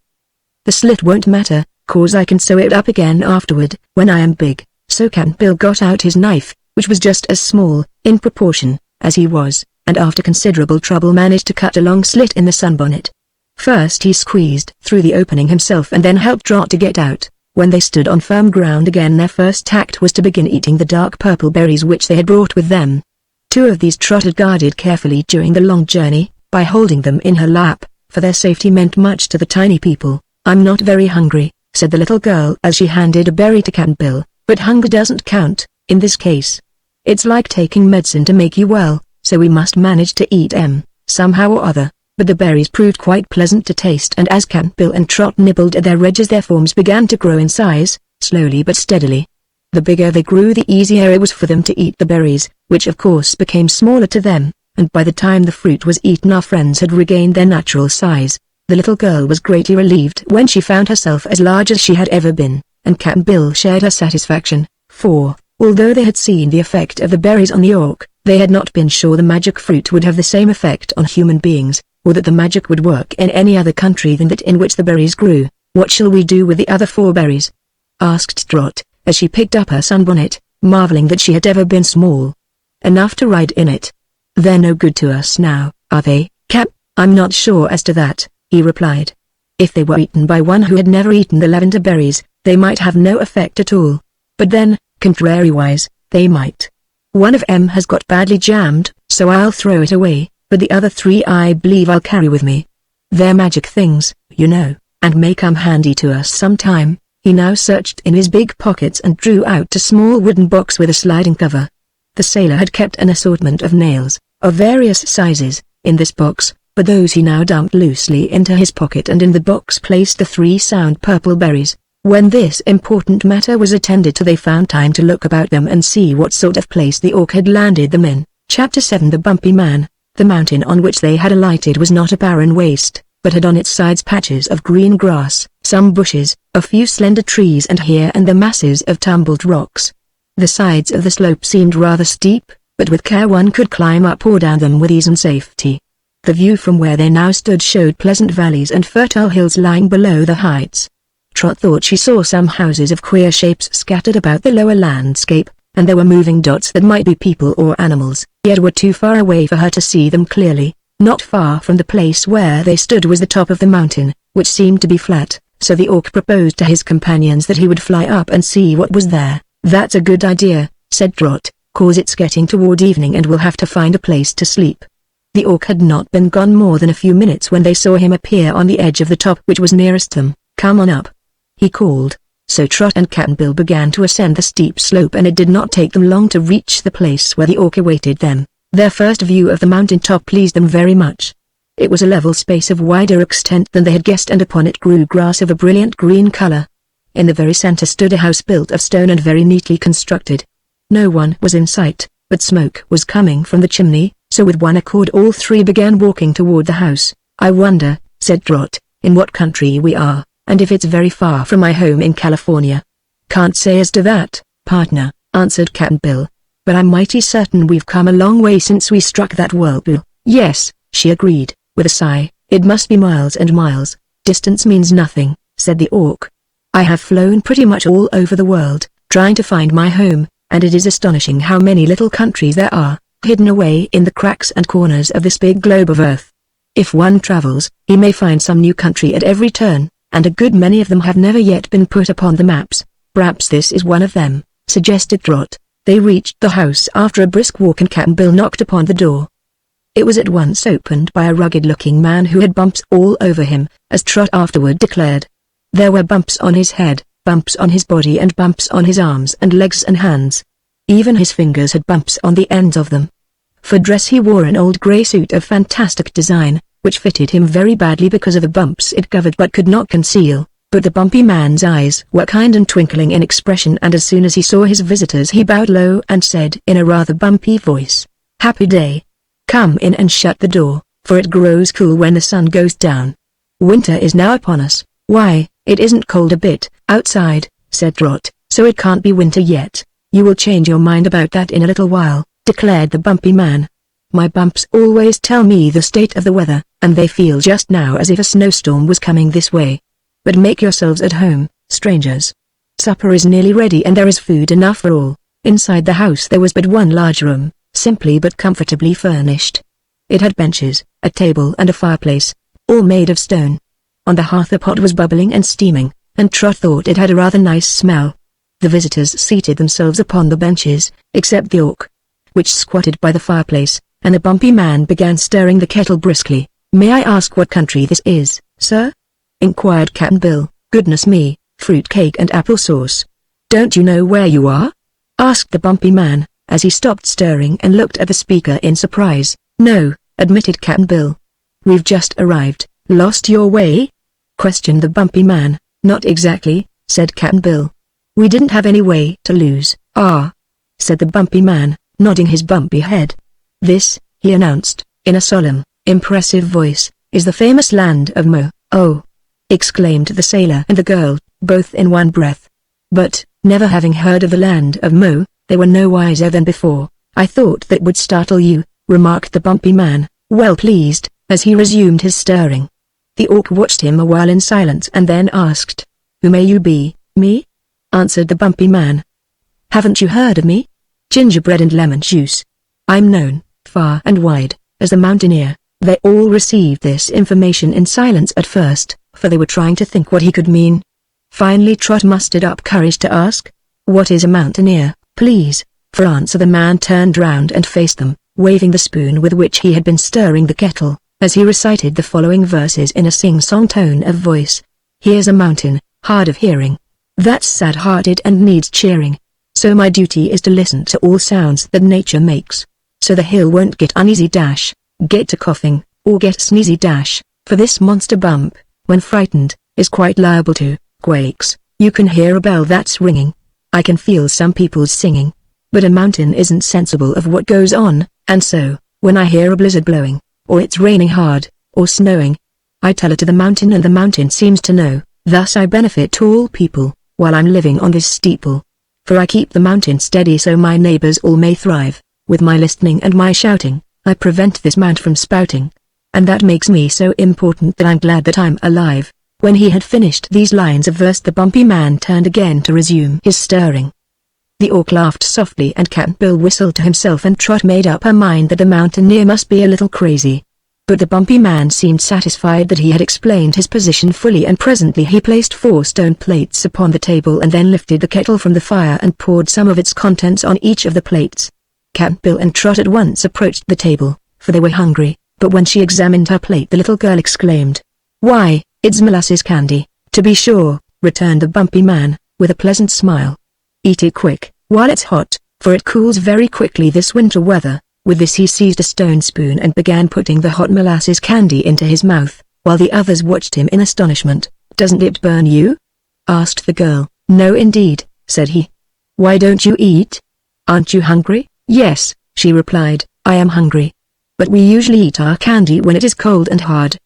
"The slit won't matter, 'cause I can sew it up again afterward, when I am big." So Cap'n Bill got out his knife, which was just as small, in proportion, as he was, and after considerable trouble managed to cut a long slit in the sunbonnet. First he squeezed through the opening himself and then helped Trot to get out. When they stood on firm ground again their first tact was to begin eating the dark purple berries which they had brought with them. Two of these Trot had guarded carefully during the long journey, by holding them in her lap, for their safety meant much to the tiny people. "I'm not very hungry," said the little girl as she handed a berry to Cap'n Bill, "but hunger doesn't count, in this case. It's like taking medicine to make you well, so we must manage to eat 'em, somehow or other." But the berries proved quite pleasant to taste, and as Cap'n Bill and Trot nibbled at their edges their forms began to grow in size, slowly but steadily. The bigger they grew the easier it was for them to eat the berries, which of course became smaller to them, and by the time the fruit was eaten our friends had regained their natural size. The little girl was greatly relieved when she found herself as large as she had ever been, and Cap'n Bill shared her satisfaction, for, although they had seen the effect of the berries on the orc, they had not been sure the magic fruit would have the same effect on human beings, or that the magic would work in any other country than that in which the berries grew. "What shall we do with the other 4 berries?" asked Trot, as she picked up her sunbonnet, marveling that she had ever been small enough to ride in it. "They're no good to us now, are they, Cap?" "I'm not sure as to that," he replied. "If they were eaten by one who had never eaten the lavender berries, they might have no effect at all. But then, contrariwise, they might. One of 'em has got badly jammed, so I'll throw it away, but the other 3 I believe I'll carry with me. They're magic things, you know, and may come handy to us sometime." He now searched in his big pockets and drew out a small wooden box with a sliding cover. The sailor had kept an assortment of nails, of various sizes, in this box, but those he now dumped loosely into his pocket and in the box placed the 3 sound purple berries. When this important matter was attended to they found time to look about them and see what sort of place the orc had landed them in. Chapter 7 The Bumpy Man. The mountain on which they had alighted was not a barren waste, but had on its sides patches of green grass, some bushes, a few slender trees and here and there masses of tumbled rocks. The sides of the slope seemed rather steep, but with care one could climb up or down them with ease and safety. The view from where they now stood showed pleasant valleys and fertile hills lying below the heights. Trot thought she saw some houses of queer shapes scattered about the lower landscape, and there were moving dots that might be people or animals, yet were too far away for her to see them clearly. Not far from the place where they stood was the top of the mountain, which seemed to be flat, so the orc proposed to his companions that he would fly up and see what was there. "That's a good idea," said Trot, "'cause it's getting toward evening and we'll have to find a place to sleep." The orc had not been gone more than a few minutes when they saw him appear on the edge of the top which was nearest them. "Come on up," he called. So Trot and Cap'n Bill began to ascend the steep slope and it did not take them long to reach the place where the orc awaited them. Their first view of the mountain top pleased them very much. It was a level space of wider extent than they had guessed and upon it grew grass of a brilliant green color. In the very center stood a house built of stone and very neatly constructed. No one was in sight, but smoke was coming from the chimney, so with one accord all 3 began walking toward the house. "I wonder," said Trot, "in what country we are, and if it's very far from my home in California." "Can't say as to that, partner," answered Cap'n Bill. "But I'm mighty certain we've come a long way since we struck that whirlpool." "Yes," she agreed, with a sigh, "it must be miles and miles." "Distance means nothing," said the orc. "I have flown pretty much all over the world, trying to find my home, and it is astonishing how many little countries there are, hidden away in the cracks and corners of this big globe of Earth. If one travels, he may find some new country at every turn, and a good many of them have never yet been put upon the maps. Perhaps this is one of them," suggested Trot. They reached the house after a brisk walk and Cap'n Bill knocked upon the door. It was at once opened by a rugged-looking man who had bumps all over him, as Trot afterward declared. There were bumps on his head, bumps on his body and bumps on his arms and legs and hands. Even his fingers had bumps on the ends of them. For dress he wore an old grey suit of fantastic design, which fitted him very badly because of the bumps it covered but could not conceal. But the bumpy man's eyes were kind and twinkling in expression, and as soon as he saw his visitors he bowed low and said in a rather bumpy voice, "Happy day. Come in and shut the door, for it grows cool when the sun goes down. Winter is now upon us." "Why, it isn't cold a bit outside," said Trot, "so it can't be winter yet." "You will change your mind about that in a little while," declared the bumpy man. "My bumps always tell me the state of the weather, and they feel just now as if a snowstorm was coming this way. But make yourselves at home, strangers. Supper is nearly ready and there is food enough for all." Inside the house there was but one large room, simply but comfortably furnished. It had benches, a table and a fireplace, all made of stone. On the hearth a pot was bubbling and steaming, and Trot thought it had a rather nice smell. The visitors seated themselves upon the benches, except the Orc, which squatted by the fireplace, and the bumpy man began stirring the kettle briskly. "May I ask what country this is, sir?" inquired Cap'n Bill. "Goodness me, fruit cake and apple sauce. Don't you know where you are?" asked the bumpy man, as he stopped stirring and looked at the speaker in surprise. "No," admitted Cap'n Bill. "We've just arrived." "Lost your way?" questioned the bumpy man. "Not exactly," said Cap'n Bill. "We didn't have any way to lose." "Ah," said the bumpy man, nodding his bumpy head. "This," he announced, in a solemn, impressive voice, "is the famous land of Mo." "Oh!" exclaimed the sailor and the girl, both in one breath. But, never having heard of the land of Mo, they were no wiser than before. "I thought that would startle you," remarked the bumpy man, well pleased, as he resumed his stirring. The Orc watched him a while in silence and then asked, "Who may you be?" "Me?" answered the bumpy man. "Haven't you heard of me? Gingerbread and lemon juice. I'm known, far and wide, as the Mountaineer." They all received this information in silence at first, for they were trying to think what he could mean. Finally Trot mustered up courage to ask, "What is a Mountaineer, please?" For answer the man turned round and faced them, waving the spoon with which he had been stirring the kettle, as he recited the following verses in a sing-song tone of voice. "Here's a mountain, hard of hearing, that's sad-hearted and needs cheering. So my duty is to listen to all sounds that nature makes. So the hill won't get uneasy dash, get to coughing, or get sneezy dash, for this monster bump, when frightened, is quite liable to quakes. You can hear a bell that's ringing. I can feel some people's singing. But a mountain isn't sensible of what goes on, and so, when I hear a blizzard blowing, or it's raining hard, or snowing, I tell it to the mountain and the mountain seems to know. Thus I benefit all people, while I'm living on this steeple. For I keep the mountain steady so my neighbors all may thrive. With my listening and my shouting, I prevent this mount from spouting. And that makes me so important that I'm glad that I'm alive." When he had finished these lines of verse the bumpy man turned again to resume his stirring. The Orc laughed softly and Cap'n Bill whistled to himself, and Trot made up her mind that the Mountaineer must be a little crazy. But the bumpy man seemed satisfied that he had explained his position fully, and presently he placed 4 stone plates upon the table and then lifted the kettle from the fire and poured some of its contents on each of the plates. Cap'n Bill and Trot at once approached the table, for they were hungry, but when she examined her plate the little girl exclaimed, "Why, it's molasses candy." "To be sure," returned the bumpy man, with a pleasant smile. "Eat it quick, while it's hot, for it cools very quickly this winter weather." With this he seized a stone spoon and began putting the hot molasses candy into his mouth, while the others watched him in astonishment. "Doesn't it burn you?" asked the girl. "No indeed," said he. "Why don't you eat? Aren't you hungry?" "Yes," she replied, "I am hungry. But we usually eat our candy when it is cold and hard.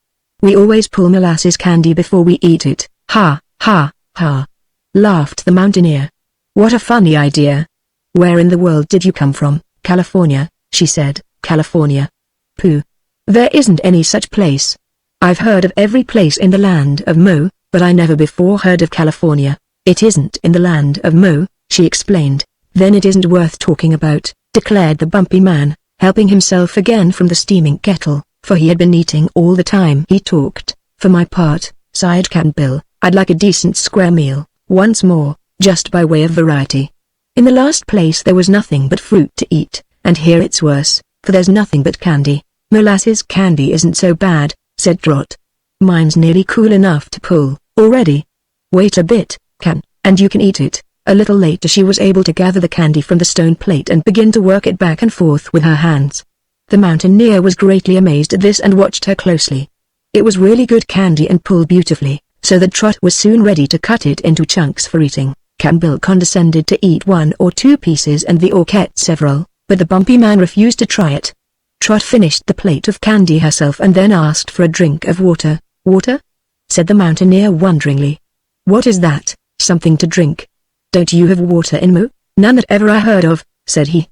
We always pull molasses candy before we eat it." "Ha, ha, ha," laughed the Mountaineer. "What a funny idea. Where in the world did you come from?" "California," she said. "California? Pooh. There isn't any such place. I've heard of every place in the land of Mo, but I never before heard of California." "It isn't in the land of Mo," she explained. "Then it isn't worth talking about," declared the bumpy man, helping himself again from the steaming kettle, for he had been eating all the time he talked. "For my part," sighed Cap'n Bill, "I'd like a decent square meal, once more, just by way of variety." In the last place there was nothing but fruit to eat, and here it's worse, for there's nothing but candy. Molasses candy isn't so bad, said Trot. Mine's nearly cool enough to pull, already. Wait a bit, and you can eat it. A little later she was able to gather the candy from the stone plate and begin to work it back and forth with her hands. The mountaineer was greatly amazed at this and watched her closely. It was really good candy and pulled beautifully, so that Trot was soon ready to cut it into chunks for eating. Cap'n Bill condescended to eat 1 or 2 pieces and the orc ate several, but the bumpy man refused to try it. Trot finished the plate of candy herself and then asked for a drink of water. Water? Said the mountaineer wonderingly. What is that? Something to drink? Don't you have water in Mo? None that ever I heard of, said he.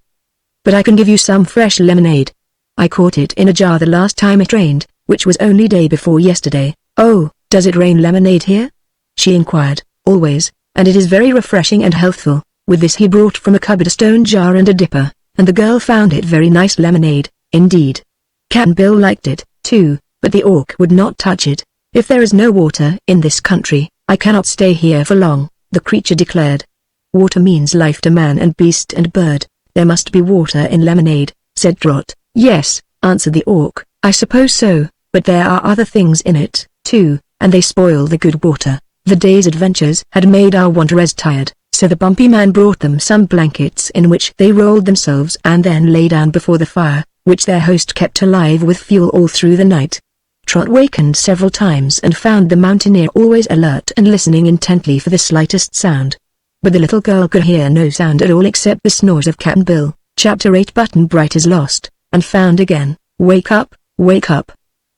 But I can give you some fresh lemonade. I caught it in a jar the last time it rained, which was only day before yesterday. Oh, does it rain lemonade here? She inquired. Always, and it is very refreshing and healthful. With this he brought from a cupboard a stone jar and a dipper, and the girl found it very nice lemonade, indeed. Cap'n Bill liked it, too, but the orc would not touch it. If there is no water in this country, I cannot stay here for long, the creature declared. Water means life to man and beast and bird. There must be water in lemonade, said Trot. Yes, answered the orc, I suppose so, but there are other things in it, too, and they spoil the good water. The day's adventures had made our wanderers tired, so the bumpy man brought them some blankets in which they rolled themselves and then lay down before the fire, which their host kept alive with fuel all through the night. Trot wakened several times and found the mountaineer always alert and listening intently for the slightest sound. But the little girl could hear no sound at all except the snores of Cap'n Bill. Chapter 8 Button Bright is lost, and found again. Wake up,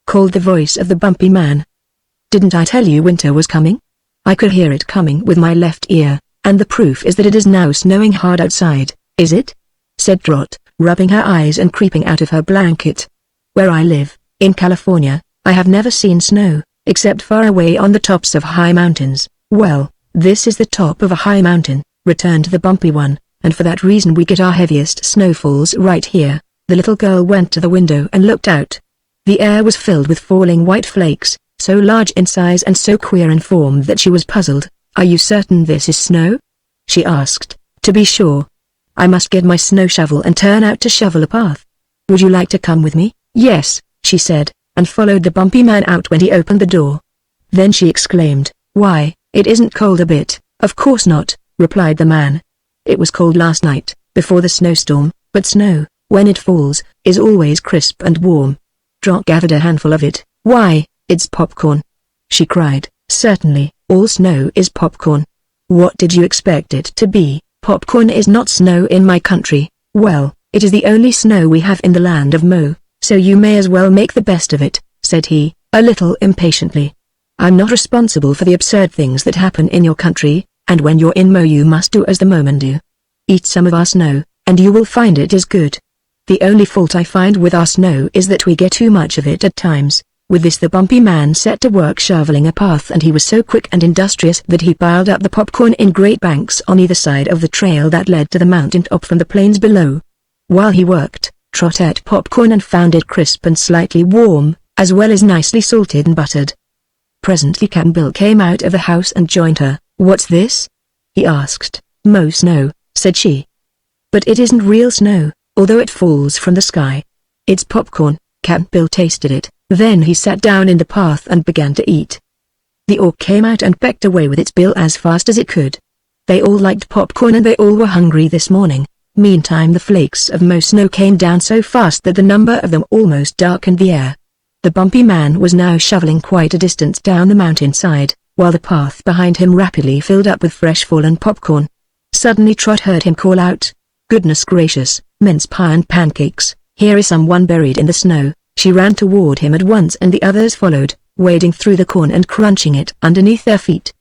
called the voice of the bumpy man. Didn't I tell you winter was coming? I could hear it coming with my left ear, and the proof is that it is now snowing hard outside, is it? Said Trot, rubbing her eyes and creeping out of her blanket. Where I live, in California, I have never seen snow, except far away on the tops of high mountains. Well, this is the top of a high mountain, returned the bumpy one, and for that reason we get our heaviest snowfalls right here. The little girl went to the window and looked out. The air was filled with falling white flakes, so large in size and so queer in form that she was puzzled. Are you certain this is snow? She asked. To be sure. I must get my snow shovel and turn out to shovel a path. Would you like to come with me? Yes, she said, and followed the bumpy man out when he opened the door. Then she exclaimed, Why, it isn't cold a bit. Of course not, replied the man. It was cold last night, before the snowstorm, but snow, when it falls, is always crisp and warm. Trot gathered a handful of it. Why, it's popcorn, she cried. Certainly, all snow is popcorn. What did you expect it to be? Popcorn is not snow in my country. Well, it is the only snow we have in the land of Mo, so you may as well make the best of it, said he, a little impatiently. I'm not responsible for the absurd things that happen in your country, and when you're in Mo you must do as the Momen do. Eat some of our snow, and you will find it is good. The only fault I find with our snow is that we get too much of it at times. With this the bumpy man set to work shoveling a path, and he was so quick and industrious that he piled up the popcorn in great banks on either side of the trail that led to the mountain top from the plains below. While he worked, Trot ate popcorn and found it crisp and slightly warm, as well as nicely salted and buttered. Presently Cap'n Bill came out of the house and joined her. What's this? He asked. Mo snow, said she. But it isn't real snow, although it falls from the sky. It's popcorn. Cap'n Bill tasted it, then he sat down in the path and began to eat. The orc came out and pecked away with its bill as fast as it could. They all liked popcorn and they all were hungry this morning. Meantime the flakes of Mo snow came down so fast that the number of them almost darkened the air. The bumpy man was now shoveling quite a distance down the mountainside, while the path behind him rapidly filled up with fresh fallen popcorn. Suddenly Trot heard him call out, Goodness gracious, mince pie and pancakes, here is someone buried in the snow. She ran toward him at once and the others followed, wading through the corn and crunching it underneath their feet.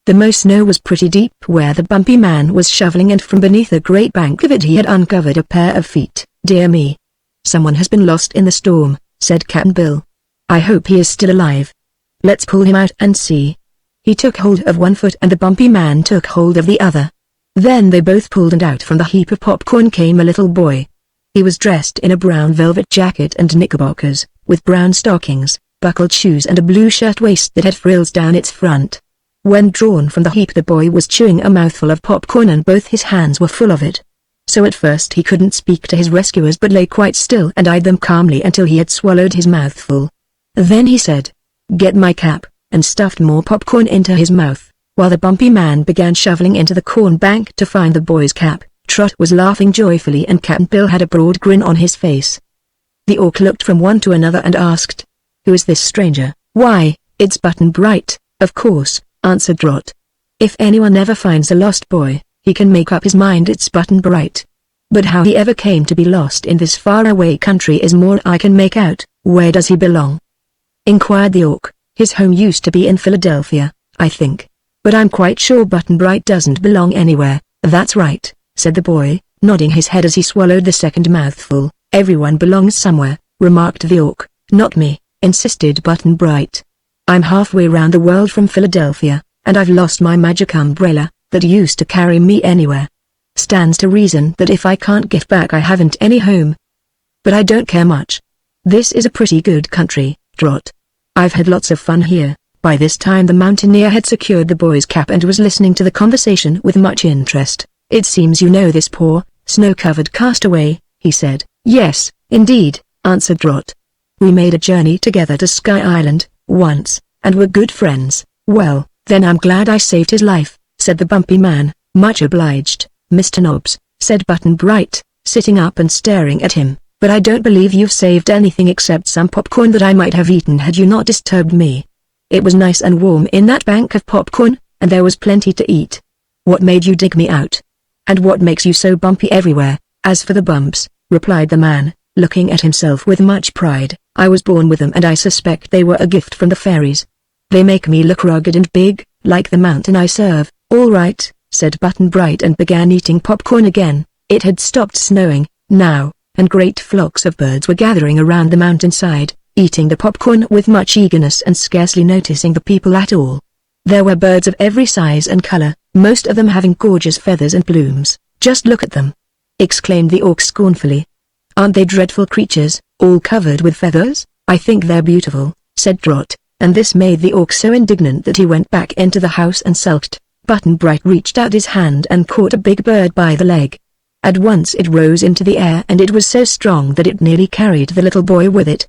The Mo snow was pretty deep where the bumpy man was shoveling, and from beneath a great bank of it he had uncovered a pair of feet. Dear me! Someone has been lost in the storm, said Cap'n Bill. I hope he is still alive. Let's pull him out and see. He took hold of one foot and the bumpy man took hold of the other. Then they both pulled, and out from the heap of popcorn came a little boy. He was dressed in a brown velvet jacket and knickerbockers, with brown stockings, buckled shoes and a blue shirt-waist that had frills down its front. When drawn from the heap, the boy was chewing a mouthful of popcorn and both his hands were full of it. So at first he couldn't speak to his rescuers but lay quite still and eyed them calmly until he had swallowed his mouthful. Then he said, "Get my cap," and stuffed more popcorn into his mouth, while the bumpy man began shoveling into the corn bank to find the boy's cap. Trot was laughing joyfully and Cap'n Bill had a broad grin on his face. The orc looked from one to another and asked, "Who is this stranger?" "Why, it's Button Bright, of course," answered Trot. "If anyone ever finds a lost boy, he can make up his mind it's Button Bright. But how he ever came to be lost in this faraway country is more I can make out." "Where does he belong?" inquired the orc. "His home used to be in Philadelphia, I think. But I'm quite sure Button Bright doesn't belong anywhere." "That's right," said the boy, nodding his head as he swallowed the second mouthful. "Everyone belongs somewhere," remarked the orc. "Not me," insisted Button Bright. "I'm halfway round the world from Philadelphia, and I've lost my magic umbrella, that used to carry me anywhere. Stands to reason that if I can't get back I haven't any home. But I don't care much. This is a pretty good country, Trot. I've had lots of fun here." By this time the mountaineer had secured the boy's cap and was listening to the conversation with much interest. "It seems you know this poor, snow-covered castaway," he said. "Yes, indeed," answered Trot. "We made a journey together to Sky Island, once, and were good friends." "Well, then I'm glad I saved his life," said the bumpy man. "Much obliged, Mr. Nobbs," said Button Bright, sitting up and staring at him. "But I don't believe you've saved anything except some popcorn that I might have eaten had you not disturbed me. It was nice and warm in that bank of popcorn, and there was plenty to eat. What made you dig me out? And what makes you so bumpy everywhere?" "As for the bumps," replied the man, looking at himself with much pride, "I was born with them and I suspect they were a gift from the fairies. They make me look rugged and big, like the mountain I serve." "All right," said Button Bright and began eating popcorn again. It had stopped snowing, now, and great flocks of birds were gathering around the mountainside, eating the popcorn with much eagerness and scarcely noticing the people at all. There were birds of every size and color, most of them having gorgeous feathers and plumes. "Just look at them!" exclaimed the orc scornfully. "Aren't they dreadful creatures, all covered with feathers?" "I think they're beautiful," said Trot, and this made the orc so indignant that he went back into the house and sulked. Button Bright reached out his hand and caught a big bird by the leg. At once it rose into the air and it was so strong that it nearly carried the little boy with it.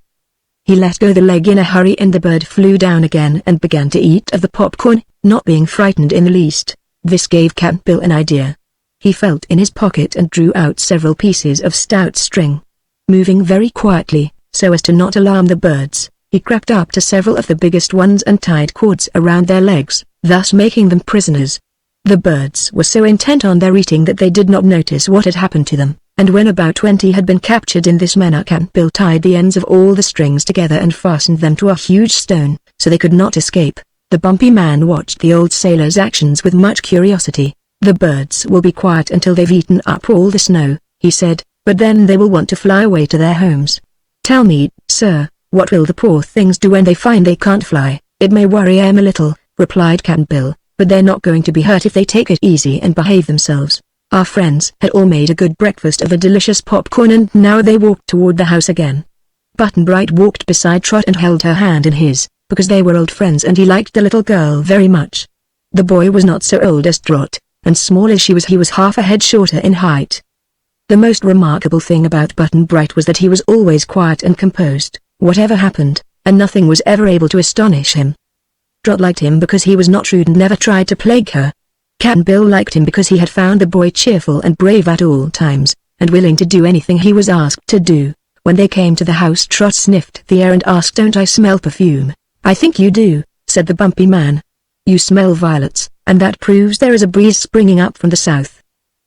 He let go the leg in a hurry and the bird flew down again and began to eat of the popcorn, not being frightened in the least. This gave Cap'n Bill an idea. He felt in his pocket and drew out several pieces of stout string. Moving very quietly, so as to not alarm the birds, he crept up to several of the biggest ones and tied cords around their legs, thus making them prisoners. The birds were so intent on their eating that they did not notice what had happened to them, and when about 20 had been captured in this manner, Cap'n Bill tied the ends of all the strings together and fastened them to a huge stone, so they could not escape. The bumpy man watched the old sailor's actions with much curiosity. "The birds will be quiet until they've eaten up all the snow," he said, "but then they will want to fly away to their homes. Tell me, sir, what will the poor things do when they find they can't fly?" "It may worry 'em a little," replied Cap'n Bill, "but they're not going to be hurt if they take it easy and behave themselves." Our friends had all made a good breakfast of the delicious popcorn and now they walked toward the house again. Button Bright walked beside Trot and held her hand in his, because they were old friends and he liked the little girl very much. The boy was not so old as Trot, and small as she was, he was half a head shorter in height. The most remarkable thing about Button Bright was that he was always quiet and composed, whatever happened, and nothing was ever able to astonish him. Trot liked him because he was not rude and never tried to plague her. Cap'n Bill liked him because he had found the boy cheerful and brave at all times, and willing to do anything he was asked to do. When they came to the house, Trot sniffed the air and asked, "Don't I smell perfume?" "I think you do," said the bumpy man. "You smell violets, and that proves there is a breeze springing up from the south.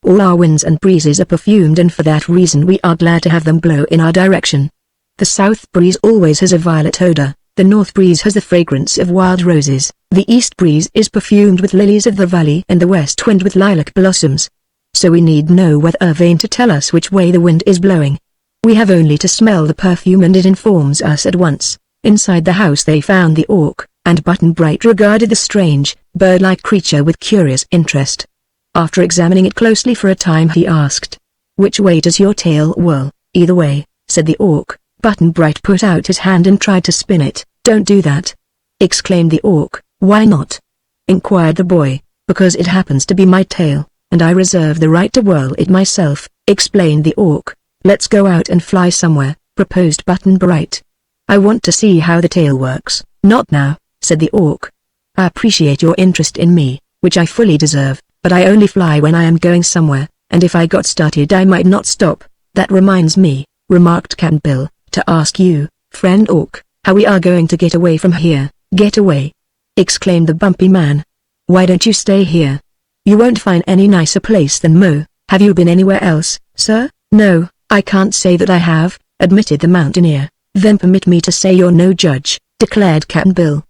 All our winds and breezes are perfumed and for that reason we are glad to have them blow in our direction. The south breeze always has a violet odor. The north breeze has the fragrance of wild roses, the east breeze is perfumed with lilies of the valley and the west wind with lilac blossoms. So we need no weather vane to tell us which way the wind is blowing. We have only to smell the perfume and it informs us at once." Inside the house they found the orc, and Button Bright regarded the strange, bird-like creature with curious interest. After examining it closely for a time he asked, "Which way does your tail whirl?" "Either way," said the orc. Button Bright put out his hand and tried to spin it. "Don't do that!" exclaimed the orc. "Why not?" inquired the boy. Because it happens to be my tail, and I reserve the right to whirl it myself, explained the orc. Let's go out and fly somewhere, proposed Button Bright. I want to see how the tail works. Not now, said the orc. I appreciate your interest in me, which I fully deserve, but I only fly when I am going somewhere, and if I got started I might not stop. That reminds me, remarked Cap'n Bill, to ask you, friend orc, how we are going to get away from here. Get away? Exclaimed the bumpy man. Why don't you stay here? You won't find any nicer place than Mo. Have you been anywhere else, sir? No, I can't say that I have, admitted the mountaineer. Then permit me to say you're no judge, declared Cap'n Bill.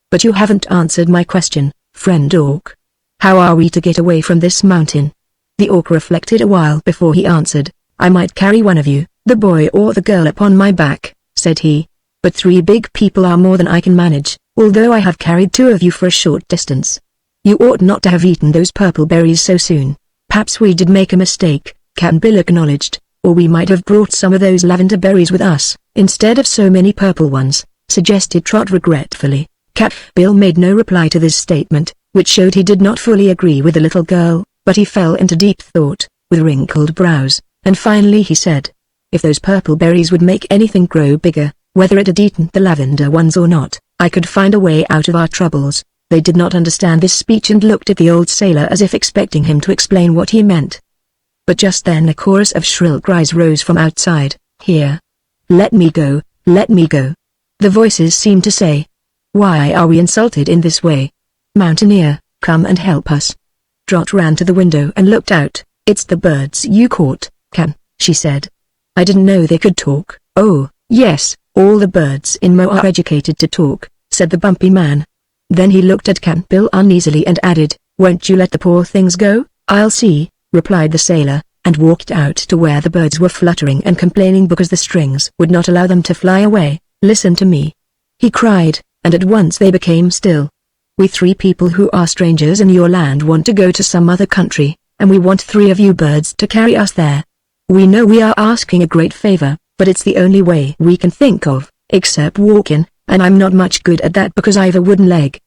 But you haven't answered my question, friend orc. How are we to get away from this mountain? The orc reflected a while before he answered. I might carry one of you, the boy or the girl, upon my back, said he. But 3 big people are more than I can manage, although I have carried 2 of you for a short distance. You ought not to have eaten those purple berries so soon. Perhaps we did make a mistake, Cap'n Bill acknowledged, or we might have brought some of those lavender berries with us, instead of so many purple ones, suggested Trot regretfully. Cap'n Bill made no reply to this statement, which showed he did not fully agree with the little girl, but he fell into deep thought, with wrinkled brows, and finally he said, if those purple berries would make anything grow bigger, whether it had eaten the lavender ones or not, I could find a way out of our troubles. They did not understand this speech and looked at the old sailor as if expecting him to explain what he meant. But just then a chorus of shrill cries rose from outside. Here! Let me go, let me go! The voices seemed to say. Why are we insulted in this way? Mountaineer, come and help us. Trot ran to the window and looked out. It's the birds you caught, Can, she said. I didn't know they could talk. Oh, yes, all the birds in Mo are educated to talk, said the bumpy man. Then he looked at Cap'n Bill uneasily and added, won't you let the poor things go? I'll see, replied the sailor, and walked out to where the birds were fluttering and complaining because the strings would not allow them to fly away. Listen to me, he cried, and at once they became still. We 3 people who are strangers in your land want to go to some other country, and we want 3 of you birds to carry us there. We know we are asking a great favor, but it's the only way we can think of, except walking, and I'm not much good at that because I've a wooden leg.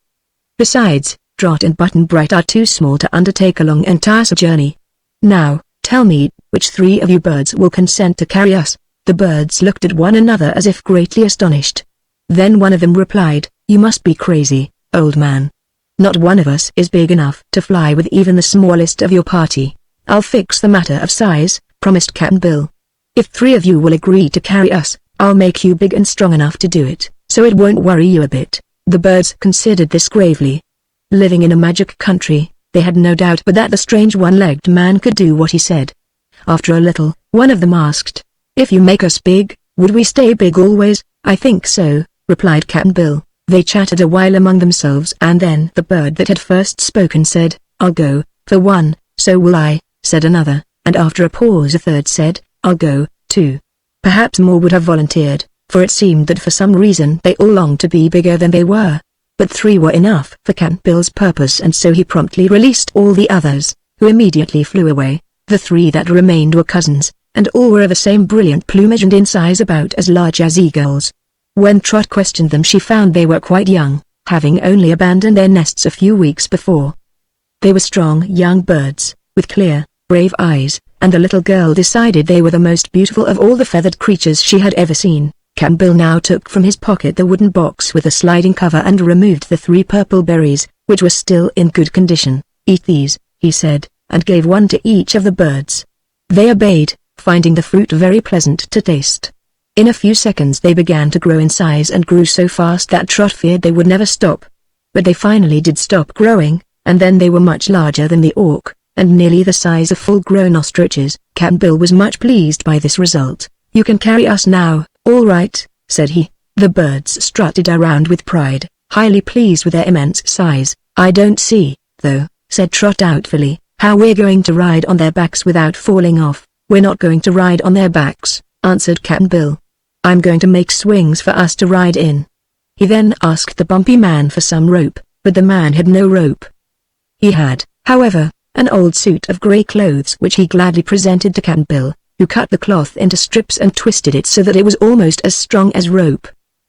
Besides, Trot and Button Bright are too small to undertake a long and tiresome journey. Now, tell me, which 3 of you birds will consent to carry us? The birds looked at one another as if greatly astonished. Then one of them replied, you must be crazy, old man. Not one of us is big enough to fly with even the smallest of your party. I'll fix the matter of size, promised Cap'n Bill. If 3 of you will agree to carry us, I'll make you big and strong enough to do it, so it won't worry you a bit. The birds considered this gravely. Living in a magic country, they had no doubt but that the strange one-legged man could do what he said. After a little, one of them asked, if you make us big, would we stay big always? I think so, replied Cap'n Bill. They chatted a while among themselves and then the bird that had first spoken said, I'll go, for one. So will I, said another, and after a pause a third said, I'll go, too. Perhaps more would have volunteered, for it seemed that for some reason they all longed to be bigger than they were. But 3 were enough for Cap'n Bill's purpose and so he promptly released all the others, who immediately flew away. The 3 that remained were cousins, and all were of the same brilliant plumage and in size about as large as eagles. When Trot questioned them she found they were quite young, having only abandoned their nests a few weeks before. They were strong young birds, with clear, brave eyes, and the little girl decided they were the most beautiful of all the feathered creatures she had ever seen. Cap'n Bill now took from his pocket the wooden box with the sliding cover and removed the 3 purple berries, which were still in good condition. Eat these, he said, and gave one to each of the birds. They obeyed, finding the fruit very pleasant to taste. In a few seconds they began to grow in size and grew so fast that Trot feared they would never stop. But they finally did stop growing, and then they were much larger than the orc, and nearly the size of full-grown ostriches. Cap'n Bill was much pleased by this result. You can carry us now, all right, said he. The birds strutted around with pride, highly pleased with their immense size. I don't see, though, said Trot doubtfully, how we're going to ride on their backs without falling off. We're not going to ride on their backs, answered Cap'n Bill. I'm going to make swings for us to ride in. He then asked the bumpy man for some rope, but the man had no rope. He had, however, an old suit of grey clothes which he gladly presented to Cap'n Bill, who cut the cloth into strips and twisted it so that it was almost as strong as rope.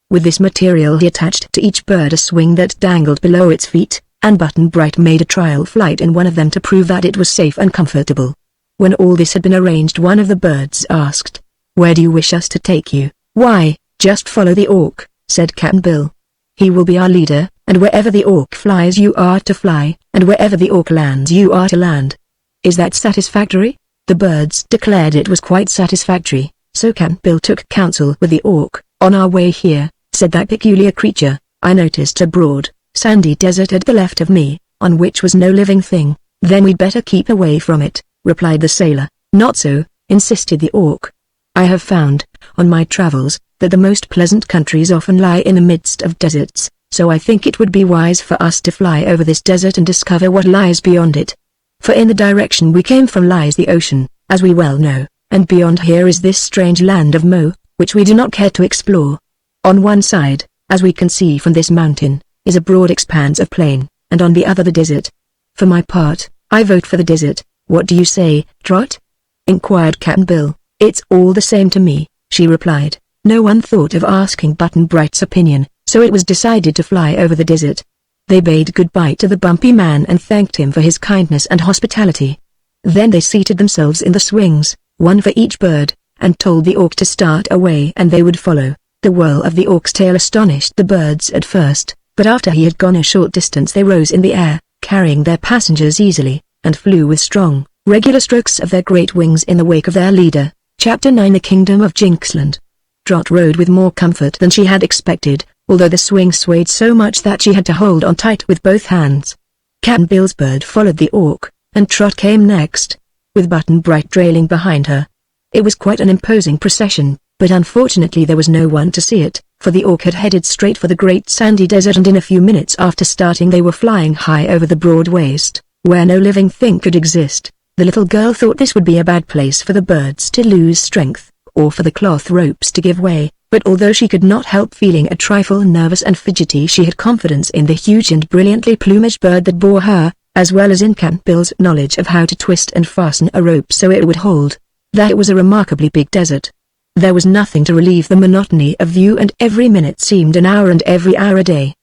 With this material he attached to each bird a swing that dangled below its feet, and Button-Bright made a trial flight in one of them to prove that it was safe and comfortable. When all this had been arranged, one of the birds asked, "Where do you wish us to take you?" "Why, just follow the Auk," said Cap'n Bill. "He will be our leader, and wherever the Auk flies you are to fly, and wherever the Auk lands you are to land." "Is that satisfactory?" The birds declared it was quite satisfactory, so Cap'n Bill took counsel with the Auk. "On our way here," said that peculiar creature, "I noticed a broad, sandy desert at the left of me, on which was no living thing." "Then we'd better keep away from it," replied the sailor. "Not so," insisted the Auk. "I have found, on my travels, that the most pleasant countries often lie in the midst of deserts, so I think it would be wise for us to fly over this desert and discover what lies beyond it. For in the direction we came from lies the ocean, as we well know, and beyond here is this strange land of Mo, which we do not care to explore. On one side, as we can see from this mountain, is a broad expanse of plain, and on the other the desert. For my part, I vote for the desert. What do you say, Trot?" inquired Cap'n Bill. "It's all the same to me," she replied. No one thought of asking Button-Bright's opinion, so it was decided to fly over the desert. They bade goodbye to the bumpy man and thanked him for his kindness and hospitality. Then they seated themselves in the swings, one for each bird, and told the Auk to start away and they would follow. The whirl of the Auk's tail astonished the birds at first, but after he had gone a short distance they rose in the air, carrying their passengers easily, and flew with strong, regular strokes of their great wings in the wake of their leader. Chapter 9 The Kingdom of Jinxland. Trot rode with more comfort than she had expected, although the swing swayed so much that she had to hold on tight with both hands. Cap'n Bill's bird followed the Auk, and Trot came next, with Button-Bright trailing behind her. It was quite an imposing procession, but unfortunately there was no one to see it, for the Auk had headed straight for the great sandy desert and in a few minutes after starting they were flying high over the broad waste, where no living thing could exist. The little girl thought this would be a bad place for the birds to lose strength, or for the cloth ropes to give way, but although she could not help feeling a trifle nervous and fidgety she had confidence in the huge and brilliantly plumaged bird that bore her, as well as in Cap'n Bill's knowledge of how to twist and fasten a rope so it would hold. That it was a remarkably big desert. There was nothing to relieve the monotony of view and every minute seemed an hour and every hour a day.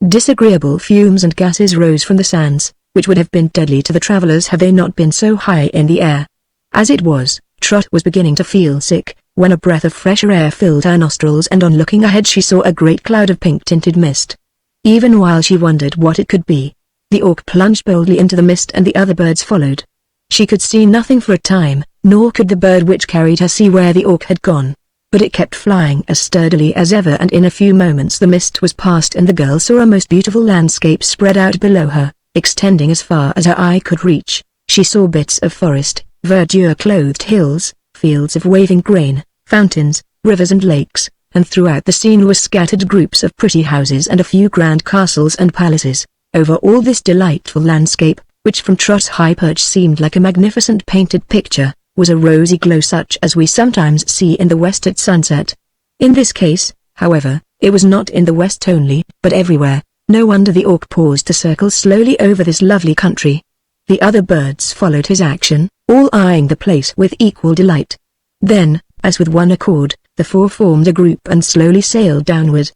Disagreeable fumes and gases rose from the sands, which would have been deadly to the travelers had they not been so high in the air. As it was, Trot was beginning to feel sick, when a breath of fresher air filled her nostrils and on looking ahead she saw a great cloud of pink-tinted mist. Even while she wondered what it could be, the Auk plunged boldly into the mist and the other birds followed. She could see nothing for a time, nor could the bird which carried her see where the Auk had gone. But it kept flying as sturdily as ever and in a few moments the mist was past and the girl saw a most beautiful landscape spread out below her, extending as far as her eye could reach. She saw bits of forest, verdure-clothed hills, fields of waving grain, fountains, rivers and lakes, and throughout the scene were scattered groups of pretty houses and a few grand castles and palaces. Over all this delightful landscape, which from Trot's high perch seemed like a magnificent painted picture, was a rosy glow such as we sometimes see in the west at sunset. In this case, however, it was not in the west only, but everywhere. No wonder the Auk paused to circle slowly over this lovely country. The other birds followed his action, all eyeing the place with equal delight. Then, as with one accord, the four formed a group and slowly sailed downward.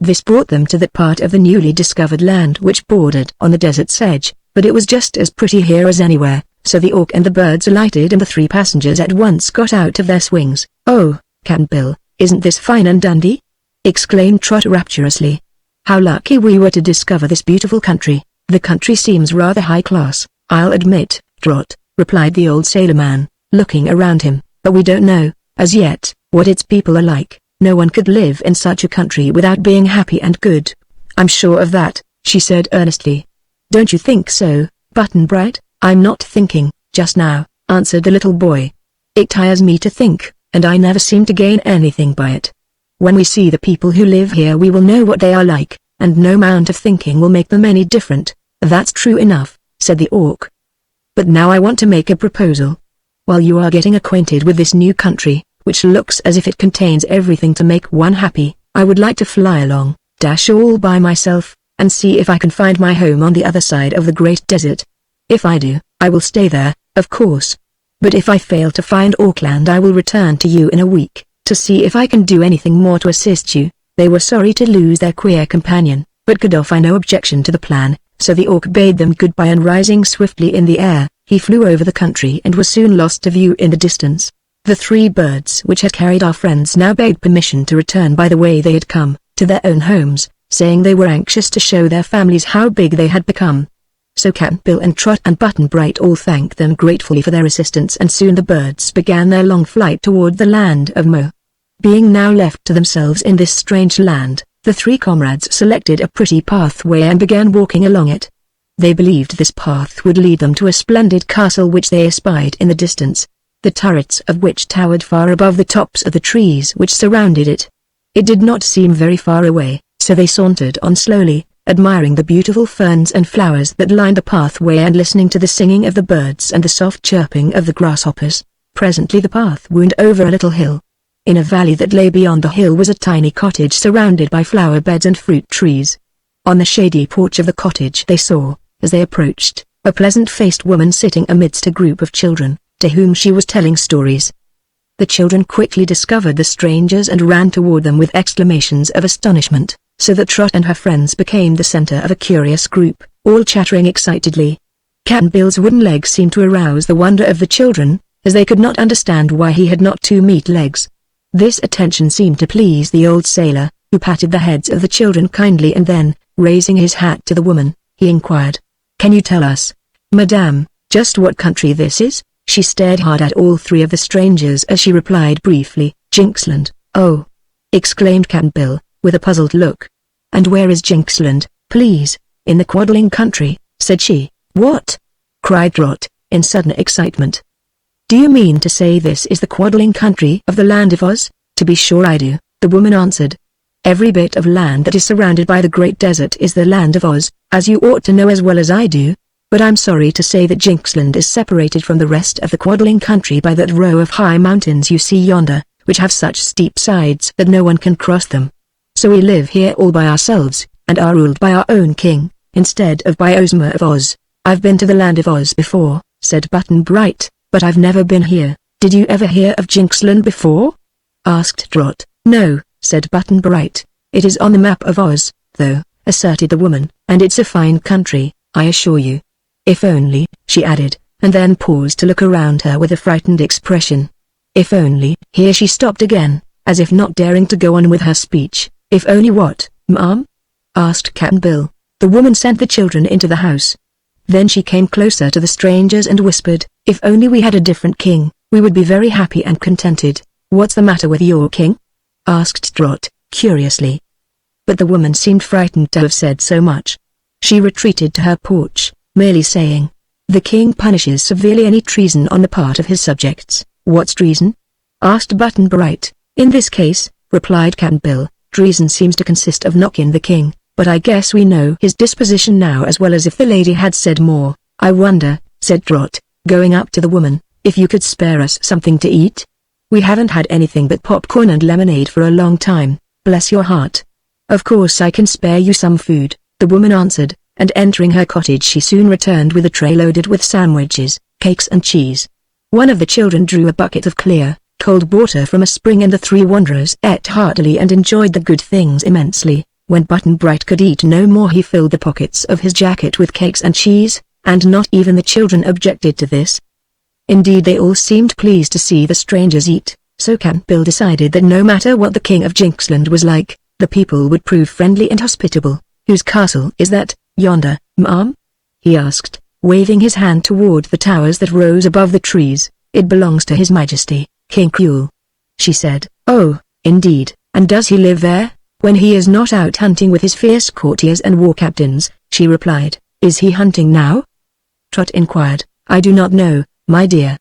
This brought them to that part of the newly discovered land which bordered on the desert's edge, but it was just as pretty here as anywhere, so the Auk and the birds alighted and the three passengers at once got out of their swings. "Oh, Cap'n Bill, isn't this fine and dandy?" exclaimed Trot rapturously. "How lucky we were to discover this beautiful country." "The country seems rather high class, I'll admit, Trot," replied the old sailorman, looking around him, "but we don't know, as yet, what its people are like. No one could live in such a country without being happy and good." "I'm sure of that," she said earnestly. "Don't you think so, Button-Bright?" "I'm not thinking, just now," answered the little boy. "It tires me to think, and I never seem to gain anything by it. When we see the people who live here we will know what they are like, and no amount of thinking will make them any different." "That's true enough," said the Auk. "But now I want to make a proposal. While you are getting acquainted with this new country, which looks as if it contains everything to make one happy, I would like to fly along, all by myself, and see if I can find my home on the other side of the great desert. If I do, I will stay there, of course. But if I fail to find Auckland I will return to you in a week, to see if I can do anything more to assist you." They were sorry to lose their queer companion, but could offer no objection to the plan, So the orc bade them goodbye, and rising swiftly in the air, he flew over the country and was soon lost to view in the distance. The 3 birds which had carried our friends now begged permission to return by the way they had come, to their own homes, saying they were anxious to show their families how big they had become. So Cap'n Bill and Trot and Button Bright all thanked them gratefully for their assistance, and soon the birds began their long flight toward the land of Mo. Being now left to themselves in this strange land, the 3 comrades selected a pretty pathway and began walking along it. They believed this path would lead them to a splendid castle which they espied in the distance, the turrets of which towered far above the tops of the trees which surrounded it. It did not seem very far away, so they sauntered on slowly, admiring the beautiful ferns and flowers that lined the pathway and listening to the singing of the birds and the soft chirping of the grasshoppers. Presently the path wound over a little hill. In a valley that lay beyond the hill was a tiny cottage surrounded by flower beds and fruit trees. On the shady porch of the cottage they saw, as they approached, a pleasant-faced woman sitting amidst a group of children, to whom she was telling stories. The children quickly discovered the strangers and ran toward them with exclamations of astonishment, so that Trot and her friends became the center of a curious group, all chattering excitedly. Cap'n Bill's wooden legs seemed to arouse the wonder of the children, as they could not understand why he had not 2 meat legs. This attention seemed to please the old sailor, who patted the heads of the children kindly, and then, raising his hat to the woman, he inquired, "Can you tell us, Madame, just what country this is?" She stared hard at all 3 of the strangers as she replied briefly, "Jinxland." "Oh!" exclaimed Cap'n Bill, with a puzzled look. "And where is Jinxland, please?" "In the Quadling country," said she. "What?" cried Trot, in sudden excitement. "Do you mean to say this is the Quadling country of the Land of Oz?" "To be sure I do," the woman answered. "Every bit of land that is surrounded by the Great Desert is the Land of Oz, as you ought to know as well as I do. But I'm sorry to say that Jinxland is separated from the rest of the Quadling country by that row of high mountains you see yonder, which have such steep sides that no one can cross them. So we live here all by ourselves, and are ruled by our own king, instead of by Ozma of Oz." "I've been to the Land of Oz before," said Button Bright, "but I've never been here." "Did you ever hear of Jinxland before?" asked Trot. "No," said Button Bright. "It is on the map of Oz, though," asserted the woman, "and it's a fine country, I assure you. If only," she added, and then paused to look around her with a frightened expression. "If only," here she stopped again, as if not daring to go on with her speech. "If only what, ma'am?" asked Cap'n Bill. The woman sent the children into the house. Then she came closer to the strangers and whispered, "If only we had a different king, we would be very happy and contented." "What's the matter with your king?" asked Trot, curiously. But the woman seemed frightened to have said so much. She retreated to her porch, merely saying, "The king punishes severely any treason on the part of his subjects." "What's treason?" asked Button Bright. "In this case," replied Cap'n Bill, "treason seems to consist of knocking the king, but I guess we know his disposition now as well as if the lady had said more." "I wonder," said Trot, going up to the woman, "if you could spare us something to eat? We haven't had anything but popcorn and lemonade for a long time, bless your heart." "Of course I can spare you some food," the woman answered, and entering her cottage she soon returned with a tray loaded with sandwiches, cakes and cheese. One of the children drew a bucket of clear, cold water from a spring, and the 3 wanderers ate heartily and enjoyed the good things immensely. When Button Bright could eat no more he filled the pockets of his jacket with cakes and cheese, and not even the children objected to this. Indeed they all seemed pleased to see the strangers eat, so Cap'n Bill decided that no matter what the king of Jinxland was like, the people would prove friendly and hospitable. "Whose castle is that, yonder, ma'am?" he asked, waving his hand toward the towers that rose above the trees. "It belongs to His Majesty, King Crewl," she said. "Oh, indeed, and does he live there, when he is not out hunting with his fierce courtiers and war captains?" she replied. "Is he hunting now?" Trot inquired. "I do not know, my dear.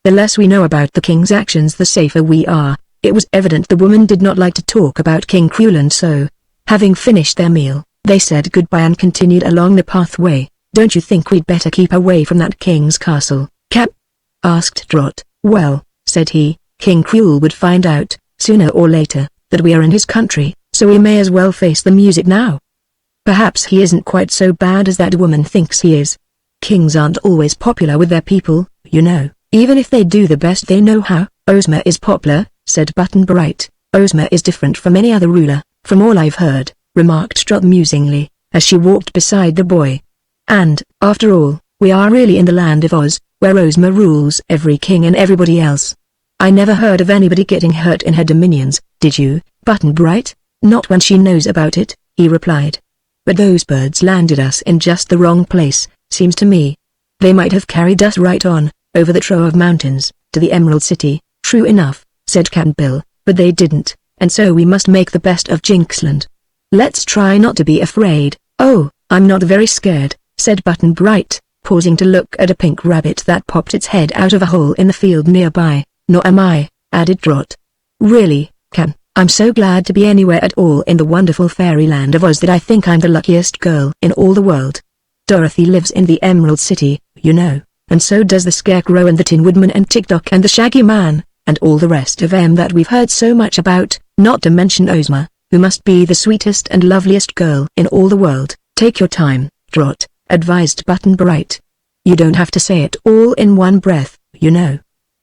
The less we know about the king's actions the safer we are." It was evident the woman did not like to talk about King Crewl, and so, having finished their meal, they said goodbye and continued along the pathway. "Don't you think we'd better keep away from that king's castle, Cap?" asked Trot. "Well," said he, "King Crewl would find out, sooner or later, that we are in his country, so we may as well face the music now. Perhaps he isn't quite so bad as that woman thinks he is. Kings aren't always popular with their people, you know, even if they do the best they know how." "Ozma is popular," said Button Bright. "Ozma is different from any other ruler, from all I've heard," remarked Trot musingly, as she walked beside the boy. And, after all, we are really in the land of Oz, where Ozma rules every king and everybody else. I never heard of anybody getting hurt in her dominions, did you, Button Bright? Not when she knows about it, he replied. But those birds landed us in just the wrong place, seems to me. They might have carried us right on, over the trough of mountains, to the Emerald City. True enough, said Cap'n Bill, but they didn't, and so we must make the best of Jinxland. Let's try not to be afraid. Oh, I'm not very scared, said Button Bright, pausing to look at a pink rabbit that popped its head out of a hole in the field nearby. Nor am I, added Trot. Really, Can, I'm so glad to be anywhere at all in the wonderful fairyland of Oz that I think I'm the luckiest girl in all the world. Dorothy lives in the Emerald City, you know, and so does the Scarecrow and the Tin Woodman and Tick-Tock and the Shaggy Man, and all the rest of them that we've heard so much about, not to mention Ozma, who must be the sweetest and loveliest girl in all the world. Take your time, Trot, advised Button Bright. You don't have to say it all in one breath, you know.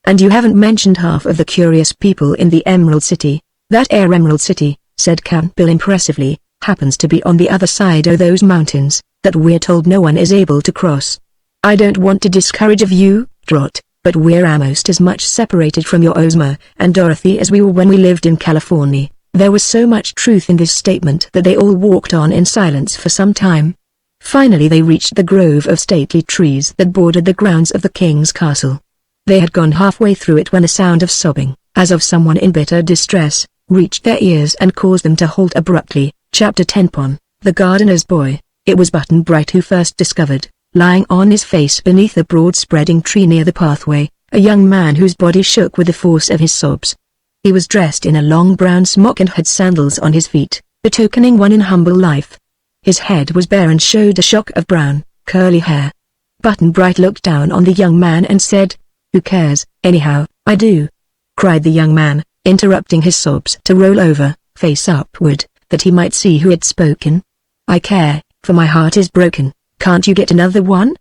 And you haven't mentioned half of the curious people in the Emerald City. That Emerald City, said Cap'n Bill impressively, happens to be on the other side of those mountains, that we're told no one is able to cross. I don't want to discourage of you, Trot, but we're almost as much separated from your Ozma and Dorothy as we were when we lived in California. There was so much truth in this statement that they all walked on in silence for some time. Finally they reached the grove of stately trees that bordered the grounds of the king's castle. They had gone halfway through it when a sound of sobbing, as of someone in bitter distress, reached their ears and caused them to halt abruptly. Chapter 10 Pon, the Gardener's Boy. It was Button Bright who first discovered, lying on his face beneath a broad spreading tree near the pathway, a young man whose body shook with the force of his sobs. He was dressed in a long brown smock and had sandals on his feet, betokening one in humble life. His head was bare and showed a shock of brown, curly hair. Button Bright looked down on the young man and said, "Who cares, anyhow?" "I do," cried the young man, interrupting his sobs to roll over, face upward, that he might see who had spoken. "I care, for my heart is broken. Can't you get another one?"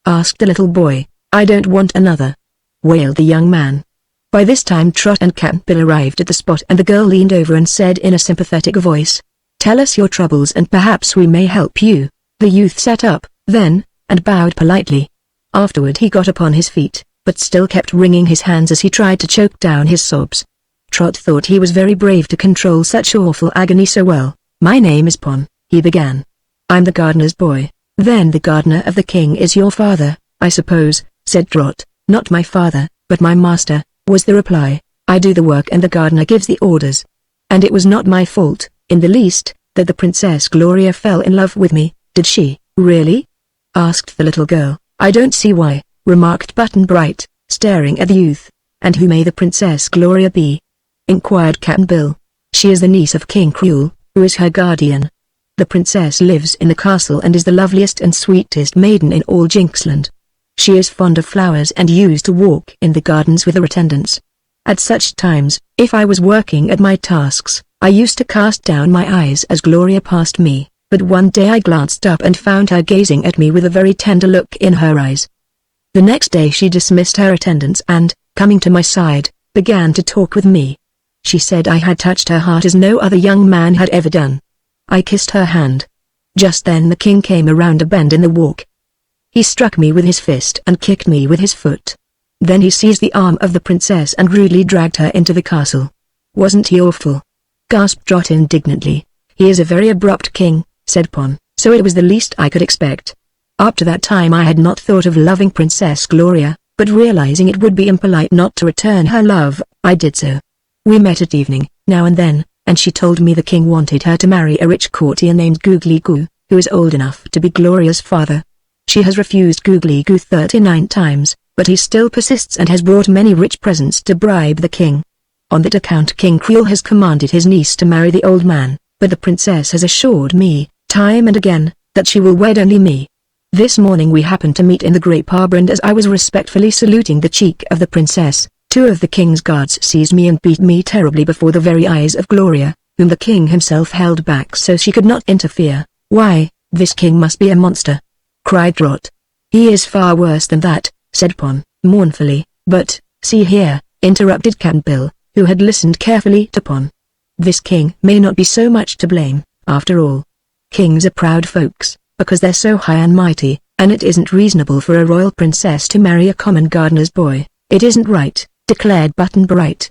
asked the little boy. "I don't want another," wailed the young man. By this time Trot and Cap'n Bill arrived at the spot and the girl leaned over and said in a sympathetic voice, "Tell us your troubles and perhaps we may help you." The youth sat up, then, and bowed politely. Afterward he got upon his feet, but still kept wringing his hands as he tried to choke down his sobs. Trot thought he was very brave to control such awful agony so well. "My name is Pon," he began. "I'm the gardener's boy." "Then the gardener of the king is your father, I suppose," said Trot. "Not my father, but my master," was the reply. "I do the work and the gardener gives the orders. And it was not my fault, in the least, that the Princess Gloria fell in love with me, did she?" "Really?" asked the little girl. "I don't see why," remarked Button Bright, staring at the youth. "And who may the Princess Gloria be?" inquired Cap'n Bill. "She is the niece of King Cruel, who is her guardian. The princess lives in the castle and is the loveliest and sweetest maiden in all Jinxland. She is fond of flowers and used to walk in the gardens with her attendants. At such times, if I was working at my tasks, I used to cast down my eyes as Gloria passed me, but one day I glanced up and found her gazing at me with a very tender look in her eyes. The next day she dismissed her attendants and, coming to my side, began to talk with me. She said I had touched her heart as no other young man had ever done. I kissed her hand. Just then the king came around a bend in the walk. He struck me with his fist and kicked me with his foot. Then he seized the arm of the princess and rudely dragged her into the castle. "Wasn't he awful?" gasped Trot indignantly. "He is a very abrupt king," said Pon, "so it was the least I could expect. Up to that time I had not thought of loving Princess Gloria, but realizing it would be impolite not to return her love, I did so. We met at evening, now and then, and she told me the king wanted her to marry a rich courtier named Googly Goo, who is old enough to be Gloria's father. She has refused Googly Goo 39 times, but he still persists and has brought many rich presents to bribe the king. On that account King Cruel has commanded his niece to marry the old man, but the princess has assured me, time and again, that she will wed only me. This morning we happened to meet in the great arbor, and as I was respectfully saluting the cheek of the princess, 2 of the king's guards seized me and beat me terribly before the very eyes of Gloria, whom the king himself held back so she could not interfere. "Why, this king must be a monster," cried Trot. "He is far worse than that," said Pon, mournfully. "But, see here," interrupted Cap'n Bill, who had listened carefully to Pon. "This king may not be so much to blame, after all. Kings are proud folks, because they're so high and mighty, And it isn't reasonable for a royal princess to marry a common gardener's boy. It isn't right, declared Button Bright.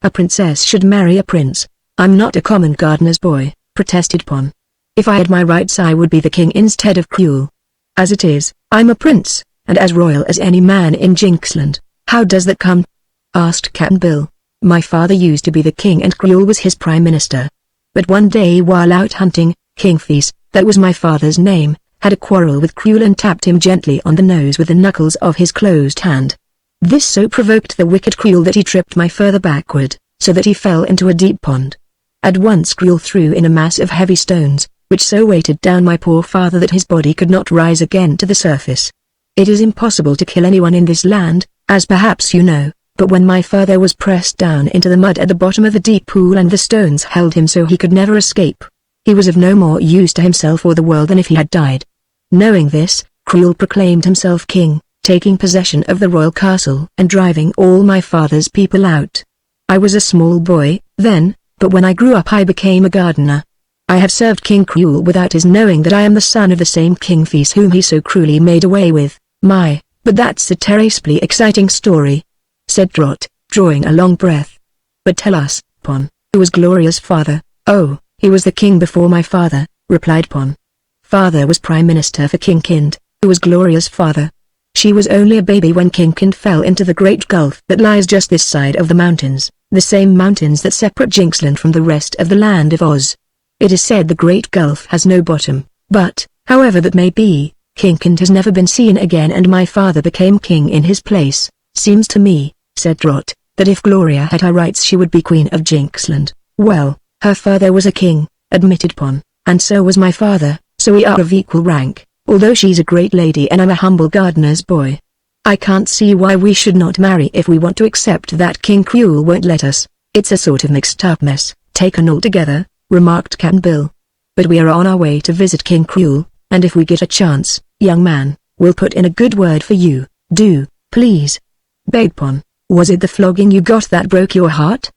A princess should marry a prince. I'm not a common gardener's boy, protested Pon. If I had my rights I would be the king instead of Cruel. As it is, I'm a prince, and as royal as any man in Jinxland. How does that come? Asked Cap'n Bill. My father used to be the king and Cruel was his prime minister. But one day while out hunting, King Feast, that was my father's name, had a quarrel with Cruel and tapped him gently on the nose with the knuckles of his closed hand. This so provoked the wicked Cruel that he tripped my father backward, so that he fell into a deep pond. At once Cruel threw in a mass of heavy stones, which so weighted down my poor father that his body could not rise again to the surface. It is impossible to kill anyone in this land, as perhaps you know, but when my father was pressed down into the mud at the bottom of the deep pool and the stones held him so he could never escape, he was of no more use to himself or the world than if he had died. Knowing this, Cruel proclaimed himself king, taking possession of the royal castle and driving all my father's people out. I was a small boy, then, but when I grew up I became a gardener. I have served King Cruel without his knowing that I am the son of the same King Feast whom he so cruelly made away with. But that's a terribly exciting story, said Trot, drawing a long breath. But tell us, Pon, who was Gloria's father? Oh, he was the king before my father, replied Pon. Father was prime minister for King Kind, who was Gloria's father. She was only a baby when King Kind fell into the great gulf that lies just this side of the mountains, the same mountains that separate Jinxland from the rest of the land of Oz. It is said the great gulf has no bottom, but, however that may be, King Kind has never been seen again and my father became king in his place. Seems to me, said Trot, that if Gloria had her rights she would be queen of Jinxland. Well, her father was a king, admitted Pon, and so was my father, so we are of equal rank, although she's a great lady and I'm a humble gardener's boy. I can't see why we should not marry if we want to accept that King Cruel won't let us. It's a sort of mixed up mess, taken all together, remarked Cap'n Bill. But we are on our way to visit King Cruel, and if we get a chance, young man, we'll put in a good word for you. Do, please. Begged Pon. Was it the flogging you got that broke your heart?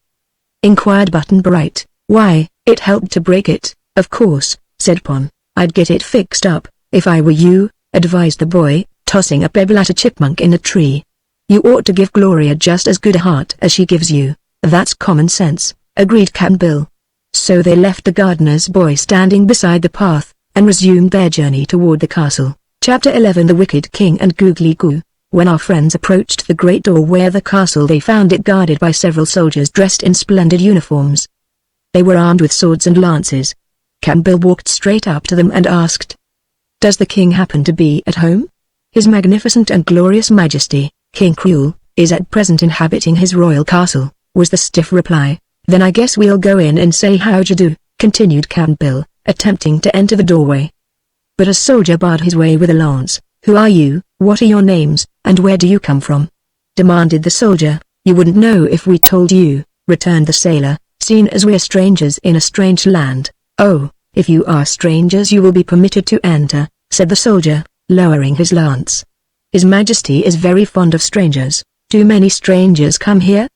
Inquired Button Bright. Why, it helped to break it, of course, said Pon. I'd get it fixed up, if I were you, advised the boy, tossing a pebble at a chipmunk in a tree. You ought to give Gloria just as good a heart as she gives you. That's common sense, agreed Cap'n Bill. So they left the gardener's boy standing beside the path, and resumed their journey toward the castle. Chapter 11 The Wicked King and Googly Goo. When our friends approached the great doorway of the castle they found it guarded by several soldiers dressed in splendid uniforms. They were armed with swords and lances. Cap'n Bill walked straight up to them and asked, "Does the king happen to be at home?" "His magnificent and glorious majesty, King Cruel, is at present inhabiting his royal castle," was the stiff reply. "Then I guess we'll go in and say how d'ye do," continued Cap'n Bill, attempting to enter the doorway. But a soldier barred his way with a lance. "Who are you, what are your names, and where do you come from?" demanded the soldier. "You wouldn't know if we told you," returned the sailor, "seeing as we're strangers in a strange land." "Oh, if you are strangers you will be permitted to enter," said the soldier, lowering his lance. "His Majesty is very fond of strangers." "Do many strangers come here?"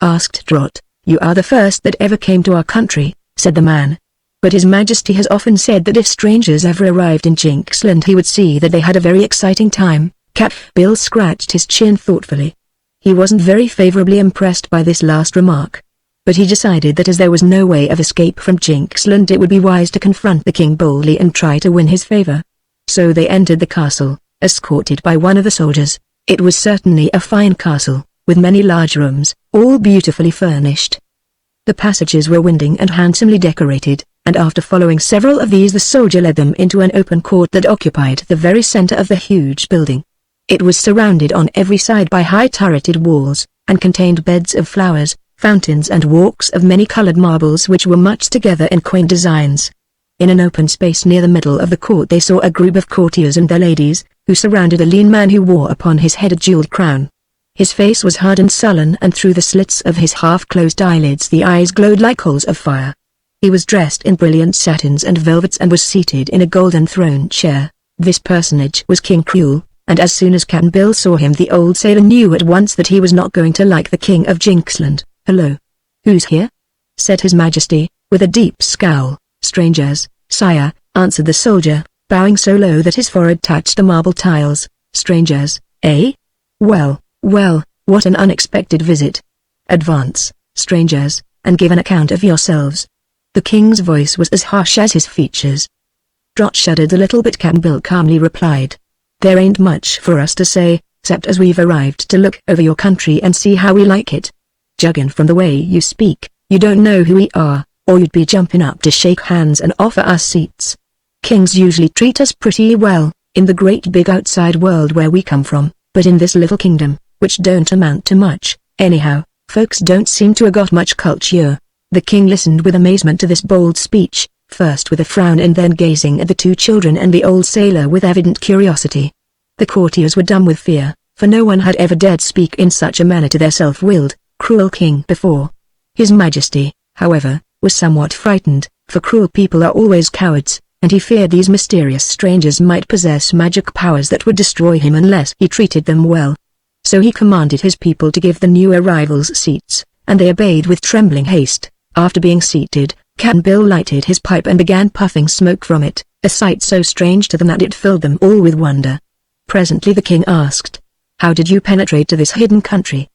asked Trot. "You are the first that ever came to our country," said the man. "But His Majesty has often said that if strangers ever arrived in Jinxland he would see that they had a very exciting time." Cap'n Bill scratched his chin thoughtfully. He wasn't very favorably impressed by this last remark. But he decided that as there was no way of escape from Jinxland it would be wise to confront the king boldly and try to win his favor. So they entered the castle, escorted by one of the soldiers. It was certainly a fine castle, with many large rooms, all beautifully furnished. The passages were winding and handsomely decorated, and after following several of these the soldier led them into an open court that occupied the very center of the huge building. It was surrounded on every side by high turreted walls, and contained beds of flowers, fountains and walks of many-colored marbles which were much together in quaint designs. In an open space near the middle of the court they saw a group of courtiers and their ladies, who surrounded a lean man who wore upon his head a jeweled crown. His face was hard and sullen and through the slits of his half-closed eyelids the eyes glowed like coals of fire. He was dressed in brilliant satins and velvets and was seated in a golden throne chair. This personage was King Cruel, and as soon as Cap'n Bill saw him the old sailor knew at once that he was not going to like the king of Jinxland. "Hello. Who's here?" said His Majesty, with a deep scowl. "Strangers, sire," answered the soldier. bowing so low that his forehead touched the marble tiles. "Strangers, eh? Well, well, what an unexpected visit. Advance, strangers, and give an account of yourselves." The king's voice was as harsh as his features. Trot shuddered a little, but Cap'n Bill calmly replied, "There ain't much for us to say, except as we've arrived to look over your country and see how we like it. Judging from the way you speak, you don't know who we are, or you'd be jumping up to shake hands and offer us seats. Kings usually treat us pretty well, in the great big outside world where we come from, but in this little kingdom, which don't amount to much, anyhow, folks don't seem to have got much culture." The king listened with amazement to this bold speech, first with a frown and then gazing at the two children and the old sailor with evident curiosity. The courtiers were dumb with fear, for no one had ever dared speak in such a manner to their self-willed, cruel king before. His Majesty, however, was somewhat frightened, for cruel people are always cowards, and he feared these mysterious strangers might possess magic powers that would destroy him unless he treated them well. So he commanded his people to give the new arrivals seats, and they obeyed with trembling haste. After being seated, Cap'n Bill lighted his pipe and began puffing smoke from it, a sight so strange to them that it filled them all with wonder. Presently the king asked, "How did you penetrate to this hidden country?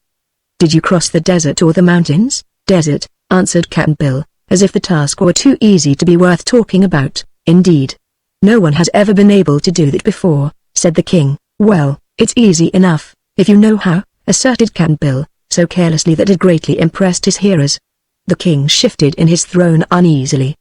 Did you cross the desert or the mountains?" "Desert," answered Cap'n Bill, as if the task were too easy to be worth talking about. "Indeed. No one has ever been able to do that before," said the king. "Well, it's easy enough, if you know how," asserted Cap'n Bill, so carelessly that it greatly impressed his hearers. The king shifted in his throne uneasily.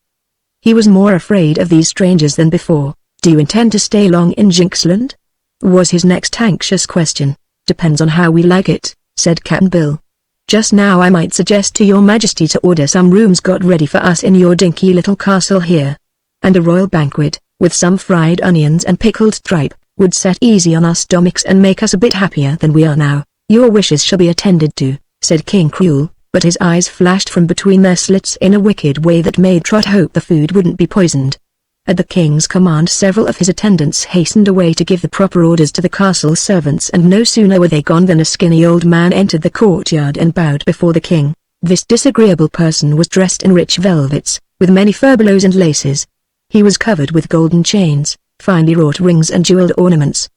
He was more afraid of these strangers than before. "Do you intend to stay long in Jinxland?" was his next anxious question. "Depends on how we like it," said Cap'n Bill. "Just now I might suggest to your Majesty to order some rooms got ready for us in your dinky little castle here. And a royal banquet, with some fried onions and pickled tripe, would set easy on our stomachs and make us a bit happier than we are now." "Your wishes shall be attended to," said King Cruel, but his eyes flashed from between their slits in a wicked way that made Trot hope the food wouldn't be poisoned. At the king's command several of his attendants hastened away to give the proper orders to the castle servants, and no sooner were they gone than a skinny old man entered the courtyard and bowed before the king. This disagreeable person was dressed in rich velvets, with many furbelows and laces. He was covered with golden chains, finely wrought rings and jeweled ornaments.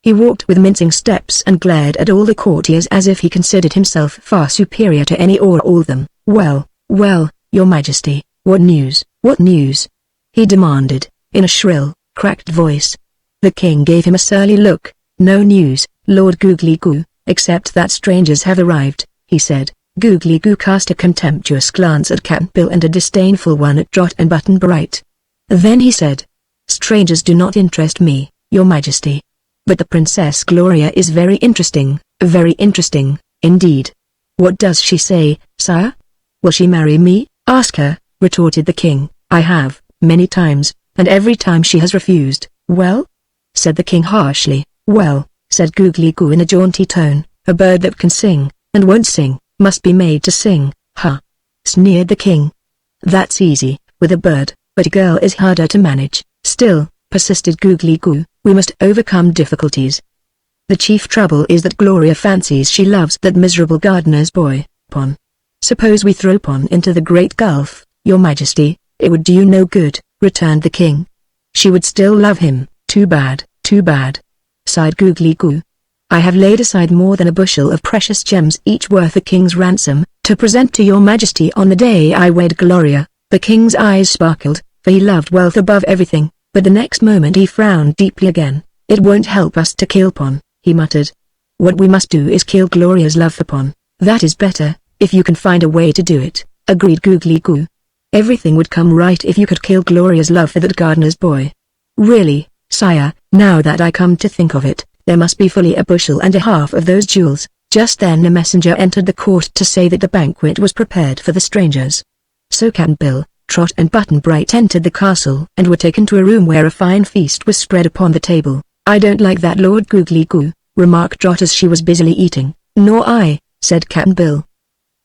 He walked with mincing steps and glared at all the courtiers as if he considered himself far superior to any or all of them. "Well, well, your Majesty, what news, what news?" he demanded, in a shrill, cracked voice. The king gave him a surly look. "No news, Lord Googly Goo, except that strangers have arrived," he said. Googly Goo cast a contemptuous glance at Cap'n Bill and a disdainful one at Trot and Button Bright. Then he said, "Strangers do not interest me, your Majesty. But the Princess Gloria is very interesting indeed." "What does she say, sire?" "Will she marry me?" "Ask her," retorted the king. "I have, many times, and every time she has refused." "Well?" said the king harshly. "Well," said Googly Goo in a jaunty tone, "a bird that can sing, and won't sing, must be made to sing." "Huh!" sneered the king. "That's easy, with a bird, but a girl is harder to manage." "Still," persisted Googly Goo, "we must overcome difficulties. The chief trouble is that Gloria fancies she loves that miserable gardener's boy, Pon. Suppose we throw Pon into the great gulf, your Majesty." "It would do you no good," returned the king. "She would still love him." Too bad," sighed Googly Goo. "I have laid aside more than a bushel of precious gems, each worth a king's ransom, to present to your Majesty on the day I wed Gloria." The king's eyes sparkled, for he loved wealth above everything, but the next moment he frowned deeply again. "It won't help us to kill Pon," he muttered. "What we must do is kill Gloria's love for Pon." "That is better, if you can find a way to do it," agreed Googly Goo. "Everything would come right if you could kill Gloria's love for that gardener's boy." "Really, sire, now that I come to think of it, there must be fully a bushel and a half of those jewels." Just then a messenger entered the court to say that the banquet was prepared for the strangers. So Cap'n Bill, Trot and Button Bright entered the castle and were taken to a room where a fine feast was spread upon the table. "I don't like that Lord Googly Goo," remarked Trot as she was busily eating. "Nor I," said Cap'n Bill.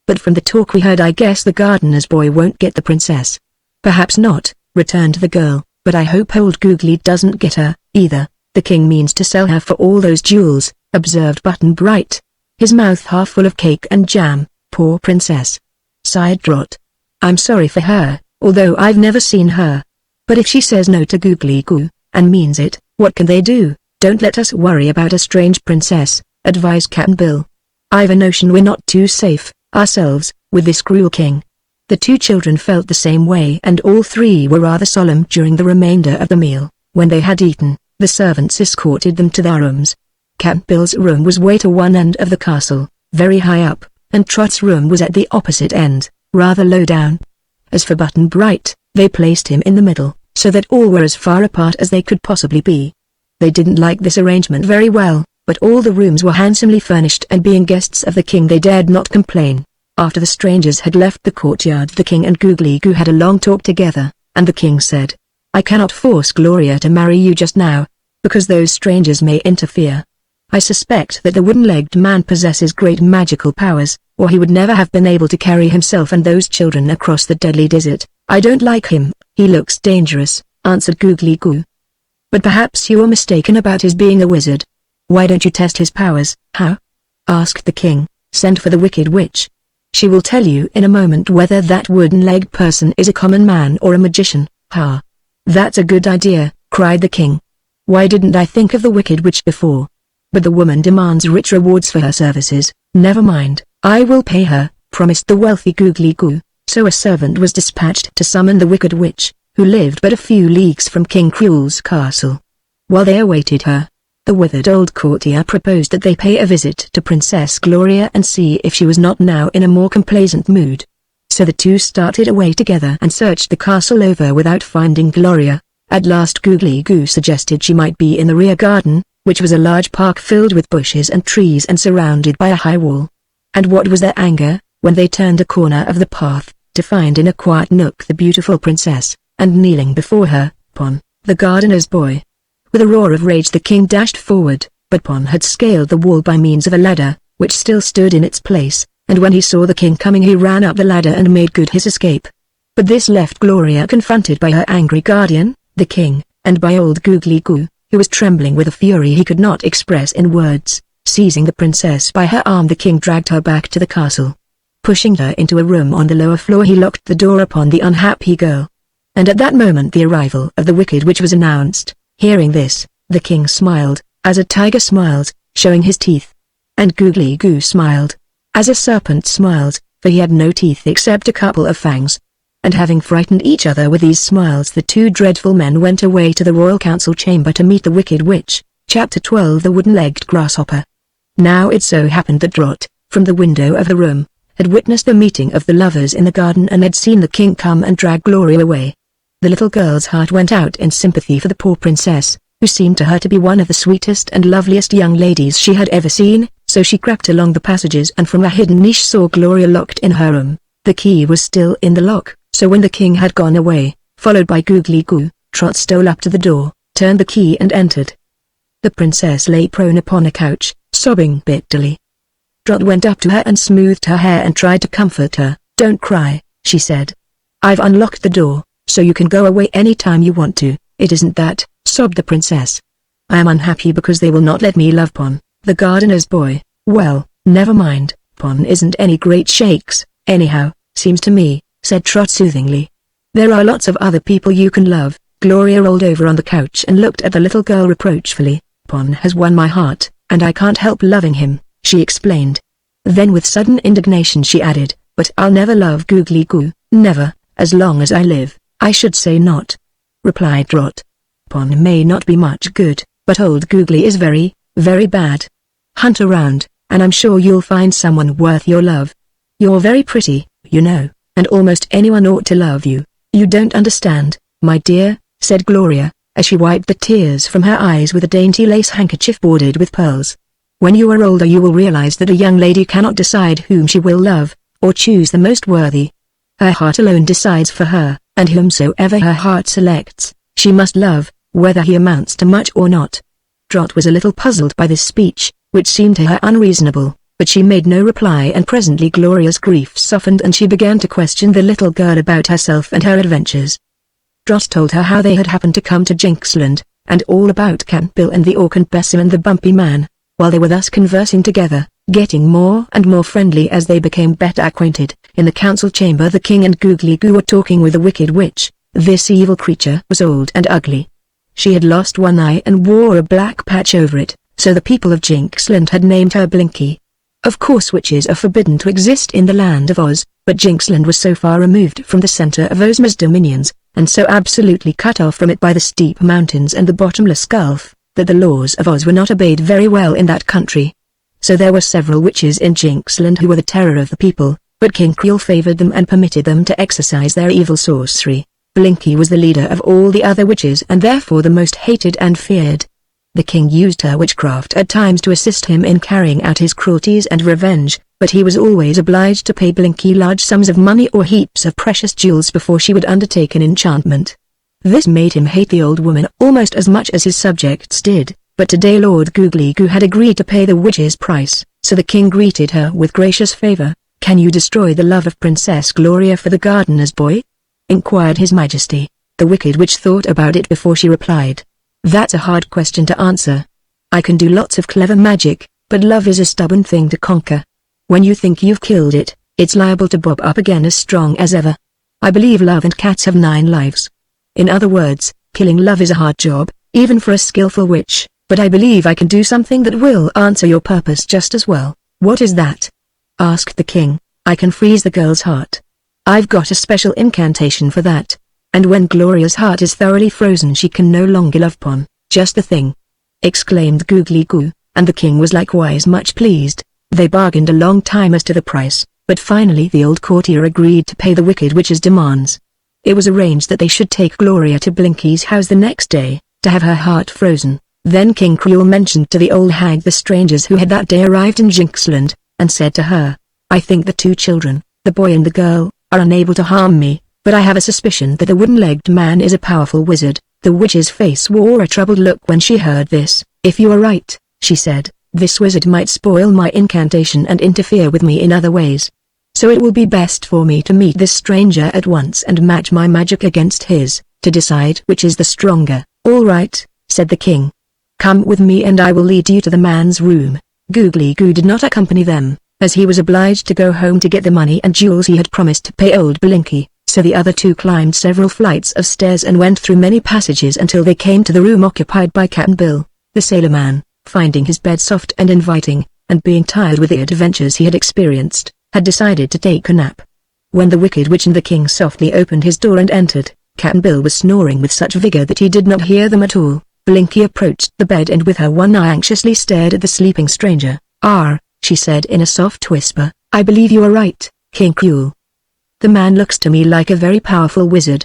"But from the talk we heard I guess the gardener's boy won't get the princess." "Perhaps not," returned the girl, "but I hope old Googly doesn't get her, either. The king means to sell her for all those jewels," observed Button Bright, his mouth half full of cake and jam. "Poor princess," sighed Trot. "I'm sorry for her, although I've never seen her. But if she says no to Googly Goo, and means it. What can they do? Don't let us worry about a strange princess, advised Captain Bill. I've a notion we're not too safe, ourselves, with this cruel king. The two children felt the same way, and all three were rather solemn during the remainder of the meal. When they had eaten, the servants escorted them to their rooms. Captain Bill's room was way to one end of the castle, very high up, and Trot's room was at the opposite end, rather low down. As for Button Bright, they placed him in the middle, so that all were as far apart as they could possibly be. They didn't like this arrangement very well, but all the rooms were handsomely furnished, and being guests of the king they dared not complain. After the strangers had left the courtyard, the king and Googly Goo had a long talk together, and the king said, "I cannot force Gloria to marry you just now, because those strangers may interfere. I suspect that the wooden-legged man possesses great magical powers, or he would never have been able to carry himself and those children across the deadly desert. I don't like him, he looks dangerous," answered Googly Goo. "But perhaps you are mistaken about his being a wizard. Why don't you test his powers?" "How?" asked the king. "Send for the Wicked Witch. She will tell you in a moment whether that wooden-legged person is a common man or a magician." "Ha! That's a good idea," cried the king. "Why didn't I think of the Wicked Witch before? But the woman demands rich rewards for her services." "Never mind, I will pay her," promised the wealthy Googly Goo. So a servant was dispatched to summon the Wicked Witch, who lived but a few leagues from King Cruel's castle. While they awaited her, the withered old courtier proposed that they pay a visit to Princess Gloria and see if she was not now in a more complaisant mood. So the two started away together and searched the castle over without finding Gloria. At last Googly Goo suggested she might be in the rear garden, which was a large park filled with bushes and trees and surrounded by a high wall. And what was their anger, when they turned a corner of the path, to find in a quiet nook the beautiful princess, and kneeling before her, Pon, the gardener's boy. With a roar of rage the king dashed forward, but Pon had scaled the wall by means of a ladder, which still stood in its place, and when he saw the king coming he ran up the ladder and made good his escape. But this left Gloria confronted by her angry guardian, the king, and by old Googly Goo, who was trembling with a fury he could not express in words. Seizing the princess by her arm, the king dragged her back to the castle. Pushing her into a room on the lower floor, he locked the door upon the unhappy girl. And at that moment the arrival of the Wicked Witch was announced. Hearing this, the king smiled, as a tiger smiles, showing his teeth. And Googly Goo smiled, as a serpent smiles, for he had no teeth except a couple of fangs. And having frightened each other with these smiles, the two dreadful men went away to the royal council chamber to meet the Wicked Witch. Chapter 12 The Wooden-Legged Grasshopper. Now it so happened that Trot, from the window of the room, had witnessed the meeting of the lovers in the garden and had seen the king come and drag Gloria away. The little girl's heart went out in sympathy for the poor princess, who seemed to her to be one of the sweetest and loveliest young ladies she had ever seen, so she crept along the passages and from a hidden niche saw Gloria locked in her room. The key was still in the lock, so when the king had gone away, followed by Googly Goo, Trot stole up to the door, turned the key and entered. The princess lay prone upon a couch, sobbing bitterly. Trot went up to her and smoothed her hair and tried to comfort her. "Don't cry," she said. "I've unlocked the door, so you can go away any time you want to." "It isn't that," sobbed the princess. "I am unhappy because they will not let me love Pon, the gardener's boy." "Well, never mind, Pon isn't any great shakes, anyhow, seems to me," said Trot soothingly. "There are lots of other people you can love." Gloria rolled over on the couch and looked at the little girl reproachfully. "Pon has won my heart, and I can't help loving him," she explained. Then with sudden indignation she added, "But I'll never love Googly Goo, never, as long as I live." "I should say not," replied Trot. "Pon may not be much good, but old Googly is very, very bad. Hunt around, and I'm sure you'll find someone worth your love. You're very pretty, you know, and almost anyone ought to love you." "You don't understand, my dear," said Gloria, as she wiped the tears from her eyes with a dainty lace handkerchief bordered with pearls. "When you are older you will realize that a young lady cannot decide whom she will love, or choose the most worthy. Her heart alone decides for her, and whomsoever her heart selects, she must love, whether he amounts to much or not." Trot was a little puzzled by this speech, which seemed to her unreasonable, but she made no reply, and presently Gloria's grief softened and she began to question the little girl about herself and her adventures. Trot told her how they had happened to come to Jinxland, and all about Captain Bill and the Orc and Bessie and the Bumpy Man. While they were thus conversing together, getting more and more friendly as they became better acquainted, in the council chamber the king and Googly Goo were talking with the Wicked Witch. This evil creature was old and ugly. She had lost one eye and wore a black patch over it, so the people of Jinxland had named her Blinky. Of course witches are forbidden to exist in the land of Oz, but Jinxland was so far removed from the center of Ozma's dominions, and so absolutely cut off from it by the steep mountains and the bottomless gulf, that the laws of Oz were not obeyed very well in that country. So there were several witches in Jinxland who were the terror of the people, but King Creole favored them and permitted them to exercise their evil sorcery. Blinky was the leader of all the other witches and therefore the most hated and feared. The king used her witchcraft at times to assist him in carrying out his cruelties and revenge, but he was always obliged to pay Blinky large sums of money or heaps of precious jewels before she would undertake an enchantment. This made him hate the old woman almost as much as his subjects did, but today Lord Googly Goo had agreed to pay the witch's price, so the king greeted her with gracious favor. "Can you destroy the love of Princess Gloria for the gardener's boy?" inquired His Majesty. The wicked witch thought about it before she replied. "That's a hard question to answer. I can do lots of clever magic, but love is a stubborn thing to conquer. When you think you've killed it, it's liable to bob up again as strong as ever. I believe love and cats have 9 lives. In other words, killing love is a hard job, even for a skillful witch, but I believe I can do something that will answer your purpose just as well." "What is that?" asked the king. "I can freeze the girl's heart. I've got a special incantation for that. And when Gloria's heart is thoroughly frozen she can no longer love upon." "Just the thing!" exclaimed Googly Goo, and the king was likewise much pleased. They bargained a long time as to the price, but finally the old courtier agreed to pay the wicked witch's demands. It was arranged that they should take Gloria to Blinky's house the next day, to have her heart frozen. Then King Creole mentioned to the old hag the strangers who had that day arrived in Jinxland, and said to her, "I think the 2 children, the boy and the girl, are unable to harm me, but I have a suspicion that the wooden-legged man is a powerful wizard." The witch's face wore a troubled look when she heard this. "If you are right," she said, "this wizard might spoil my incantation and interfere with me in other ways. So it will be best for me to meet this stranger at once and match my magic against his, to decide which is the stronger." "All right," said the king. "Come with me and I will lead you to the man's room." Googly Goo did not accompany them, as he was obliged to go home to get the money and jewels he had promised to pay old Blinky. So the other 2 climbed several flights of stairs and went through many passages until they came to the room occupied by Cap'n Bill. The sailor man, finding his bed soft and inviting, and being tired with the adventures he had experienced, had decided to take a nap. When the wicked witch and the king softly opened his door and entered, Cap'n Bill was snoring with such vigor that he did not hear them at all. Blinky approached the bed and with her one eye anxiously stared at the sleeping stranger. "Ah," she said in a soft whisper, "I believe you are right, King Creole. The man looks to me like a very powerful wizard.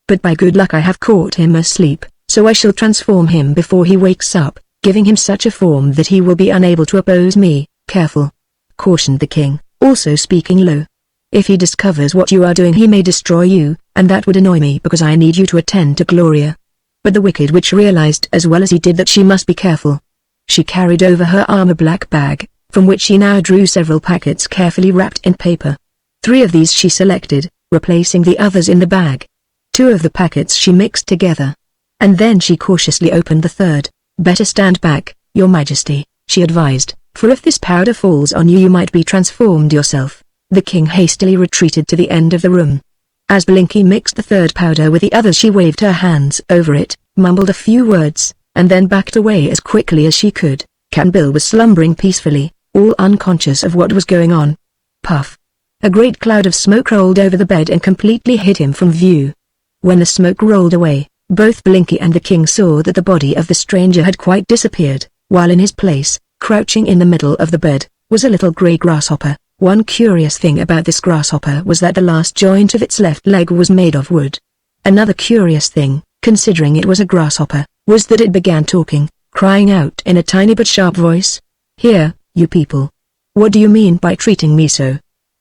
But by good luck I have caught him asleep, so I shall transform him before he wakes up, giving him such a form that he will be unable to oppose me." "Careful," cautioned the king, also speaking low. "If he discovers what you are doing he may destroy you, and that would annoy me because I need you to attend to Gloria." But the wicked witch realized as well as he did that she must be careful. She carried over her arm a black bag, from which she now drew several packets carefully wrapped in paper. 3 of these she selected, replacing the others in the bag. 2 of the packets she mixed together. And then she cautiously opened the 3rd. "Better stand back, Your Majesty," she advised, "for if this powder falls on you you might be transformed yourself." The king hastily retreated to the end of the room. As Blinky mixed the 3rd powder with the others she waved her hands over it, mumbled a few words, and then backed away as quickly as she could. Cap'n Bill was slumbering peacefully, all unconscious of what was going on. Puff! A great cloud of smoke rolled over the bed and completely hid him from view. When the smoke rolled away, both Blinky and the king saw that the body of the stranger had quite disappeared, while in his place, crouching in the middle of the bed, was a little grey grasshopper. One curious thing about this grasshopper was that the last joint of its left leg was made of wood. Another curious thing, considering it was a grasshopper, was that it began talking, crying out in a tiny but sharp voice. "Here, you people. What do you mean by treating me so?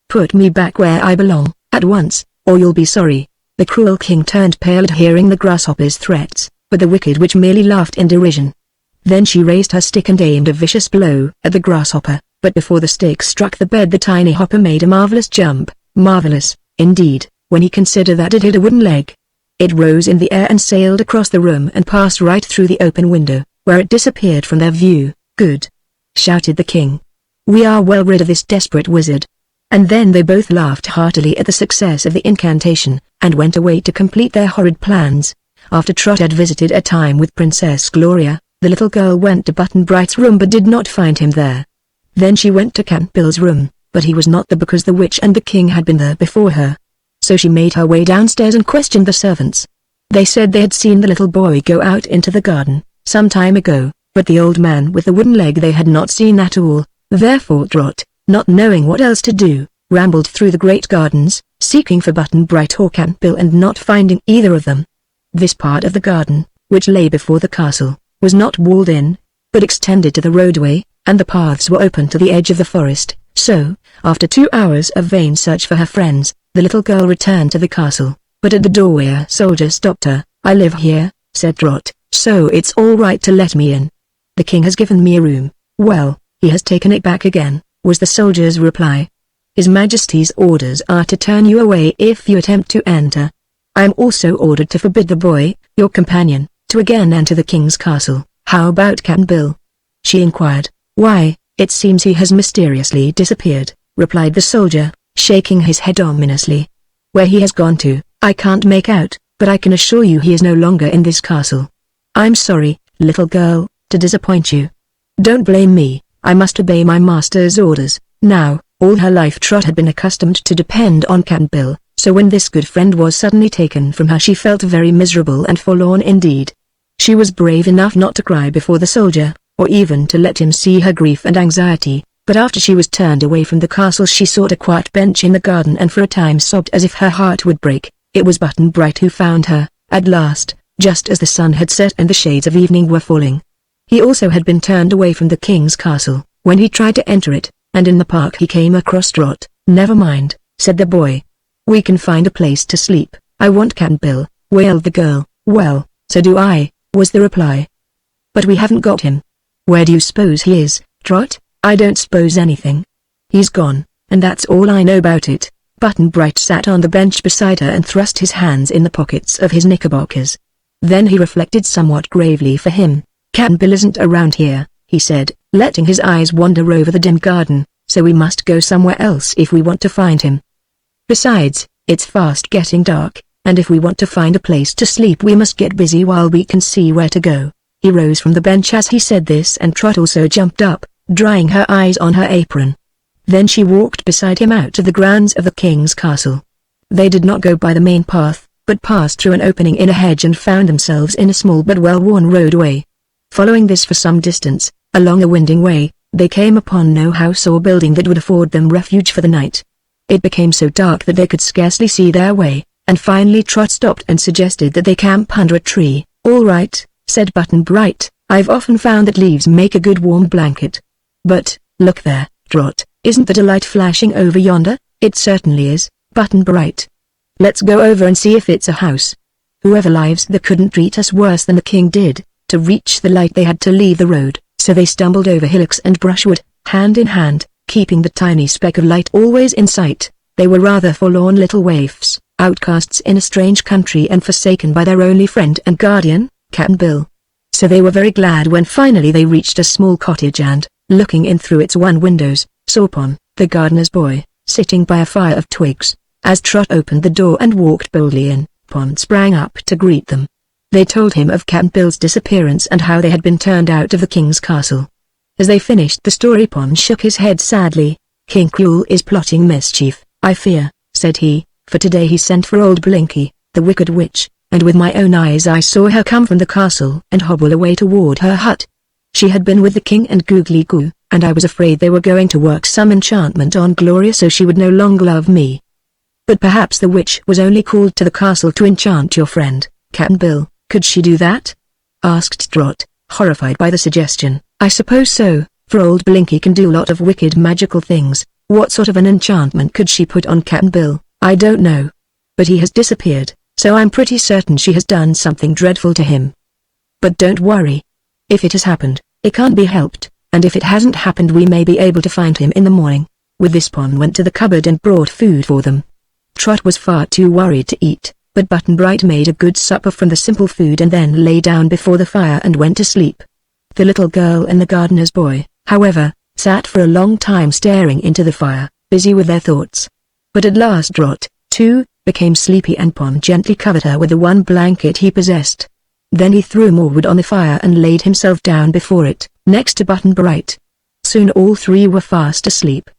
Put me back where I belong, at once, or you'll be sorry." The cruel king turned pale at hearing the grasshopper's threats, but the wicked witch merely laughed in derision. Then she raised her stick and aimed a vicious blow at the grasshopper, but before the stick struck the bed the tiny hopper made a marvelous jump. Marvelous, indeed, when he considered that it had a wooden leg. It rose in the air and sailed across the room and passed right through the open window, where it disappeared from their view. "Good!" shouted the king. "We are well rid of this desperate wizard." And then they both laughed heartily at the success of the incantation, and went away to complete their horrid plans. After Trot had visited a time with Princess Gloria, the little girl went to Button-Bright's room but did not find him there. Then she went to Cap'n Bill's room, but he was not there because the witch and the king had been there before her. So she made her way downstairs and questioned the servants. They said they had seen the little boy go out into the garden, some time ago, but the old man with the wooden leg they had not seen at all. Therefore Trot, not knowing what else to do, rambled through the great gardens, seeking for Button-Bright or Cap'n Bill and not finding either of them. This part of the garden, which lay before the castle, was not walled in, but extended to the roadway, and the paths were open to the edge of the forest. So, after 2 hours of vain search for her friends, the little girl returned to the castle, but at the doorway a soldier stopped her. "I live here," said Trot, "so it's all right to let me in. The king has given me a room." "Well, he has taken it back again," was the soldier's reply. "His Majesty's orders are to turn you away if you attempt to enter. I am also ordered to forbid the boy, your companion, to again enter the king's castle." "How about Cap'n Bill?" she inquired. "Why, it seems he has mysteriously disappeared," replied the soldier, shaking his head ominously. "Where he has gone to, I can't make out, but I can assure you he is no longer in this castle." "I'm sorry, little girl, to disappoint you. Don't blame me, I must obey my master's orders." Now, all her life Trot had been accustomed to depend on Cap'n Bill, so when this good friend was suddenly taken from her she felt very miserable and forlorn indeed. She was brave enough not to cry before the soldier, or even to let him see her grief and anxiety, but after she was turned away from the castle she sought a quiet bench in the garden and for a time sobbed as if her heart would break. It was Button-Bright who found her, at last, just as the sun had set and the shades of evening were falling. He also had been turned away from the king's castle, when he tried to enter it, and in the park he came across Trot. "Never mind," said the boy. "We can find a place to sleep." "I want Cap'n Bill," wailed the girl. "Well, so do I," was the reply. "But we haven't got him." "Where do you suppose he is, Trot?" "I don't suppose anything. He's gone, and that's all I know about it." Button-Bright sat on the bench beside her and thrust his hands in the pockets of his knickerbockers. Then he reflected somewhat gravely for him. "Cap'n Bill isn't around here," he said, letting his eyes wander over the dim garden, "so we must go somewhere else if we want to find him. Besides, it's fast getting dark, and if we want to find a place to sleep we must get busy while we can see where to go." He rose from the bench as he said this and Trot also jumped up, drying her eyes on her apron. Then she walked beside him out to the grounds of the king's castle. They did not go by the main path, but passed through an opening in a hedge and found themselves in a small but well-worn roadway. Following this for some distance, along a winding way, they came upon no house or building that would afford them refuge for the night. It became so dark that they could scarcely see their way, and finally Trot stopped and suggested that they camp under a tree. "All right," said Button-Bright, "I've often found that leaves make a good warm blanket. But, look there, Trot, isn't that a light flashing over yonder?" "It certainly is, Button-Bright. Let's go over and see if it's a house. Whoever lives there couldn't treat us worse than the king did." To reach the light they had to leave the road, so they stumbled over hillocks and brushwood, hand in hand, keeping the tiny speck of light always in sight. They were rather forlorn little waifs, outcasts in a strange country and forsaken by their only friend and guardian, Cap'n Bill. So they were very glad when finally they reached a small cottage and, looking in through its one windows, saw Pom, the gardener's boy, sitting by a fire of twigs. As Trot opened the door and walked boldly in, Pom sprang up to greet them. They told him of Cap'n Bill's disappearance and how they had been turned out of the king's castle. As they finished the story Pom shook his head sadly. "King Cruel is plotting mischief, I fear," said he, "for today he sent for old Blinky, the wicked witch, and with my own eyes I saw her come from the castle and hobble away toward her hut. She had been with the king and Googly Goo, and I was afraid they were going to work some enchantment on Gloria so she would no longer love me." "But perhaps the witch was only called to the castle to enchant your friend, Cap'n Bill. Could she do that?" asked Trot, horrified by the suggestion. "I suppose so, for old Blinky can do a lot of wicked magical things. What sort of an enchantment could she put on Cap'n Bill?" "I don't know. But he has disappeared, so I'm pretty certain she has done something dreadful to him. But don't worry. If it has happened, it can't be helped, and if it hasn't happened we may be able to find him in the morning." With this Pom went to the cupboard and brought food for them. Trot was far too worried to eat, but Button-Bright made a good supper from the simple food and then lay down before the fire and went to sleep. The little girl and the gardener's boy, however, sat for a long time staring into the fire, busy with their thoughts. But at last Trot, too, became sleepy, and Baum gently covered her with the one blanket he possessed. Then he threw more wood on the fire and laid himself down before it, next to Button Bright. Soon all three were fast asleep.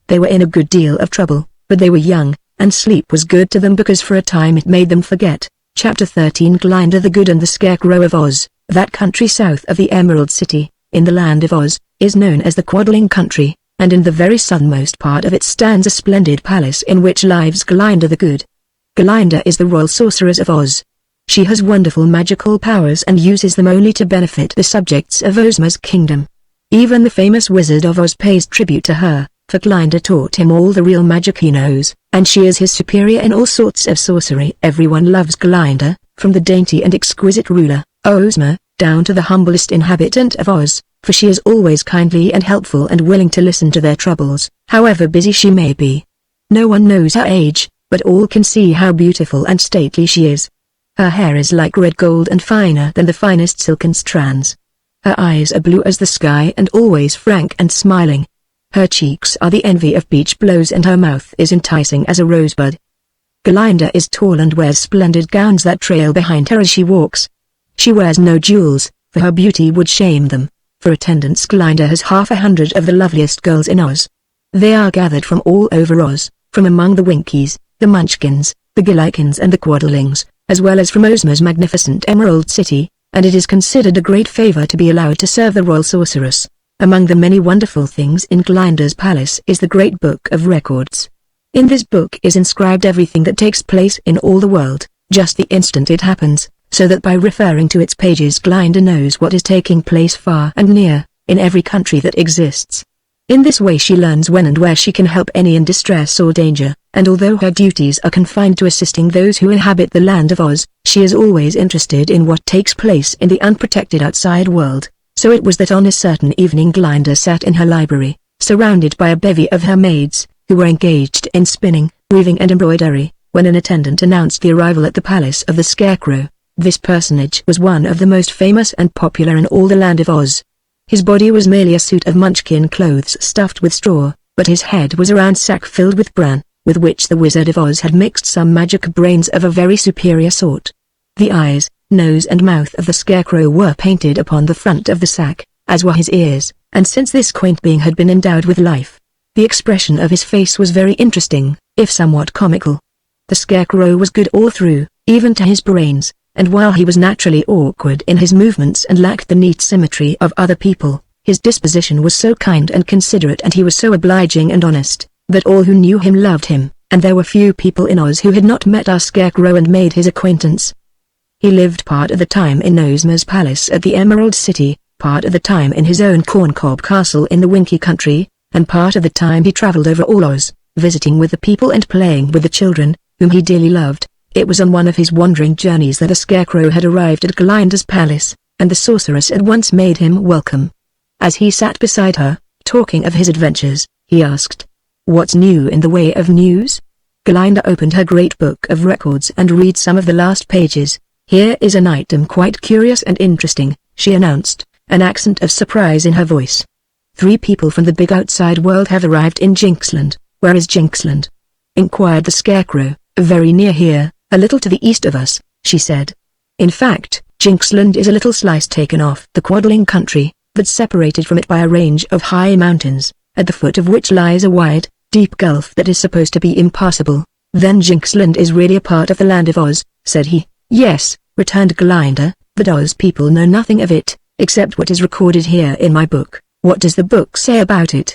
They were in a good deal of trouble, but they were young, and sleep was good to them because for a time it made them forget. Chapter 13 Glinda the Good and the Scarecrow of Oz. That country south of the Emerald City, in the land of Oz, is known as the Quadling Country, and in the very southernmost part of it stands a splendid palace in which lives Glinda the Good. Glinda is the royal sorceress of Oz. She has wonderful magical powers and uses them only to benefit the subjects of Ozma's kingdom. Even the famous Wizard of Oz pays tribute to her, for Glinda taught him all the real magic he knows, and she is his superior in all sorts of sorcery. Everyone loves Glinda, from the dainty and exquisite ruler, Ozma, down to the humblest inhabitant of Oz, for she is always kindly and helpful and willing to listen to their troubles, however busy she may be. No one knows her age, but all can see how beautiful and stately she is. Her hair is like red gold and finer than the finest silken strands. Her eyes are blue as the sky and always frank and smiling. Her cheeks are the envy of peach blows and her mouth is enticing as a rosebud. Glinda is tall and wears splendid gowns that trail behind her as she walks. She wears no jewels, for her beauty would shame them. For attendants Glinda has 100 of the loveliest girls in Oz. They are gathered from all over Oz, from among the Winkies, the Munchkins, the Gillikins and the Quadlings, as well as from Ozma's magnificent Emerald City, and it is considered a great favor to be allowed to serve the royal sorceress. Among the many wonderful things in Glinda's palace is the Great Book of Records. In this book is inscribed everything that takes place in all the world, just the instant it happens, so that by referring to its pages Glinda knows what is taking place far and near, in every country that exists. In this way she learns when and where she can help any in distress or danger, and although her duties are confined to assisting those who inhabit the land of Oz, she is always interested in what takes place in the unprotected outside world. So it was that on a certain evening Glinda sat in her library, surrounded by a bevy of her maids, who were engaged in spinning, weaving and embroidery, when an attendant announced the arrival at the palace of the Scarecrow. This personage was one of the most famous and popular in all the land of Oz. His body was merely a suit of Munchkin clothes stuffed with straw, but his head was a round sack filled with bran, with which the Wizard of Oz had mixed some magic brains of a very superior sort. The eyes, nose and mouth of the Scarecrow were painted upon the front of the sack, as were his ears, and since this quaint being had been endowed with life, the expression of his face was very interesting, if somewhat comical. The Scarecrow was good all through, even to his brains, and while he was naturally awkward in his movements and lacked the neat symmetry of other people, his disposition was so kind and considerate and he was so obliging and honest, that all who knew him loved him, and there were few people in Oz who had not met our Scarecrow and made his acquaintance. He lived part of the time in Ozma's palace at the Emerald City, part of the time in his own corncob castle in the Winky Country, and part of the time he traveled over all Oz, visiting with the people and playing with the children, whom he dearly loved. It was on one of his wandering journeys that a Scarecrow had arrived at Glinda's palace, and the sorceress at once made him welcome. As he sat beside her, talking of his adventures, he asked, "What's new in the way of news?" Glinda opened her Great Book of Records and read some of the last pages. "Here is an item quite curious and interesting," she announced, an accent of surprise in her voice. "3 people from the big outside world have arrived in Jinxland." "Where is Jinxland?" inquired the Scarecrow. "Very near here, a little to the east of us," she said. In fact, Jinxland is a little slice taken off the Quadling Country, but separated from it by a range of high mountains, at the foot of which lies a wide, deep gulf that is supposed to be impassable. "Then Jinxland is really a part of the land of Oz," said he. "Yes," returned Glinda, "but Oz people know nothing of it, except what is recorded here in my book." "What does the book say about it?"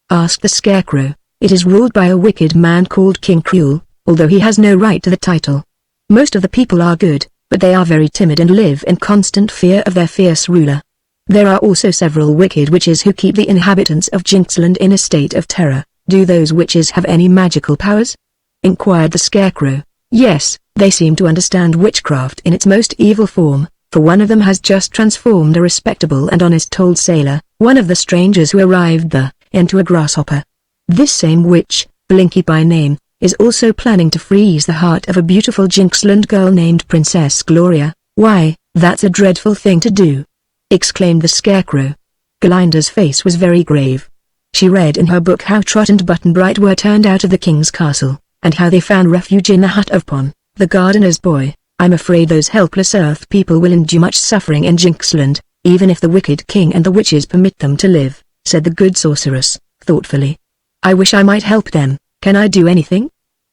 asked the Scarecrow. "It is ruled by a wicked man called King Cruel, although he has no right to the title. Most of the people are good, but they are very timid and live in constant fear of their fierce ruler. There are also several wicked witches who keep the inhabitants of Jinxland in a state of terror." "Do those witches have any magical powers?" inquired the Scarecrow. "Yes, they seem to understand witchcraft in its most evil form, for one of them has just transformed a respectable and honest old sailor, one of the strangers who arrived there, into a grasshopper. This same witch, Blinky by name, is also planning to freeze the heart of a beautiful Jinxland girl named Princess Gloria." "Why, that's a dreadful thing to do!" exclaimed the Scarecrow. Glinda's face was very grave. She read in her book how Trot and Button Bright were turned out of the king's castle, and how they found refuge in the hut of Pon, the gardener's boy. I'm afraid those helpless earth people will endure much suffering in Jinxland, even if the wicked king and the witches permit them to live, said the good sorceress, thoughtfully. I wish I might help them. Can I do anything?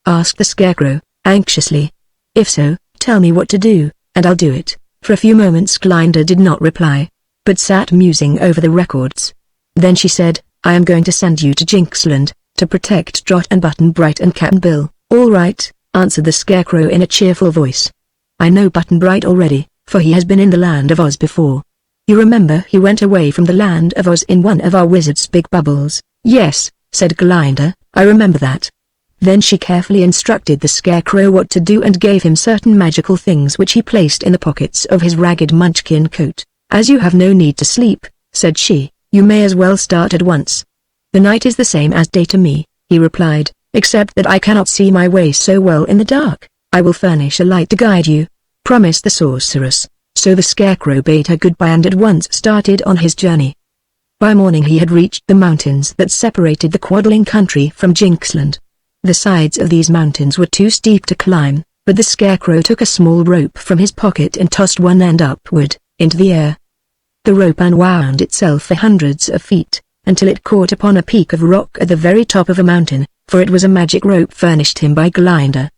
Asked the Scarecrow, anxiously. If so, tell me what to do, and I'll do it. For a few moments Glinda did not reply, but sat musing over the records. Then she said, I am going to send you to Jinxland, to protect Trot and Button Bright and Cap'n Bill. All right, answered the Scarecrow in a cheerful voice. I know Button Bright already, for he has been in the Land of Oz before. You remember he went away from the Land of Oz in one of our wizard's big bubbles? Yes, said Glinda, I remember that. Then she carefully instructed the Scarecrow what to do and gave him certain magical things which he placed in the pockets of his ragged Munchkin coat. As you have no need to sleep, said she, you may as well start at once. The night is the same as day to me, he replied, except that I cannot see my way so well in the dark. I will furnish a light to guide you, promised the sorceress. So the Scarecrow bade her goodbye and at once started on his journey. By morning he had reached the mountains that separated the Quadling country from Jinxland. The sides of these mountains were too steep to climb, but the Scarecrow took a small rope from his pocket and tossed one end upward, into the air. The rope unwound itself for hundreds of feet, until it caught upon a peak of rock at the very top of a mountain, for it was a magic rope furnished him by Glinda.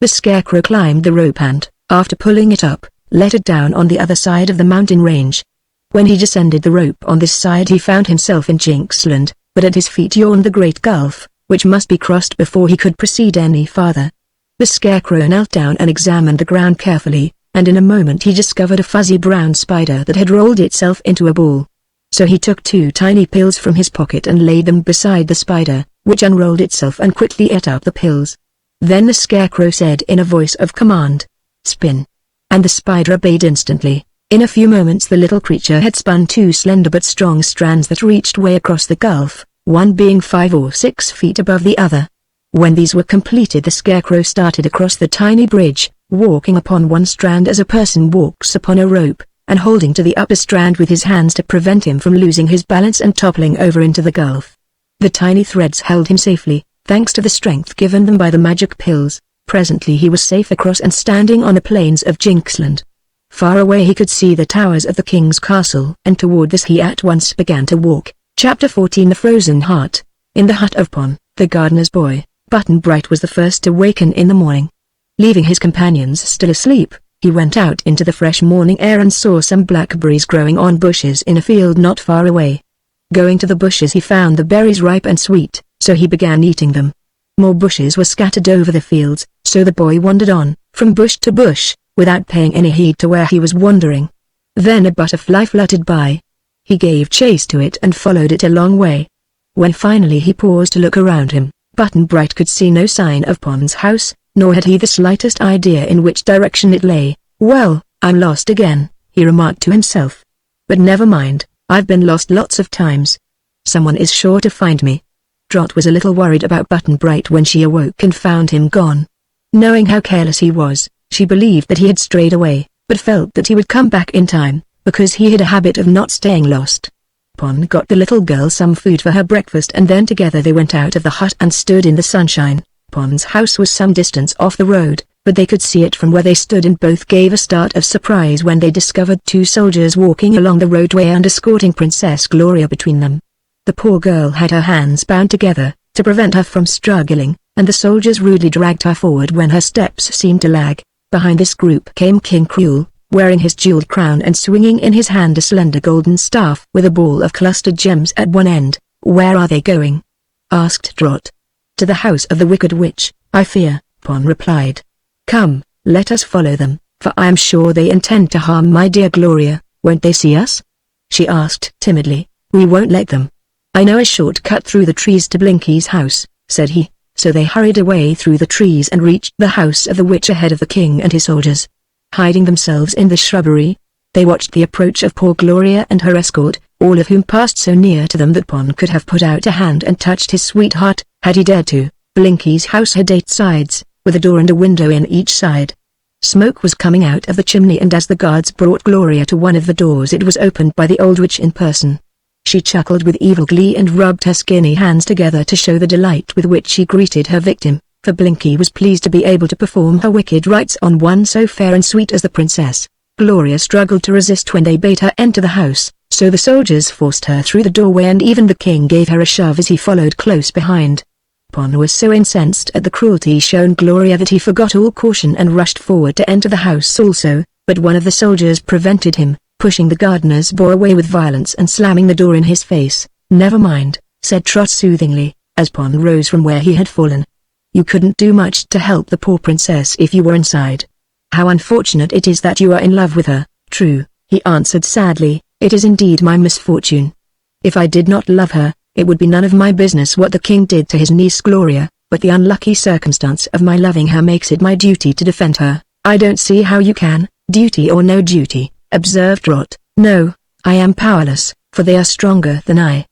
The Scarecrow climbed the rope and, after pulling it up, let it down on the other side of the mountain range. When he descended the rope on this side he found himself in Jinxland, but at his feet yawned the great gulf, which must be crossed before he could proceed any farther. The Scarecrow knelt down and examined the ground carefully, and in a moment he discovered a fuzzy brown spider that had rolled itself into a ball. So he took 2 tiny pills from his pocket and laid them beside the spider, which unrolled itself and quickly ate up the pills. Then the Scarecrow said in a voice of command, "Spin." And the spider obeyed instantly. In a few moments the little creature had spun 2 slender but strong strands that reached way across the gulf, one being 5 or 6 feet above the other. When these were completed the Scarecrow started across the tiny bridge, walking upon one strand as a person walks upon a rope, and holding to the upper strand with his hands to prevent him from losing his balance and toppling over into the gulf. The tiny threads held him safely, thanks to the strength given them by the magic pills. Presently he was safe across and standing on the plains of Jinxland. Far away he could see the towers of the king's castle, and toward this he at once began to walk. Chapter 14 The Frozen Heart. In the hut of Pon, the gardener's boy, Button Bright was the first to waken in the morning. Leaving his companions still asleep, he went out into the fresh morning air and saw some blackberries growing on bushes in a field not far away. Going to the bushes he found the berries ripe and sweet, so he began eating them. More bushes were scattered over the fields, so the boy wandered on, from bush to bush, without paying any heed to where he was wandering. Then a butterfly fluttered by. He gave chase to it and followed it a long way. When finally he paused to look around him, Button Bright could see no sign of Pon's house, nor had he the slightest idea in which direction it lay. Well, I'm lost again, he remarked to himself. But never mind, I've been lost lots of times. Someone is sure to find me. Trot was a little worried about Button Bright when she awoke and found him gone. Knowing how careless he was, she believed that he had strayed away, but felt that he would come back in time, because he had a habit of not staying lost. Pon got the little girl some food for her breakfast and then together they went out of the hut and stood in the sunshine. Pon's house was some distance off the road, but they could see it from where they stood and both gave a start of surprise when they discovered 2 soldiers walking along the roadway and escorting Princess Gloria between them. The poor girl had her hands bound together, to prevent her from struggling, and the soldiers rudely dragged her forward when her steps seemed to lag. Behind this group came King Cruel, wearing his jeweled crown and swinging in his hand a slender golden staff with a ball of clustered gems at one end. "Where are they going?" asked Trot. "To the house of the Wicked Witch, I fear," Pon replied. "Come, let us follow them, for I am sure they intend to harm my dear Gloria. Won't they see us?" she asked timidly. "We won't let them. I know a shortcut through the trees to Blinky's house," said he. So they hurried away through the trees and reached the house of the witch ahead of the king and his soldiers. Hiding themselves in the shrubbery, they watched the approach of poor Gloria and her escort, all of whom passed so near to them that Pon could have put out a hand and touched his sweetheart, had he dared to. Blinky's house had 8 sides, with a door and a window in each side. Smoke was coming out of the chimney and as the guards brought Gloria to one of the doors it was opened by the old witch in person. She chuckled with evil glee and rubbed her skinny hands together to show the delight with which she greeted her victim. for Blinky was pleased to be able to perform her wicked rites on one so fair and sweet as the princess. Gloria struggled to resist when they bade her enter the house, so the soldiers forced her through the doorway and even the king gave her a shove as he followed close behind. Pon was so incensed at the cruelty shown Gloria that he forgot all caution and rushed forward to enter the house also, but one of the soldiers prevented him, pushing the gardener's boy away with violence and slamming the door in his face. "Never mind," said Trot soothingly, as Pon rose from where he had fallen. "You couldn't do much to help the poor princess if you were inside. How unfortunate it is that you are in love with her." "True," he answered sadly, "it is indeed my misfortune. If I did not love her, it would be none of my business what the king did to his niece Gloria, but the unlucky circumstance of my loving her makes it my duty to defend her." "I don't see how you can, duty or no duty," observed Trot. "No, I am powerless, for they are stronger than I."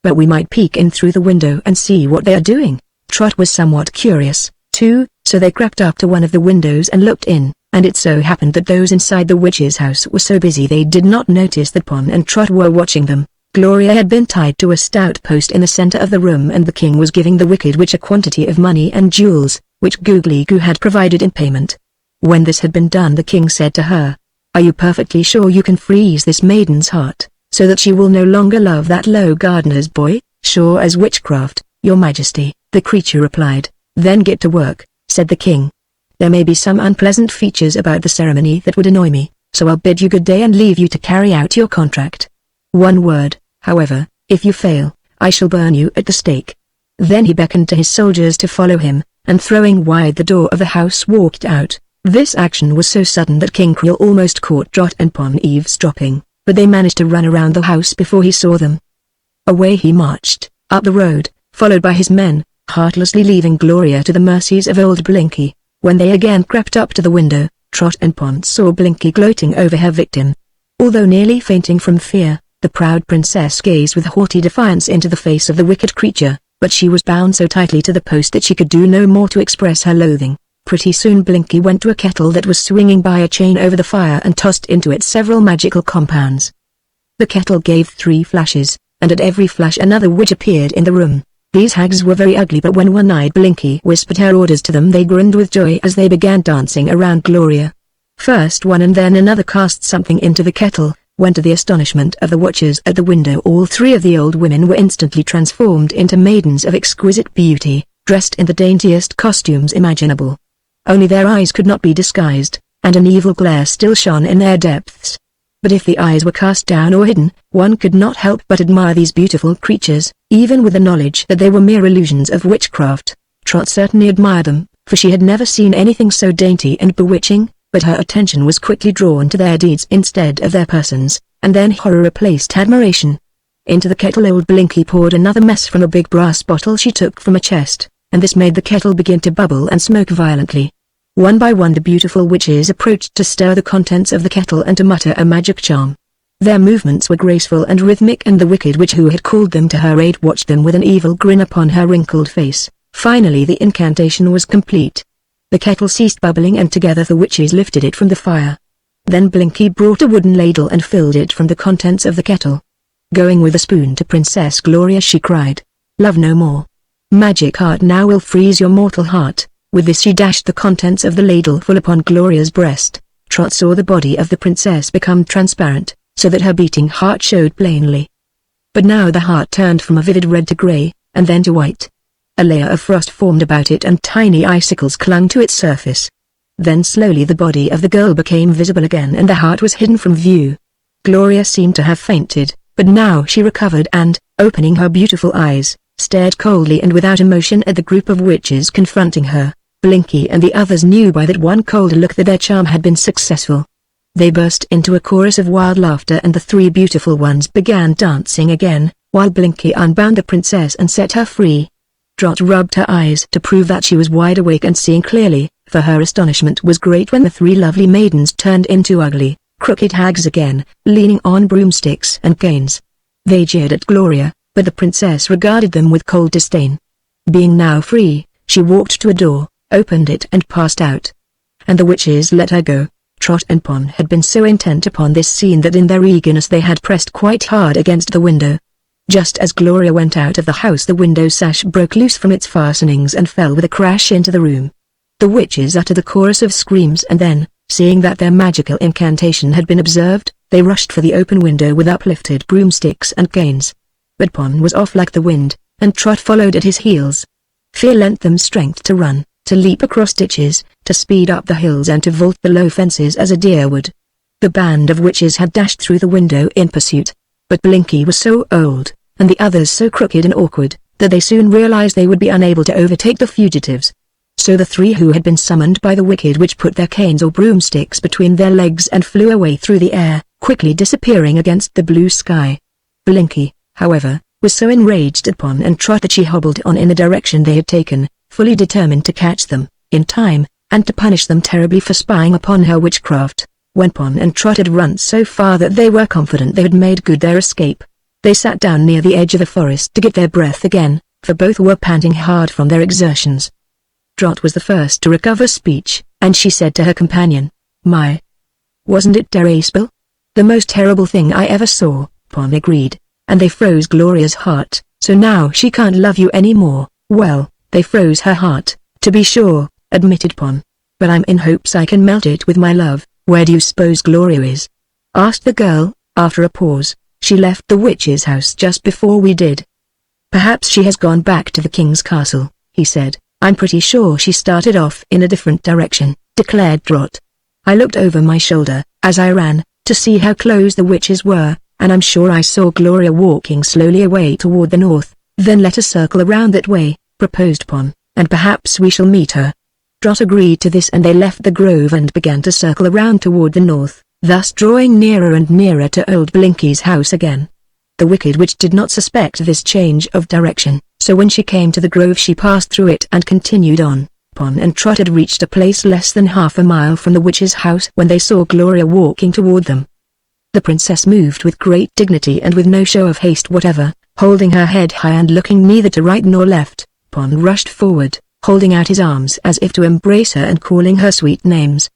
"But we might peek in through the window and see what they are doing." Trot was somewhat curious, too, so they crept up to one of the windows and looked in, and it so happened that those inside the witch's house were so busy they did not notice that Pon and Trot were watching them. Gloria had been tied to a stout post in the center of the room and the king was giving the wicked witch a quantity of money and jewels, which Googly Goo had provided in payment. When this had been done the king said to her, "Are you perfectly sure you can freeze this maiden's heart, so that she will no longer love that low gardener's boy?" "Sure as witchcraft, your majesty," the creature replied. "Then get to work," said the king. "There may be some unpleasant features about the ceremony that would annoy me, so I'll bid you good day and leave you to carry out your contract. One word, however, if you fail, I shall burn you at the stake." Then he beckoned to his soldiers to follow him, and throwing wide the door of the house walked out. This action was so sudden that King Kriel almost caught Trot and Pon eavesdropping, but they managed to run around the house before he saw them. Away he marched, up the road, followed by his men, heartlessly leaving Gloria to the mercies of old Blinky. When they again crept up to the window, Trot and Pon saw Blinky gloating over her victim. Although nearly fainting from fear, the proud princess gazed with haughty defiance into the face of the wicked creature, but she was bound so tightly to the post that she could do no more to express her loathing. Pretty soon Blinky went to a kettle that was swinging by a chain over the fire and tossed into it several magical compounds. The kettle gave 3 flashes, and at every flash another witch appeared in the room. These hags were very ugly, but when one-eyed Blinky whispered her orders to them they grinned with joy as they began dancing around Gloria. First one and then another cast something into the kettle, when to the astonishment of the watchers at the window all 3 of the old women were instantly transformed into maidens of exquisite beauty, dressed in the daintiest costumes imaginable. Only their eyes could not be disguised, and an evil glare still shone in their depths. But if the eyes were cast down or hidden, one could not help but admire these beautiful creatures, even with the knowledge that they were mere illusions of witchcraft. Trot certainly admired them, for she had never seen anything so dainty and bewitching, but her attention was quickly drawn to their deeds instead of their persons, and then horror replaced admiration. Into the kettle old Blinky poured another mess from a big brass bottle she took from a chest, and this made the kettle begin to bubble and smoke violently. One by one the beautiful witches approached to stir the contents of the kettle and to mutter a magic charm. Their movements were graceful and rhythmic, and the wicked witch who had called them to her aid watched them with an evil grin upon her wrinkled face. Finally the incantation was complete. The kettle ceased bubbling and together the witches lifted it from the fire. Then Blinky brought a wooden ladle and filled it from the contents of the kettle. Going with a spoon to Princess Gloria she cried, "Love no more. Magic heart now will freeze your mortal heart." With this she dashed the contents of the ladle full upon Gloria's breast. Trot saw the body of the princess become transparent, so that her beating heart showed plainly. But now the heart turned from a vivid red to grey, and then to white. A layer of frost formed about it and tiny icicles clung to its surface. Then slowly the body of the girl became visible again and the heart was hidden from view. Gloria seemed to have fainted, but now she recovered and, opening her beautiful eyes, stared coldly and without emotion at the group of witches confronting her. Blinky and the others knew by that one cold look that their charm had been successful. They burst into a chorus of wild laughter and the 3 beautiful ones began dancing again, while Blinky unbound the princess and set her free. Trot rubbed her eyes to prove that she was wide awake and seeing clearly, for her astonishment was great when the 3 lovely maidens turned into ugly, crooked hags again, leaning on broomsticks and canes. They jeered at Gloria, but the princess regarded them with cold disdain. Being now free, she walked to a door, opened it and passed out. And the witches let her go. Trot and Pon had been so intent upon this scene that in their eagerness they had pressed quite hard against the window. Just as Gloria went out of the house, the window sash broke loose from its fastenings and fell with a crash into the room. The witches uttered a chorus of screams, and then, seeing that their magical incantation had been observed, they rushed for the open window with uplifted broomsticks and canes. But Pon was off like the wind, and Trot followed at his heels. Fear lent them strength to run, to leap across ditches, to speed up the hills, and to vault the low fences as a deer would. The band of witches had dashed through the window in pursuit. But Blinky was so old, and the others so crooked and awkward, that they soon realized they would be unable to overtake the fugitives. So the three who had been summoned by the wicked witch put their canes or broomsticks between their legs and flew away through the air, quickly disappearing against the blue sky. Blinky, however, was so enraged at Pon and Trot that she hobbled on in the direction they had taken, fully determined to catch them, in time, and to punish them terribly for spying upon her witchcraft. When Pon and Trot had run so far that they were confident they had made good their escape, they sat down near the edge of the forest to get their breath again, for both were panting hard from their exertions. Trot was the first to recover speech, and she said to her companion, "My, wasn't it terrible?" "The most terrible thing I ever saw," Pon agreed, "and they froze Gloria's heart, so now she can't love you anymore." "Well, they froze her heart, to be sure," admitted Pon, "but I'm in hopes I can melt it with my love." "Where do you suppose Gloria is?" asked the girl, after a pause. "She left the witch's house just before we did." "Perhaps she has gone back to the king's castle," he said. "I'm pretty sure she started off in a different direction," declared Trot. "I looked over my shoulder, as I ran, to see how close the witches were, and I'm sure I saw Gloria walking slowly away toward the north." "Then let us circle around that way," proposed Pon, "and perhaps we shall meet her." Trot agreed to this, and they left the grove and began to circle around toward the north, thus drawing nearer and nearer to old Blinky's house again. The wicked witch did not suspect this change of direction, so when she came to the grove she passed through it and continued on. Pon and Trot had reached a place less than half a mile from the witch's house when they saw Gloria walking toward them. The princess moved with great dignity and with no show of haste whatever, holding her head high and looking neither to right nor left. Pon rushed forward, holding out his arms as if to embrace her and calling her sweet names.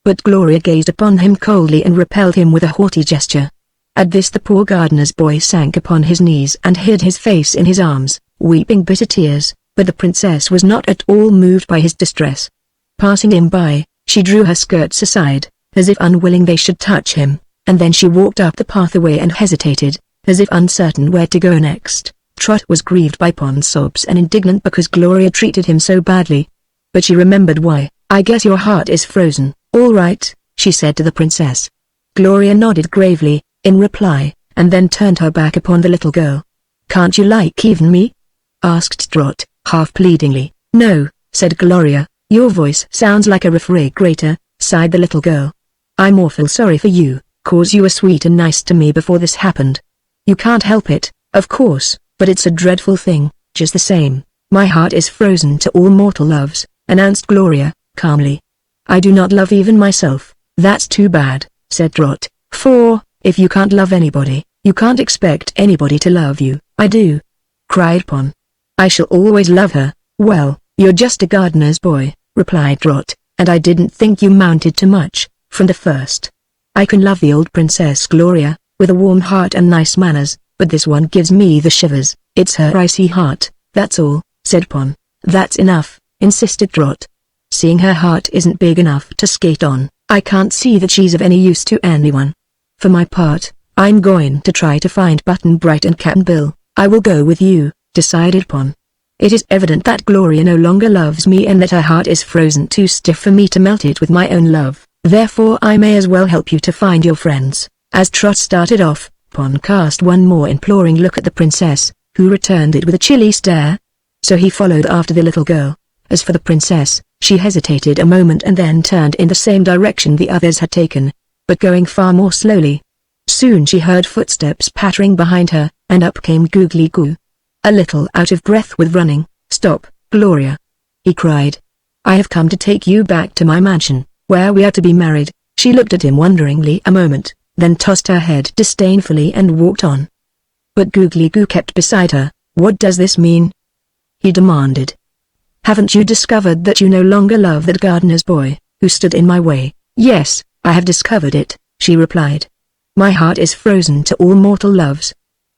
But Gloria gazed upon him coldly and repelled him with a haughty gesture. At this the poor gardener's boy sank upon his knees and hid his face in his arms, weeping bitter tears, but the princess was not at all moved by his distress. Passing him by, she drew her skirts aside, as if unwilling they should touch him, and then she walked up the pathway and hesitated, as if uncertain where to go next. Trot was grieved by Pon's sobs and indignant because Gloria treated him so badly. But she remembered why. "I guess your heart is frozen." "All right," she said to the princess. Gloria nodded gravely, in reply, and then turned her back upon the little girl. "Can't you like even me?" asked Trot, half pleadingly. "No," said Gloria, "your voice sounds like a refrigerator," sighed the little girl. "I'm awful sorry for you, 'cause you were sweet and nice to me before this happened. You can't help it, of course. But it's a dreadful thing, just the same. My heart is frozen to all mortal loves," announced Gloria, calmly. "I do not love even myself." "That's too bad," said Trot, "for, if you can't love anybody, you can't expect anybody to love you." "I do," cried Pon. "I shall always love her." "Well, you're just a gardener's boy," replied Trot, "and I didn't think you mounted to much, from the first. I can love the old Princess Gloria, with a warm heart and nice manners, but this one gives me the shivers. It's her icy heart, that's all," said Pon. "That's enough," insisted Trot. "Seeing her heart isn't big enough to skate on, I can't see that she's of any use to anyone. For my part, I'm going to try to find Button Bright and Cap'n Bill." "I will go with you," decided Pon. "It is evident that Gloria no longer loves me and that her heart is frozen too stiff for me to melt it with my own love. Therefore I may as well help you to find your friends." As Trot started off, Pon cast one more imploring look at the princess, who returned it with a chilly stare. So he followed after the little girl. As for the princess, she hesitated a moment and then turned in the same direction the others had taken, but going far more slowly. Soon she heard footsteps pattering behind her, and up came Googly Goo. A little out of breath with running. "Stop, Gloria!" he cried. "I have come to take you back to my mansion, where we are to be married." She looked at him wonderingly a moment, then tossed her head disdainfully and walked on. But Googly Goo kept beside her. "What does this mean?" he demanded. "Haven't you discovered that you no longer love that gardener's boy, who stood in my way?" "Yes, I have discovered it," she replied. "My heart is frozen to all mortal loves.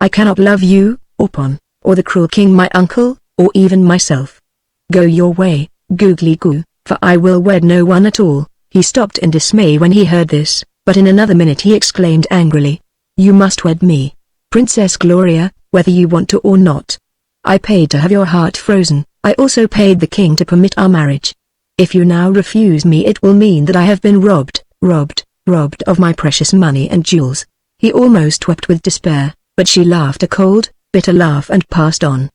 I cannot love you, or Pon, or the cruel king my uncle, or even myself. Go your way, Googly Goo, for I will wed no one at all." He stopped in dismay when he heard this, but in another minute he exclaimed angrily, "You must wed me, Princess Gloria, whether you want to or not. I paid to have your heart frozen. I also paid the king to permit our marriage. If you now refuse me, it will mean that I have been robbed of my precious money and jewels." He almost wept with despair, but she laughed a cold, bitter laugh and passed on.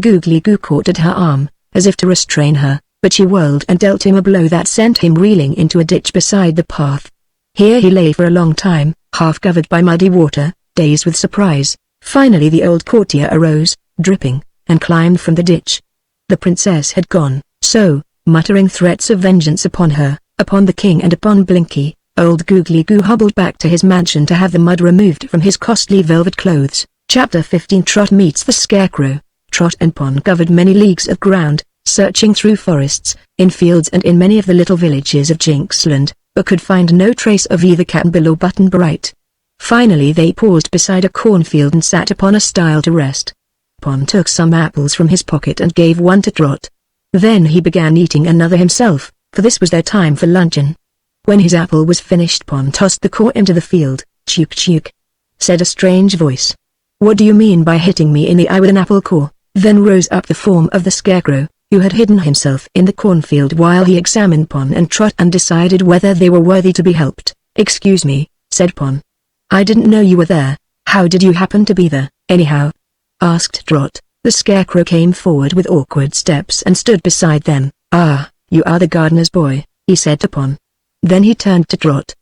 Googly Goo caught at her arm, as if to restrain her, but she whirled and dealt him a blow that sent him reeling into a ditch beside the path. Here he lay for a long time, half covered by muddy water, dazed with surprise. Finally the old courtier arose, dripping, and climbed from the ditch. The princess had gone, so, muttering threats of vengeance upon her, upon the king and upon Blinky, old Googly Goo hobbled back to his mansion to have the mud removed from his costly velvet clothes. Chapter 15 Trot meets the Scarecrow. Trot and Pon covered many leagues of ground, searching through forests, in fields and in many of the little villages of Jinxland, but could find no trace of either Cap'n or Button Bright. Finally they paused beside a cornfield and sat upon a stile to rest. Pon took some apples from his pocket and gave one to Trot. Then he began eating another himself, for this was their time for luncheon. When his apple was finished, Pon tossed the core into the field. "Chook chook," said a strange voice. "What do you mean by hitting me in the eye with an apple core?" Then rose up the form of the Scarecrow, who had hidden himself in the cornfield while he examined Pon and Trot and decided whether they were worthy to be helped. "Excuse me," said Pon. "I didn't know you were there. How did you happen to be there, anyhow?" asked Trot. The Scarecrow came forward with awkward steps and stood beside them. "Ah, you are the gardener's boy," he said to Pon. Then he turned to Trot.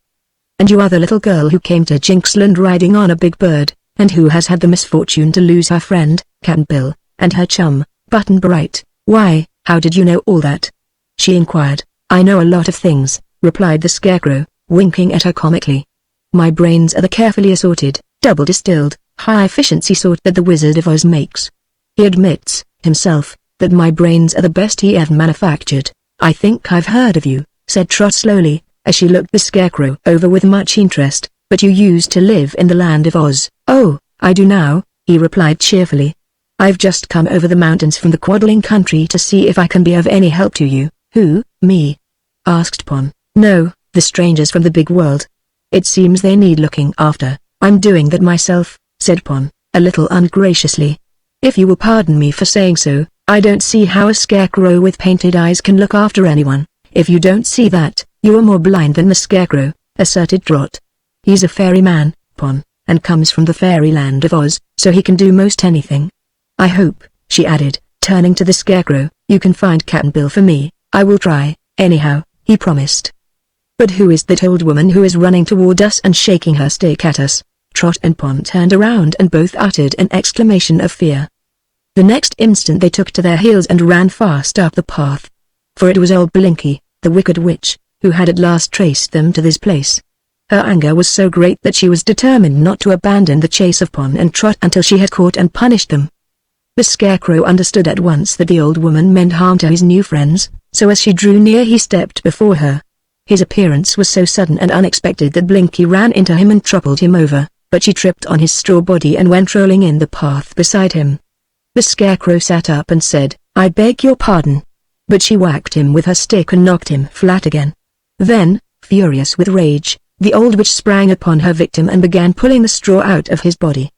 "And you are the little girl who came to Jinxland riding on a big bird, and who has had the misfortune to lose her friend, Cap'n Bill, and her chum, Button Bright. Why, how did you know all that?" she inquired. "I know a lot of things," replied the Scarecrow, winking at her comically. "My brains are the carefully assorted, double-distilled, high-efficiency sort that the Wizard of Oz makes. He admits, himself, that my brains are the best he ever manufactured." "I think I've heard of you," said Trot slowly, as she looked the Scarecrow over with much interest, "but you used to live in the land of Oz." "Oh, I do now," he replied cheerfully. "I've just come over the mountains from the Quadling country to see if I can be of any help to you." "Who, me?" asked Pon. "No, the strangers from the big world. It seems they need looking after." "I'm doing that myself," said Pon, a little ungraciously. "If you will pardon me for saying so, I don't see how a Scarecrow with painted eyes can look after anyone." "If you don't see that, you are more blind than the Scarecrow," asserted Trot. "He's a fairy man, Pon, and comes from the fairyland of Oz, so he can do most anything. I hope," she added, turning to the Scarecrow, "you can find Cap'n Bill for me." "I will try, anyhow," he promised. "But who is that old woman who is running toward us and shaking her stick at us?" Trot and Pon turned around and both uttered an exclamation of fear. The next instant they took to their heels and ran fast up the path. For it was old Blinky, the wicked witch, who had at last traced them to this place. Her anger was so great that she was determined not to abandon the chase of Pon and Trot until she had caught and punished them. The Scarecrow understood at once that the old woman meant harm to his new friends, so as she drew near he stepped before her. His appearance was so sudden and unexpected that Blinky ran into him and toppled him over, but she tripped on his straw body and went rolling in the path beside him. The Scarecrow sat up and said, "I beg your pardon." But she whacked him with her stick and knocked him flat again. Then, furious with rage, the old witch sprang upon her victim and began pulling the straw out of his body.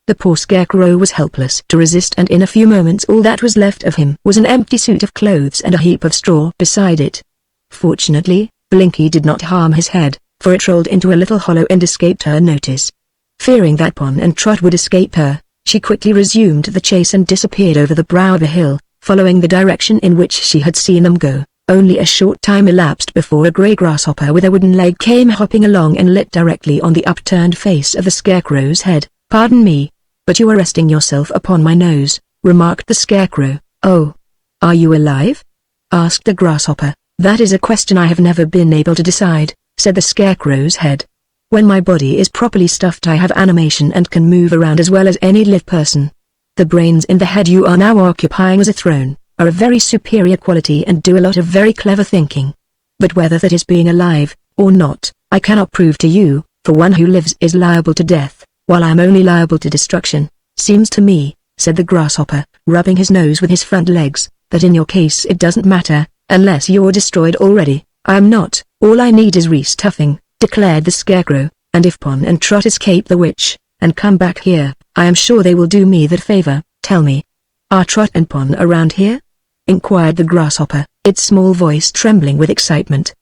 The poor Scarecrow was helpless to resist, and in a few moments all that was left of him was an empty suit of clothes and a heap of straw beside it. Fortunately, Blinky did not harm his head, for it rolled into a little hollow and escaped her notice. Fearing that Pon and Trot would escape her, she quickly resumed the chase and disappeared over the brow of a hill, following the direction in which she had seen them go. Only a short time elapsed before a grey grasshopper with a wooden leg came hopping along and lit directly on the upturned face of the Scarecrow's head. "Pardon me, but you are resting yourself upon my nose," remarked the Scarecrow. "Oh, are you alive?" asked the grasshopper. "That is a question I have never been able to decide," said the Scarecrow's head. "When my body is properly stuffed I have animation and can move around as well as any live person. The brains in the head you are now occupying as a throne are a very superior quality and do a lot of very clever thinking. But whether that is being alive, or not, I cannot prove to you, for one who lives is liable to death, while I am only liable to destruction. Seems to me, said the grasshopper, rubbing his nose with his front legs, that in your case it doesn't matter, unless you're destroyed already. I am not. All I need is restuffing, declared the Scarecrow, and if Pon and Trot escape the witch, and come back here, I am sure they will do me that favor. Tell me, are Trot and Pon around here? Inquired the grasshopper, its small voice trembling with excitement.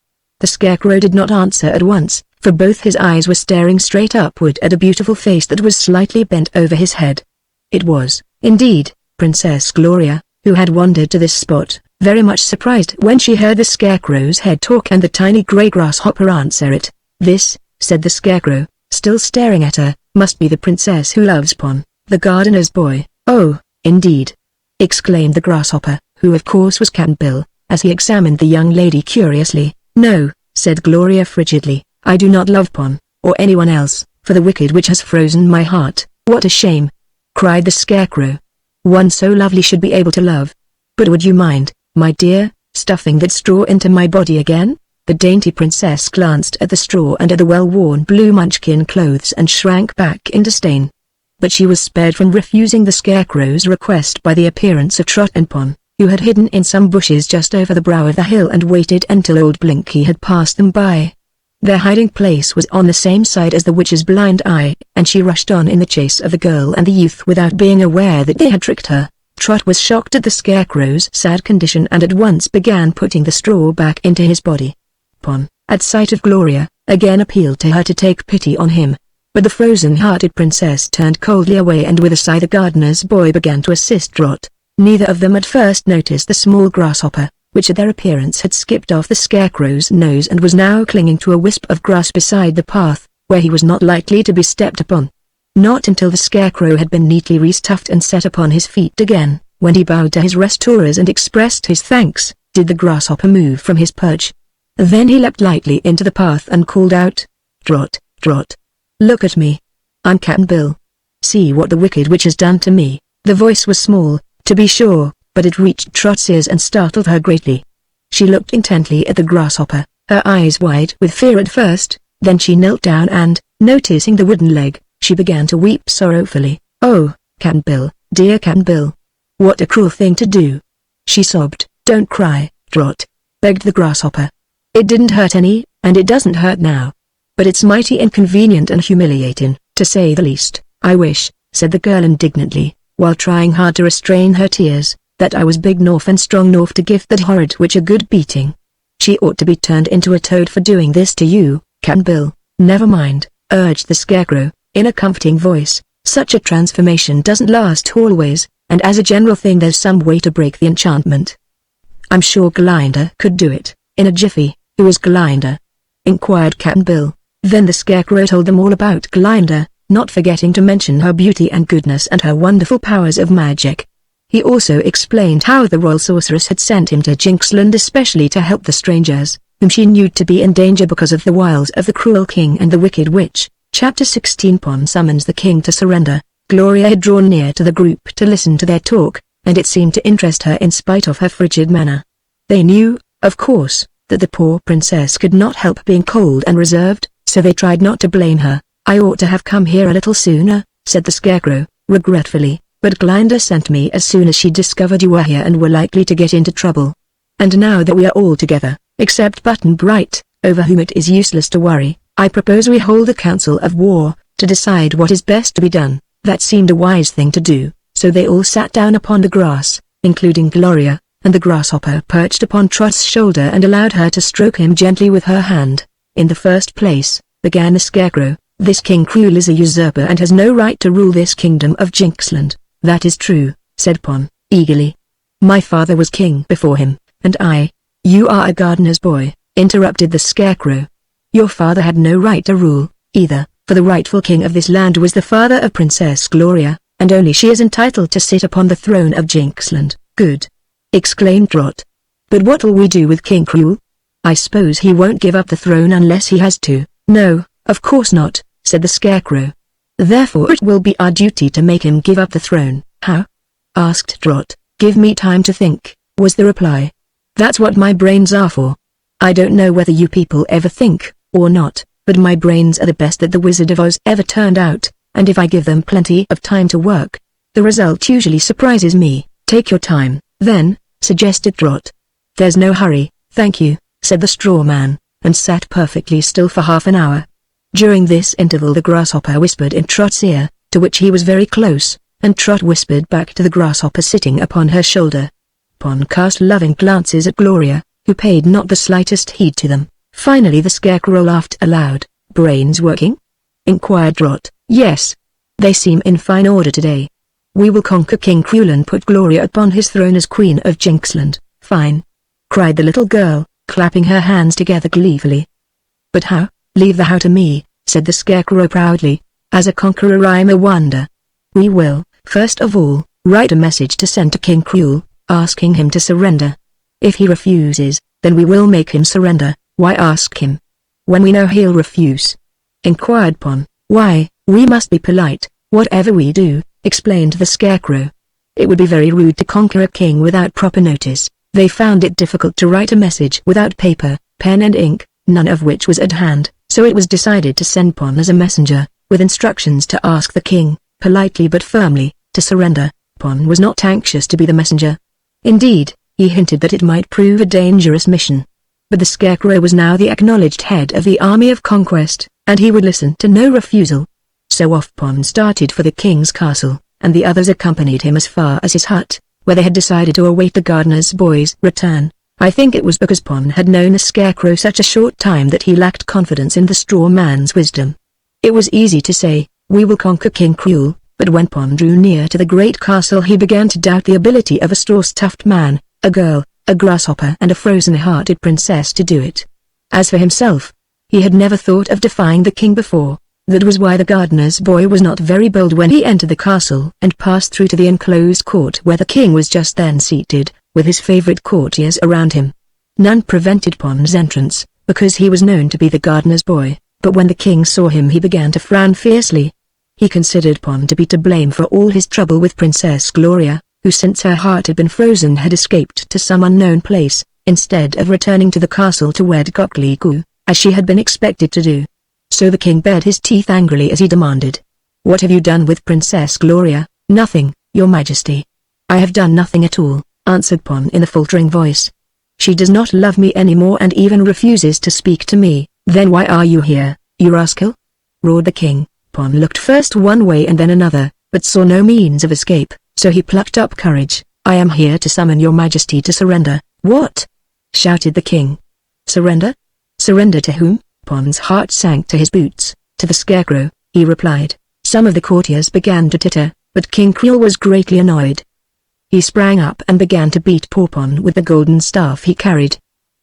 The Scarecrow did not answer at once, for both his eyes were staring straight upward at a beautiful face that was slightly bent over his head. It was, indeed, Princess Gloria, who had wandered to this spot, very much surprised when she heard the Scarecrow's head talk and the tiny grey grasshopper answer it. This, said the Scarecrow, still staring at her, must be the princess who loves Pon, the gardener's boy. Oh, indeed! Exclaimed the grasshopper, who of course was Cap'n Bill, as he examined the young lady curiously. No, said Gloria frigidly, I do not love Pon, or anyone else, for the wicked witch has frozen my heart. What a shame! Cried the Scarecrow. One so lovely should be able to love. But would you mind, my dear, stuffing that straw into my body again? The dainty princess glanced at the straw and at the well-worn blue munchkin clothes and shrank back in disdain. But she was spared from refusing the Scarecrow's request by the appearance of Trot and Pon, who had hidden in some bushes just over the brow of the hill and waited until old Blinky had passed them by. Their hiding place was on the same side as the witch's blind eye, and she rushed on in the chase of the girl and the youth without being aware that they had tricked her. Trot was shocked at the Scarecrow's sad condition and at once began putting the straw back into his body. Pon, at sight of Gloria, again appealed to her to take pity on him. But the frozen-hearted princess turned coldly away and with a sigh the gardener's boy began to assist Trot. Neither of them at first noticed the small grasshopper, which at their appearance had skipped off the Scarecrow's nose and was now clinging to a wisp of grass beside the path, where he was not likely to be stepped upon. Not until the Scarecrow had been neatly restuffed and set upon his feet again, when he bowed to his restorers and expressed his thanks, did the grasshopper move from his perch. Then he leapt lightly into the path and called out, Trot, Trot. Look at me. I'm Cap'n Bill. See what the wicked witch has done to me. The voice was small, to be sure, but it reached Trot's ears and startled her greatly. She looked intently at the grasshopper, her eyes wide with fear at first, then she knelt down and, noticing the wooden leg, she began to weep sorrowfully. Oh, Cap'n Bill, dear Cap'n Bill. What a cruel thing to do. She sobbed. Don't cry, Trot, begged the grasshopper. It didn't hurt any, and it doesn't hurt now. But it's mighty inconvenient and humiliating, to say the least. I wish, said the girl indignantly, while trying hard to restrain her tears, that I was big north and strong north to give that horrid witch a good beating. She ought to be turned into a toad for doing this to you, Cap'n Bill. Never mind, urged the Scarecrow, in a comforting voice. Such a transformation doesn't last always, and as a general thing there's some way to break the enchantment. I'm sure Glinda could do it, in a jiffy. Who is Glinda? Inquired Cap'n Bill. Then the Scarecrow told them all about Glinda, not forgetting to mention her beauty and goodness and her wonderful powers of magic. He also explained how the royal sorceress had sent him to Jinxland especially to help the strangers, whom she knew to be in danger because of the wiles of the cruel king and the wicked witch. Chapter 16 Pon summons the king to surrender. Gloria had drawn near to the group to listen to their talk, and it seemed to interest her in spite of her frigid manner. They knew, of course, that the poor princess could not help being cold and reserved, so they tried not to blame her. I ought to have come here a little sooner, said the Scarecrow, regretfully, but Glinda sent me as soon as she discovered you were here and were likely to get into trouble. And now that we are all together, except Button Bright, over whom it is useless to worry, I propose we hold a council of war, to decide what is best to be done. That seemed a wise thing to do, so they all sat down upon the grass, including Gloria, and the grasshopper perched upon Trot's shoulder and allowed her to stroke him gently with her hand. In the first place, began the Scarecrow, this King Krul is a usurper and has no right to rule this kingdom of Jinxland. That is true, said Pon, eagerly. My father was king before him, and You are a gardener's boy, interrupted the Scarecrow. Your father had no right to rule, either, for the rightful king of this land was the father of Princess Gloria, and only she is entitled to sit upon the throne of Jinxland. Good, exclaimed Trot. But what'll we do with King Krul? I suppose he won't give up the throne unless he has to. No, of course not, said the Scarecrow. Therefore it will be our duty to make him give up the throne. How? Asked Trot. Give me time to think, was the reply. That's what my brains are for. I don't know whether you people ever think, or not, but my brains are the best that the Wizard of Oz ever turned out, and if I give them plenty of time to work, The result usually surprises me. Take your time, then, suggested Trot. There's no hurry, thank you, said the straw man, and sat perfectly still for half an hour. During this interval the grasshopper whispered in Trot's ear, to which he was very close, and Trot whispered back to the grasshopper sitting upon her shoulder. Pon cast loving glances at Gloria, who paid not the slightest heed to them. Finally the Scarecrow laughed aloud. Brains working? Inquired Trot. Yes. They seem in fine order today. We will conquer King Cruel and put Gloria upon his throne as Queen of Jinxland. Fine! Cried the little girl, clapping her hands together gleefully. But how? Leave the how to me, said the Scarecrow proudly. As a conqueror I'm a wonder. We will, first of all, write a message to send to King Cruel, asking him to surrender. If he refuses, then we will make him surrender. Why ask him? When we know he'll refuse? Inquired Pon. Why, we must be polite, whatever we do, explained the Scarecrow. It would be very rude to conquer a king without proper notice. They found it difficult to write a message without paper, pen and ink, none of which was at hand, so it was decided to send Pon as a messenger, with instructions to ask the king, politely but firmly, to surrender. Pon was not anxious to be the messenger. Indeed, he hinted that it might prove a dangerous mission. But the Scarecrow was now the acknowledged head of the army of conquest, and he would listen to no refusal. So off Pon started for the king's castle, and the others accompanied him as far as his hut, where they had decided to await the gardener's boy's return. I think it was because Pon had known the Scarecrow such a short time that he lacked confidence in the straw man's wisdom. It was easy to say, we will conquer King Cruel, but when Pon drew near to the great castle he began to doubt the ability of a straw-stuffed man, a girl, a grasshopper and a frozen-hearted princess to do it. As for himself, he had never thought of defying the king before. That was why the gardener's boy was not very bold when he entered the castle and passed through to the enclosed court where the king was just then seated, with his favorite courtiers around him. None prevented Pon's entrance, because he was known to be the gardener's boy, but when the king saw him he began to frown fiercely. He considered Pon to be to blame for all his trouble with Princess Gloria, who since her heart had been frozen had escaped to some unknown place, instead of returning to the castle to wed Cockly-Coo, as she had been expected to do. So the king bared his teeth angrily as he demanded, "What have you done with Princess Gloria?" "Nothing, your majesty." "I have done nothing at all," answered Pon in a faltering voice. "She does not love me anymore and even refuses to speak to me." "Then why are you here, you rascal?" roared the king. Pon looked first one way and then another, but saw no means of escape, so he plucked up courage. "I am here to summon your majesty to surrender." "What?" shouted the king. "Surrender? Surrender to whom?" Pon's heart sank to his boots. "To the Scarecrow," he replied. Some of the courtiers began to titter, but King Cruel was greatly annoyed. He sprang up and began to beat poor Pon with the golden staff he carried.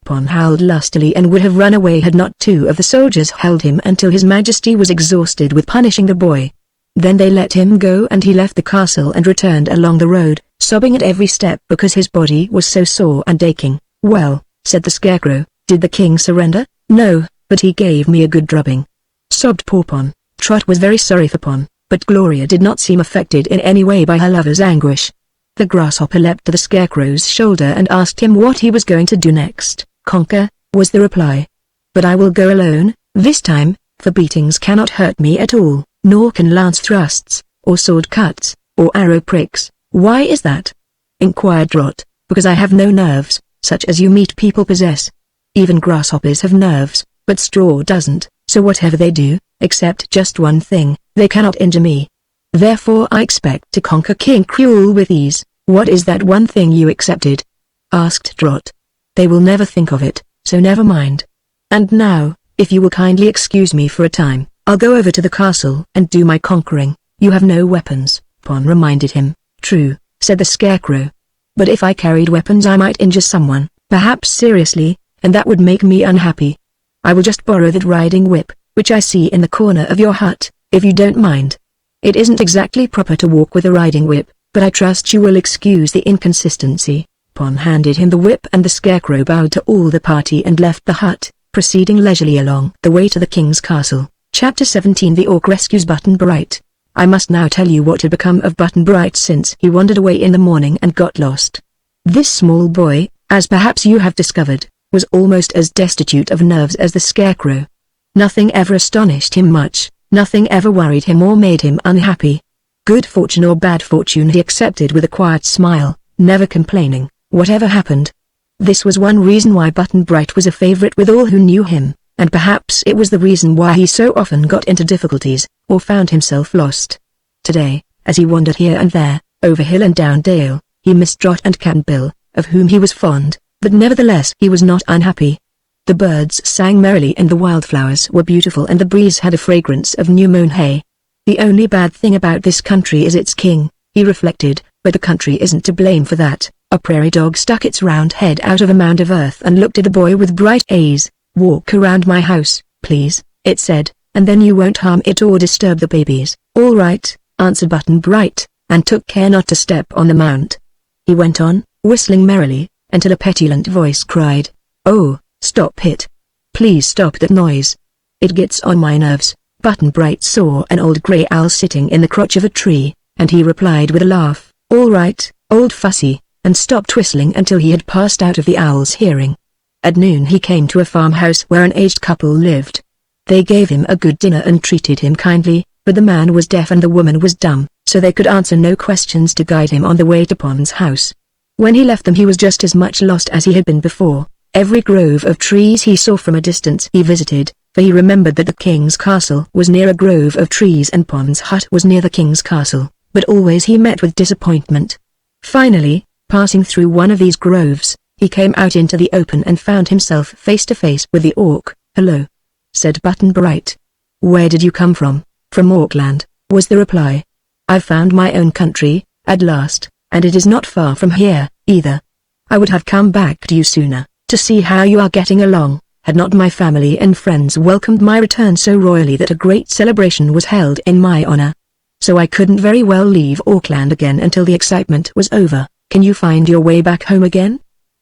Pon howled lustily and would have run away had not two of the soldiers held him until his majesty was exhausted with punishing the boy. Then they let him go and he left the castle and returned along the road, sobbing at every step because his body was so sore and aching. "Well," said the Scarecrow, "did the king surrender?" "No, but he gave me a good drubbing," sobbed poor Pon. Trot was very sorry for Pon, but Gloria did not seem affected in any way by her lover's anguish. The grasshopper leapt to the Scarecrow's shoulder and asked him what he was going to do next. "Conquer," was the reply. "But I will go alone, this time, for beatings cannot hurt me at all, nor can lance thrusts, or sword cuts, or arrow pricks." "Why is that?" inquired Trot. "Because I have no nerves, such as you meat people possess. Even grasshoppers have nerves, but straw doesn't, so whatever they do, except just one thing, they cannot injure me. Therefore I expect to conquer King Cruel with ease." "What is that one thing you accepted?" asked Trot. "They will never think of it, so never mind. And now, if you will kindly excuse me for a time, I'll go over to the castle and do my conquering." "You have no weapons," Pon reminded him. "True," said the Scarecrow. "But if I carried weapons I might injure someone, perhaps seriously, and that would make me unhappy. I will just borrow that riding whip, which I see in the corner of your hut, if you don't mind. It isn't exactly proper to walk with a riding whip, but I trust you will excuse the inconsistency." Pon handed him the whip and the Scarecrow bowed to all the party and left the hut, proceeding leisurely along the way to the king's castle. Chapter 17 The Orc Rescues Button Bright. I must now tell you what had become of Button Bright since he wandered away in the morning and got lost. This small boy, as perhaps you have discovered, was almost as destitute of nerves as the Scarecrow. Nothing ever astonished him much, nothing ever worried him or made him unhappy. Good fortune or bad fortune he accepted with a quiet smile, never complaining, whatever happened. This was one reason why Button-Bright was a favorite with all who knew him, and perhaps it was the reason why he so often got into difficulties, or found himself lost. Today, as he wandered here and there, over hill and down dale, he missed Trot and Cap'n Bill, of whom he was fond, but nevertheless he was not unhappy. The birds sang merrily and the wildflowers were beautiful and the breeze had a fragrance of new-mown hay. The only bad thing about this country is its king, he reflected, but the country isn't to blame for that. A prairie dog stuck its round head out of a mound of earth and looked at the boy with bright eyes. "Walk around my house, please," it said, "and then you won't harm it or disturb the babies." "All right," answered Button-Bright, and took care not to step on the mound. He went on, whistling merrily, until a petulant voice cried, "Oh, stop it. Please stop that noise. It gets on my nerves." Button-Bright saw an old grey owl sitting in the crotch of a tree, and he replied with a laugh, "All right, old fussy," and stopped whistling until he had passed out of the owl's hearing. At noon he came to a farmhouse where an aged couple lived. They gave him a good dinner and treated him kindly, but the man was deaf and the woman was dumb, so they could answer no questions to guide him on the way to Pom's house. When he left them he was just as much lost as he had been before. Every grove of trees he saw from a distance he visited, for he remembered that the king's castle was near a grove of trees and Pom's hut was near the king's castle, but always he met with disappointment. Finally, passing through one of these groves, he came out into the open and found himself face to face with the orc. "Hello," said Button-Bright. "Where did you come from?" "From Orkland," was the reply. "I've found my own country, at last, and it is not far from here, either. I would have come back to you sooner, to see how you are getting along, had not my family and friends welcomed my return so royally that a great celebration was held in my honor. So I couldn't very well leave Orkland again until the excitement was over." "Can you find your way back home again?"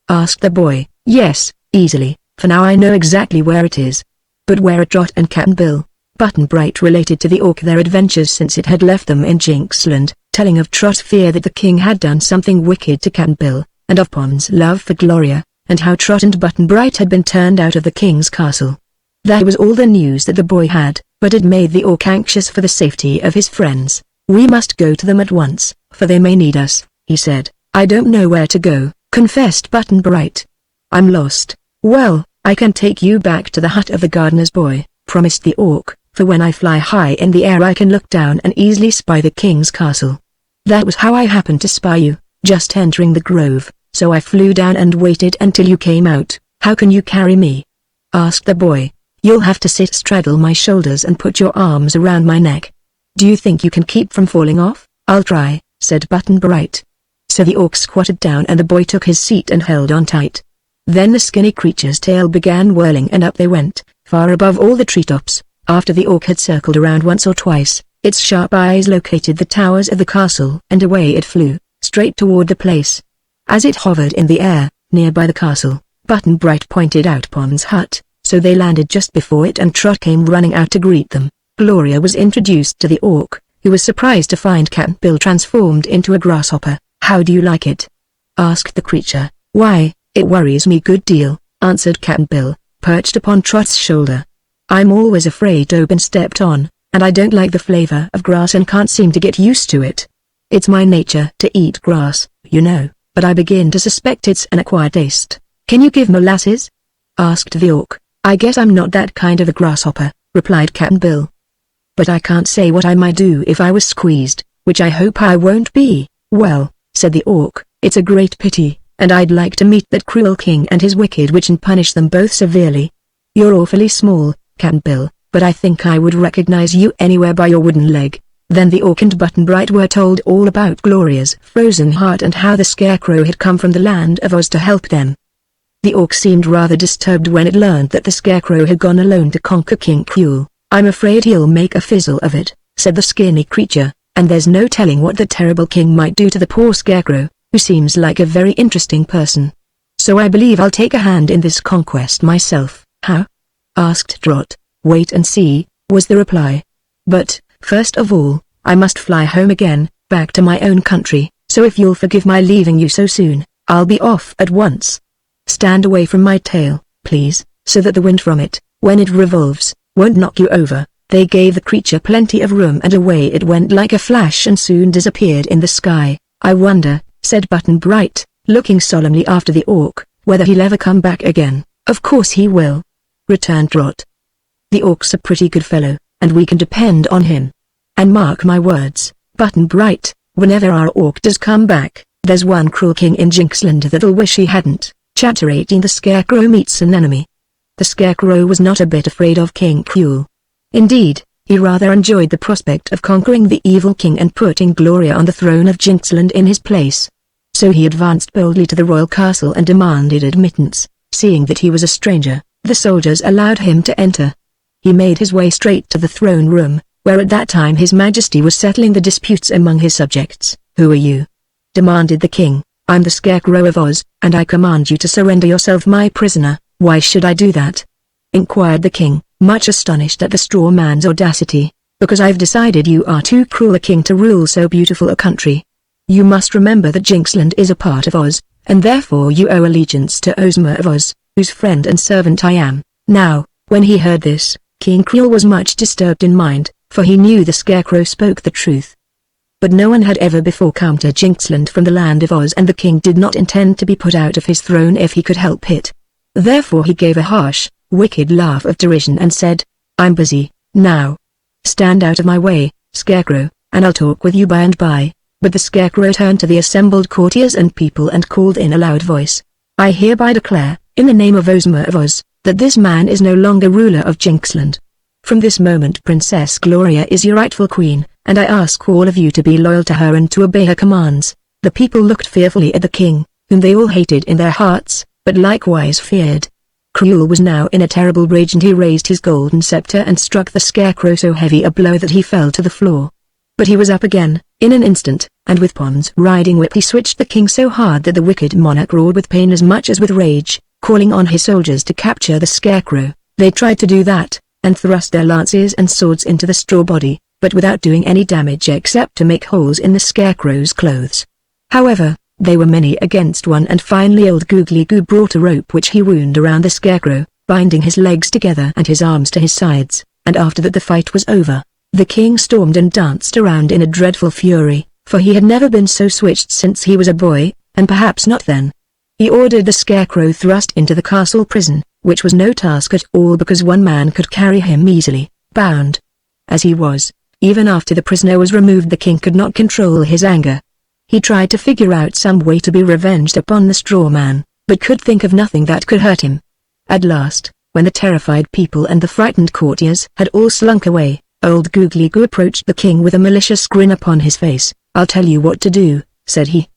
asked the boy. "Yes, easily, for now I know exactly where it is." "But where are Trot and Cap'n Bill?" Button-Bright related to the orc their adventures since it had left them in Jinxland, telling of Trot's fear that the king had done something wicked to Cap'n Bill, and of Pom's love for Gloria, and how Trot and Button-Bright had been turned out of the king's castle. That was all the news that the boy had, but it made the orc anxious for the safety of his friends. "We must go to them at once, for they may need us," he said. "I don't know where to go," confessed Button-Bright. "I'm lost." "Well, I can take you back to the hut of the gardener's boy," promised the orc, "for when I fly high in the air I can look down and easily spy the king's castle. That was how I happened to spy you, just entering the grove, so I flew down and waited until you came out." "How can you carry me?" asked the boy. "You'll have to straddle my shoulders and put your arms around my neck." "Do you think you can keep from falling off?" "I'll try," said Button-Bright. So the orc squatted down and the boy took his seat and held on tight. Then the skinny creature's tail began whirling and up they went, far above all the treetops. After the orc had circled around once or twice, its sharp eyes located the towers of the castle and away it flew, straight toward the place. As it hovered in the air, nearby the castle, Button-Bright pointed out Pom's hut, so they landed just before it and Trot came running out to greet them. Gloria was introduced to the orc, who was surprised to find Cap'n Bill transformed into a grasshopper. "How do you like it?" asked the creature. "Why, it worries me a good deal," answered Cap'n Bill, perched upon Trot's shoulder. "I'm always afraid to be stepped on, and I don't like the flavor of grass and can't seem to get used to it. It's my nature to eat grass, you know, but I begin to suspect it's an acquired taste." "Can you give molasses?" asked the orc. "I guess I'm not that kind of a grasshopper," replied Cap'n Bill. "But I can't say what I might do if I was squeezed, which I hope I won't be." "Well," said the orc, "it's a great pity, and I'd like to meet that cruel king and his wicked witch and punish them both severely. You're awfully small, Cap'n Bill, but I think I would recognize you anywhere by your wooden leg." Then the orc and Button-Bright were told all about Gloria's frozen heart and how the Scarecrow had come from the land of Oz to help them. The orc seemed rather disturbed when it learned that the Scarecrow had gone alone to conquer King Cruel. "I'm afraid he'll make a fizzle of it," said the skinny creature, "and there's no telling what the terrible king might do to the poor Scarecrow, who seems like a very interesting person. So I believe I'll take a hand in this conquest myself." "How?" asked Trot. "Wait and see," was the reply. "But, first of all, I must fly home again, back to my own country, so if you'll forgive my leaving you so soon, I'll be off at once. Stand away from my tail, please, so that the wind from it, when it revolves, won't knock you over." They gave the creature plenty of room and away it went like a flash and soon disappeared in the sky. "I wonder," said Button Bright, looking solemnly after the orc, "whether he'll ever come back again." "Of course he will," returned Trot. "The orc's a pretty good fellow, and we can depend on him. And mark my words, Button Bright, whenever our orc does come back, there's one cruel king in Jinxland that'll wish he hadn't." Chapter 18 The Scarecrow Meets an Enemy. The Scarecrow was not a bit afraid of King Cruel. Indeed, he rather enjoyed the prospect of conquering the evil king and putting Gloria on the throne of Jinxland in his place. So he advanced boldly to the royal castle and demanded admittance. Seeing that he was a stranger, the soldiers allowed him to enter. He made his way straight to the throne room, where at that time His Majesty was settling the disputes among his subjects. "Who are you?" demanded the king. "I'm the Scarecrow of Oz, and I command you to surrender yourself my prisoner." "Why should I do that?" inquired the king, much astonished at the straw man's audacity. "Because I've decided you are too cruel a king to rule so beautiful a country. You must remember that Jinxland is a part of Oz, and therefore you owe allegiance to Ozma of Oz, whose friend and servant I am." Now, when he heard this, King Cruel was much disturbed in mind, for he knew the Scarecrow spoke the truth. But no one had ever before come to Jinxland from the land of Oz, and the king did not intend to be put out of his throne if he could help it. Therefore he gave a harsh, wicked laugh of derision and said, "I'm busy, now. Stand out of my way, Scarecrow, and I'll talk with you by and by." But the Scarecrow turned to the assembled courtiers and people and called in a loud voice, "I hereby declare, in the name of Ozma of Oz, that this man is no longer ruler of Jinxland. From this moment Princess Gloria is your rightful queen, and I ask all of you to be loyal to her and to obey her commands." The people looked fearfully at the king, whom they all hated in their hearts, but likewise feared. Cruel was now in a terrible rage, and he raised his golden scepter and struck the Scarecrow so heavy a blow that he fell to the floor. But he was up again, in an instant, and with Pon's riding whip he switched the king so hard that the wicked monarch roared with pain as much as with rage, calling on his soldiers to capture the Scarecrow. They tried to do that, and thrust their lances and swords into the straw body, but without doing any damage except to make holes in the Scarecrow's clothes. However, they were many against one, and finally old Googly Goo brought a rope which he wound around the Scarecrow, binding his legs together and his arms to his sides, and after that the fight was over. The king stormed and danced around in a dreadful fury, for he had never been so switched since he was a boy, and perhaps not then. He ordered the Scarecrow thrust into the castle prison, which was no task at all because one man could carry him easily, bound as he was. Even after the prisoner was removed the king could not control his anger. He tried to figure out some way to be revenged upon the straw man, but could think of nothing that could hurt him. At last, when the terrified people and the frightened courtiers had all slunk away, old Googly Goo approached the king with a malicious grin upon his face. "I'll tell you what to do," said he.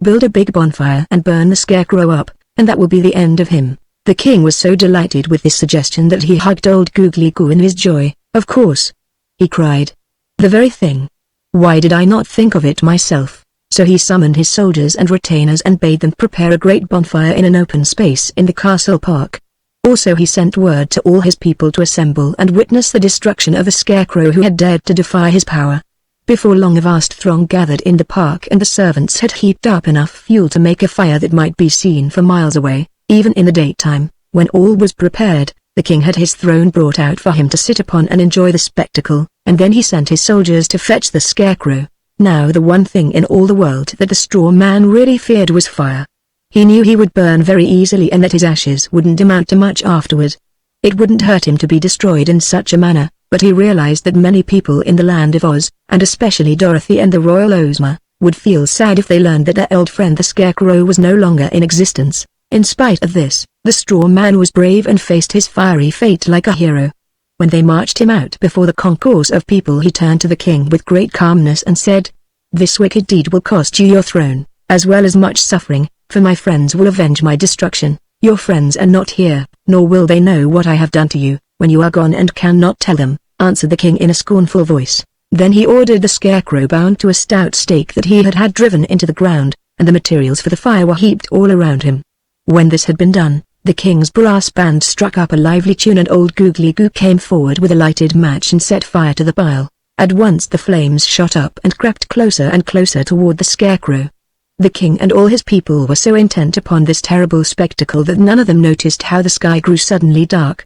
"Build a big bonfire and burn the Scarecrow up, and that will be the end of him." The king was so delighted with this suggestion that he hugged old Googly Goo in his joy. "Of course," he cried. "The very thing. Why did I not think of it myself?" So he summoned his soldiers and retainers and bade them prepare a great bonfire in an open space in the castle park. Also he sent word to all his people to assemble and witness the destruction of a Scarecrow who had dared to defy his power. Before long a vast throng gathered in the park, and the servants had heaped up enough fuel to make a fire that might be seen for miles away. Even in the daytime, when all was prepared, the king had his throne brought out for him to sit upon and enjoy the spectacle, and then he sent his soldiers to fetch the Scarecrow. Now the one thing in all the world that the straw man really feared was fire. He knew he would burn very easily and that his ashes wouldn't amount to much afterward. It wouldn't hurt him to be destroyed in such a manner, but he realized that many people in the land of Oz, and especially Dorothy and the royal Ozma, would feel sad if they learned that their old friend the Scarecrow was no longer in existence. In spite of this, the straw man was brave and faced his fiery fate like a hero. When they marched him out before the concourse of people he turned to the king with great calmness and said, "This wicked deed will cost you your throne, as well as much suffering, for my friends will avenge my destruction. Your friends are not here, nor will they know what I have done to you, when you are gone and cannot tell them," answered the king in a scornful voice. Then he ordered the Scarecrow bound to a stout stake that he had driven into the ground, and the materials for the fire were heaped all around him. When this had been done, the king's brass band struck up a lively tune and old Googly Goo came forward with a lighted match and set fire to the pile. At once the flames shot up and crept closer and closer toward the Scarecrow. The king and all his people were so intent upon this terrible spectacle that none of them noticed how the sky grew suddenly dark.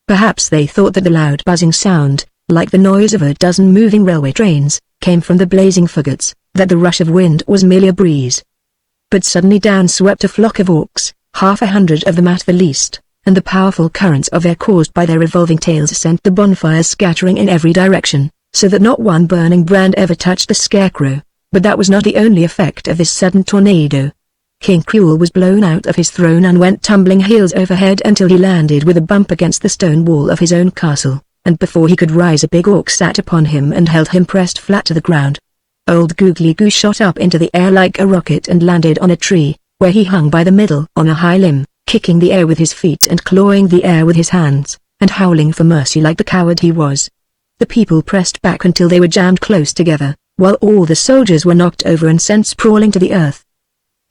Perhaps they thought that the loud buzzing sound, like the noise of a dozen moving railway trains, came from the blazing faggots, that the rush of wind was merely a breeze. But suddenly down swept a flock of orcs, 100 of them at the least, and the powerful currents of air caused by their revolving tails sent the bonfires scattering in every direction, so that not one burning brand ever touched the Scarecrow. But that was not the only effect of this sudden tornado. King Cruel was blown out of his throne and went tumbling heels over head until he landed with a bump against the stone wall of his own castle, and before he could rise a big orc sat upon him and held him pressed flat to the ground. Old Googly Goo shot up into the air like a rocket and landed on a tree, where he hung by the middle on a high limb, kicking the air with his feet and clawing the air with his hands, and howling for mercy like the coward he was. The people pressed back until they were jammed close together, while all the soldiers were knocked over and sent sprawling to the earth.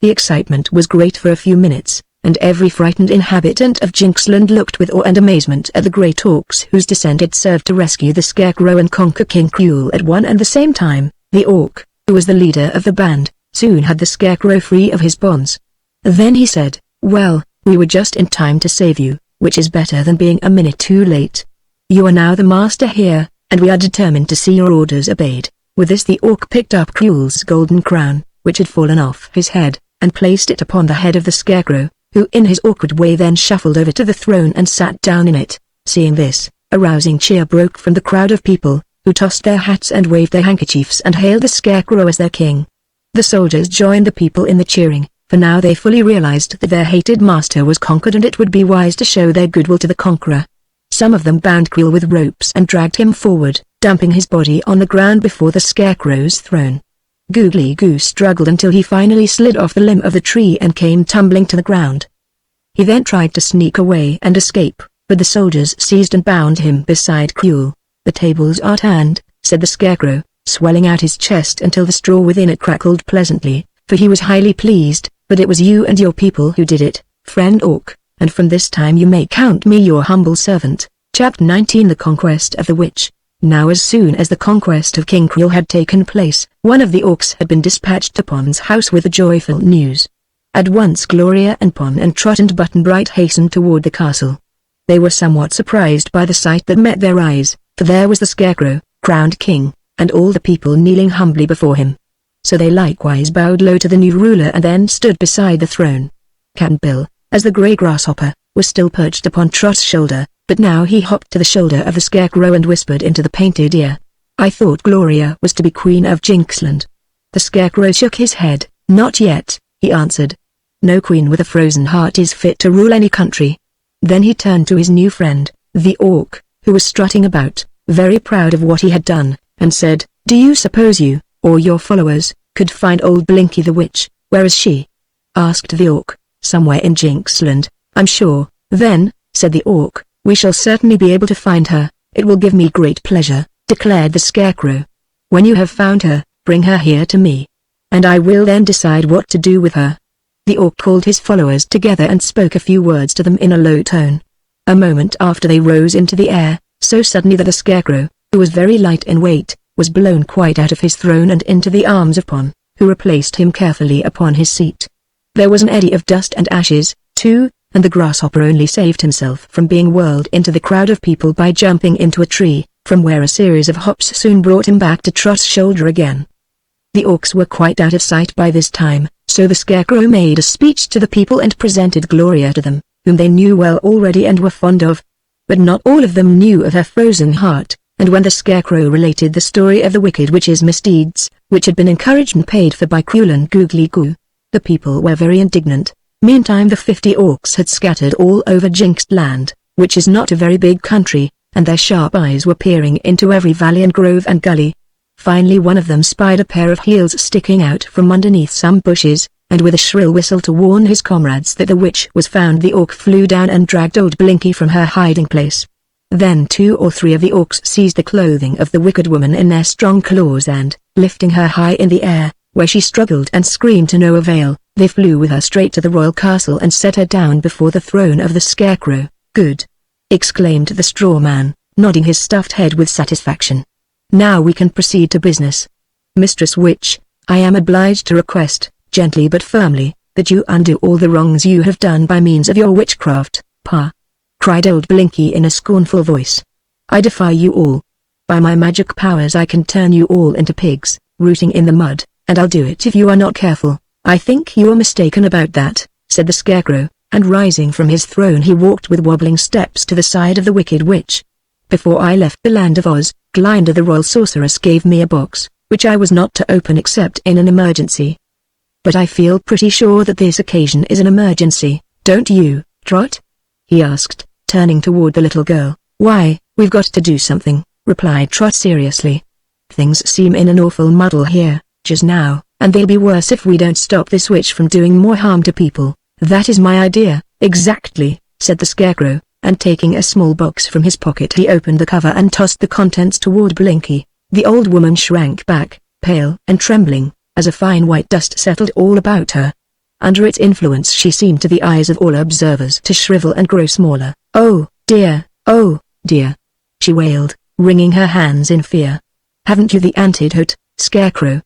The excitement was great for a few minutes, and every frightened inhabitant of Jinxland looked with awe and amazement at the great orcs whose descent had served to rescue the Scarecrow and conquer King Cruel at one and the same time. The orc, who was the leader of the band, soon had the Scarecrow free of his bonds. Then he said, "Well, we were just in time to save you, which is better than being a minute too late. You are now the master here, and we are determined to see your orders obeyed." With this the orc picked up Cruel's golden crown, which had fallen off his head, and placed it upon the head of the Scarecrow, who in his awkward way then shuffled over to the throne and sat down in it. Seeing this, a rousing cheer broke from the crowd of people, who tossed their hats and waved their handkerchiefs and hailed the Scarecrow as their king. The soldiers joined the people in the cheering, for now they fully realized that their hated master was conquered and it would be wise to show their goodwill to the conqueror. Some of them bound Cruel with ropes and dragged him forward, dumping his body on the ground before the Scarecrow's throne. Googly Goo struggled until he finally slid off the limb of the tree and came tumbling to the ground. He then tried to sneak away and escape, but the soldiers seized and bound him beside Cruel. "The tables are turned," said the Scarecrow, swelling out his chest until the straw within it crackled pleasantly, for he was highly pleased. "But it was you and your people who did it, friend Orc, and from this time you may count me your humble servant." Chapter 19 The Conquest of the Witch. Now as soon as the conquest of King Cruel had taken place, one of the orcs had been dispatched to Pon's house with the joyful news. At once Gloria and Pon and Trot and Button Bright hastened toward the castle. They were somewhat surprised by the sight that met their eyes, for there was the Scarecrow, crowned king, and all the people kneeling humbly before him. So they likewise bowed low to the new ruler and then stood beside the throne. Cap'n Bill, as the grey grasshopper, was still perched upon Trot's shoulder, but now he hopped to the shoulder of the Scarecrow and whispered into the painted ear. "I thought Gloria was to be Queen of Jinxland." The Scarecrow shook his head. "Not yet," he answered. "No queen with a frozen heart is fit to rule any country." Then he turned to his new friend, the Orc, who was strutting about, very proud of what he had done, and said, "Do you suppose you, or your followers, could find old Blinky the Witch? Where is she?" asked the Orc. "Somewhere in Jinxland, I'm sure." "Then," said the Orc, "we shall certainly be able to find her. It will give me great pleasure," declared the Scarecrow. "When you have found her, bring her here to me, and I will then decide what to do with her." The Orc called his followers together and spoke a few words to them in a low tone. A moment after they rose into the air, so suddenly that the Scarecrow, who was very light in weight, was blown quite out of his throne and into the arms of Pon, who replaced him carefully upon his seat. There was an eddy of dust and ashes, too, and the grasshopper only saved himself from being whirled into the crowd of people by jumping into a tree, from where a series of hops soon brought him back to Trot's shoulder again. The orcs were quite out of sight by this time, so the Scarecrow made a speech to the people and presented Gloria to them, whom they knew well already and were fond of. But not all of them knew of her frozen heart, and when the Scarecrow related the story of the wicked witch's misdeeds, which had been encouraged and paid for by Cruel and Googly Goo, the people were very indignant. Meantime the 50 orcs had scattered all over Jinxland, which is not a very big country, and their sharp eyes were peering into every valley and grove and gully. Finally one of them spied a pair of heels sticking out from underneath some bushes, and with a shrill whistle to warn his comrades that the witch was found, the orc flew down and dragged old Blinky from her hiding place. Then 2 or 3 of the orcs seized the clothing of the wicked woman in their strong claws and, lifting her high in the air, where she struggled and screamed to no avail, they flew with her straight to the royal castle and set her down before the throne of the Scarecrow. "Good!" exclaimed the straw man, nodding his stuffed head with satisfaction. "Now we can proceed to business. Mistress Witch, I am obliged to request, gently but firmly, that you undo all the wrongs you have done by means of your witchcraft." "Pa!" cried old Blinky in a scornful voice. "I defy you all. By my magic powers I can turn you all into pigs, rooting in the mud, and I'll do it if you are not careful." "I think you are mistaken about that," said the Scarecrow, and rising from his throne he walked with wobbling steps to the side of the Wicked Witch. "Before I left the land of Oz, Glinda the Royal Sorceress gave me a box, which I was not to open except in an emergency. But I feel pretty sure that this occasion is an emergency, don't you, Trot?" he asked, turning toward the little girl. "Why, we've got to do something," replied Trot seriously. "Things seem in an awful muddle here, just now, and they'll be worse if we don't stop this witch from doing more harm to people." "That is my idea, exactly," said the Scarecrow, and taking a small box from his pocket he opened the cover and tossed the contents toward Blinky. The old woman shrank back, pale and trembling, as a fine white dust settled all about her. Under its influence she seemed to the eyes of all observers to shrivel and grow smaller. "Oh, dear, she wailed, wringing her hands in fear. "Haven't you the antidote, Scarecrow?"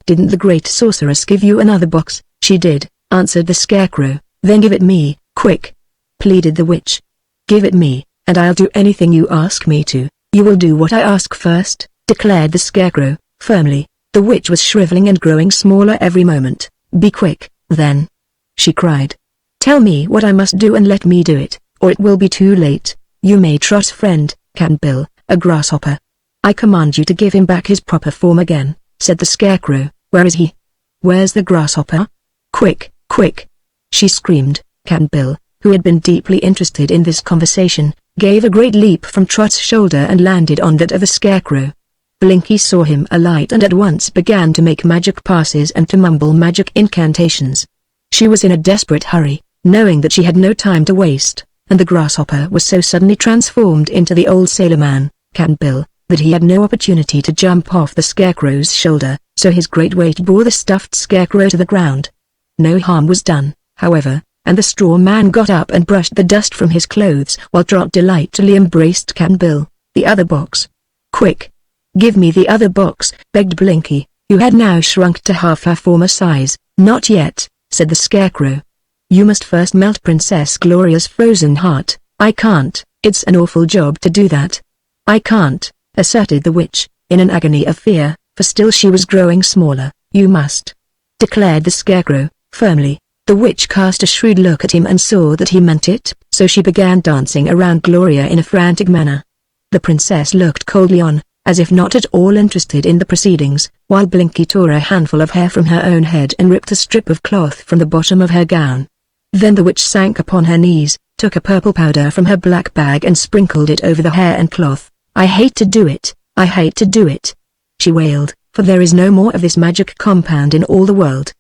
"Didn't the great sorceress give you another box?" "She did," answered the Scarecrow. "Then give it me, quick," pleaded the witch. "Give it me, and I'll do anything you ask me to." "You will do what I ask first," declared the Scarecrow, firmly. The witch was shriveling and growing smaller every moment. "Be quick, then," she cried. "Tell me what I must do and let me do it, or it will be too late. You may Trot's friend, Cap'n Bill, a grasshopper. I command you to give him back his proper form again," said the Scarecrow. "Where is he? Where's the grasshopper? Quick, quick!" she screamed. Cap'n Bill, who had been deeply interested in this conversation, gave a great leap from Trot's shoulder and landed on that of the Scarecrow. Blinky saw him alight and at once began to make magic passes and to mumble magic incantations. She was in a desperate hurry, knowing that she had no time to waste, and the grasshopper was so suddenly transformed into the old sailorman, Cap'n Bill, that he had no opportunity to jump off the Scarecrow's shoulder, so his great weight bore the stuffed Scarecrow to the ground. No harm was done, however, and the straw man got up and brushed the dust from his clothes while Trot delightedly embraced Cap'n Bill. "The other box. Quick! Give me the other box," begged Blinky, who had now shrunk to half her former size. "Not yet," said the Scarecrow. "You must first melt Princess Gloria's frozen heart." "I can't, it's an awful job to do that." "I can't," asserted the witch, in an agony of fear, for still she was growing smaller. "You must," declared the Scarecrow, firmly. The witch cast a shrewd look at him and saw that he meant it, so she began dancing around Gloria in a frantic manner. The princess looked coldly on, as if not at all interested in the proceedings, while Blinky tore a handful of hair from her own head and ripped a strip of cloth from the bottom of her gown. Then the witch sank upon her knees, took a purple powder from her black bag and sprinkled it over the hair and cloth. "I hate to do it, I hate to do it," she wailed, "for there is no more of this magic compound in all the world.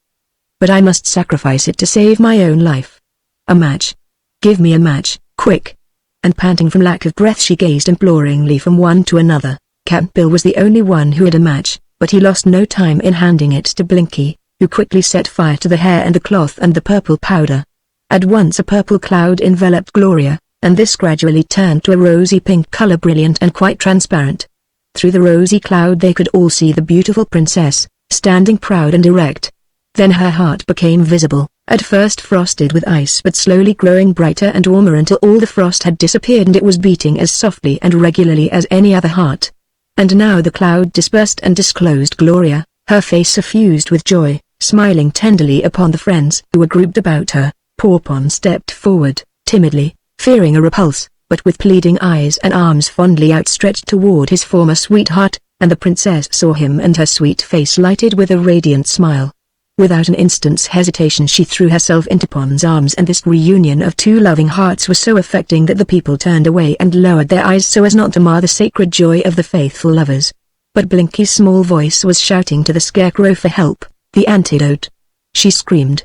But I must sacrifice it to save my own life. A match. Give me a match, quick." And panting from lack of breath she gazed imploringly from one to another. Cap'n Bill was the only one who had a match, but he lost no time in handing it to Blinky, who quickly set fire to the hair and the cloth and the purple powder. At once a purple cloud enveloped Gloria, and this gradually turned to a rosy pink color, brilliant and quite transparent. Through the rosy cloud they could all see the beautiful princess, standing proud and erect. Then her heart became visible, at first frosted with ice but slowly growing brighter and warmer until all the frost had disappeared and it was beating as softly and regularly as any other heart. And now the cloud dispersed and disclosed Gloria, her face suffused with joy, smiling tenderly upon the friends who were grouped about her. Pawpon stepped forward, timidly, fearing a repulse, but with pleading eyes and arms fondly outstretched toward his former sweetheart, and the princess saw him and her sweet face lighted with a radiant smile. Without an instant's hesitation she threw herself into Pon's arms, and this reunion of two loving hearts was so affecting that the people turned away and lowered their eyes so as not to mar the sacred joy of the faithful lovers. But Blinky's small voice was shouting to the Scarecrow for help. "The antidote!" she screamed.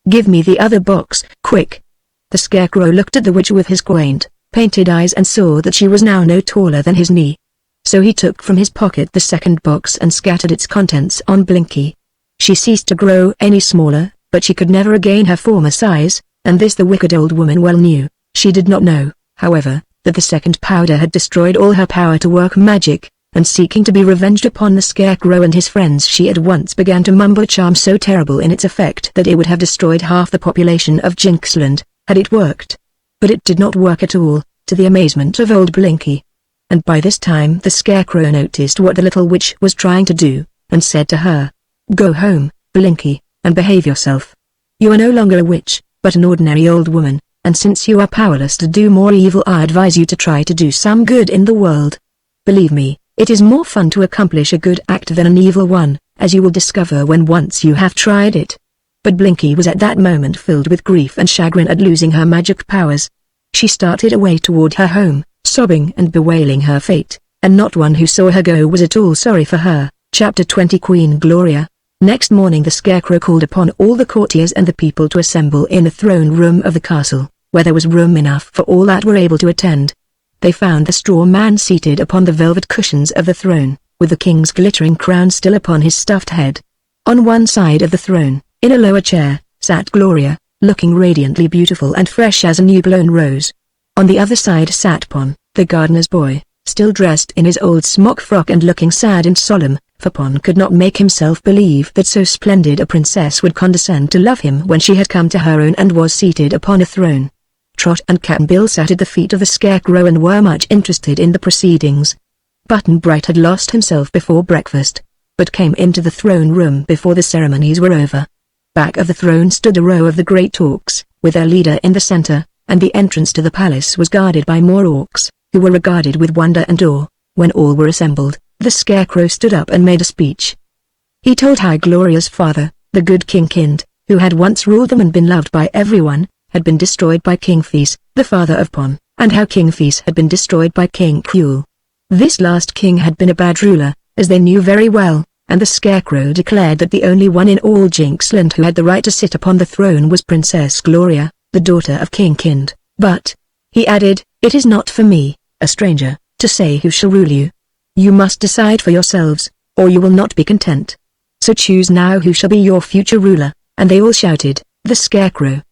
"Give me the other box, quick!" The Scarecrow looked at the witch with his quaint, painted eyes and saw that she was now no taller than his knee. So he took from his pocket the second box and scattered its contents on Blinky. She ceased to grow any smaller, but she could never regain her former size, and this the wicked old woman well knew. She did not know, however, that the second powder had destroyed all her power to work magic, and seeking to be revenged upon the Scarecrow and his friends she at once began to mumble a charm so terrible in its effect that it would have destroyed half the population of Jinxland, had it worked. But it did not work at all, to the amazement of old Blinky. and by this time the Scarecrow noticed what the little witch was trying to do, and said to her, "Go home, Blinky, and behave yourself. You are no longer a witch, but an ordinary old woman, and since you are powerless to do more evil, I advise you to try to do some good in the world. Believe me, it is more fun to accomplish a good act than an evil one, as you will discover when once you have tried it." But Blinky was at that moment filled with grief and chagrin at losing her magic powers. She started away toward her home, sobbing and bewailing her fate, and not one who saw her go was at all sorry for her. Chapter 20 Queen Gloria. Next morning the Scarecrow called upon all the courtiers and the people to assemble in the throne room of the castle, where there was room enough for all that were able to attend. They found the straw man seated upon the velvet cushions of the throne, with the king's glittering crown still upon his stuffed head. On one side of the throne, in a lower chair, sat Gloria, looking radiantly beautiful and fresh as a new-blown rose. On the other side sat Pon, the gardener's boy, still dressed in his old smock frock and looking sad and solemn, for Pon could not make himself believe that so splendid a princess would condescend to love him when she had come to her own and was seated upon a throne. Trot and Cap'n Bill sat at the feet of the Scarecrow and were much interested in the proceedings. Button Bright had lost himself before breakfast, but came into the throne room before the ceremonies were over. Back of the throne stood a row of the great orcs, with their leader in the center, and the entrance to the palace was guarded by more orcs, who were regarded with wonder and awe. When all were assembled, the Scarecrow stood up and made a speech. He told how Gloria's father, the good King Kind, who had once ruled them and been loved by everyone, had been destroyed by King Fees, the father of Pon, and how King Fees had been destroyed by King Cruel. This last king had been a bad ruler, as they knew very well, and the Scarecrow declared that the only one in all Jinxland who had the right to sit upon the throne was Princess Gloria, the daughter of King Kind. But, he added, "It is not for me, a stranger, to say who shall rule you. You must decide for yourselves, or you will not be content. So choose now who shall be your future ruler," and they all shouted, "The Scarecrow.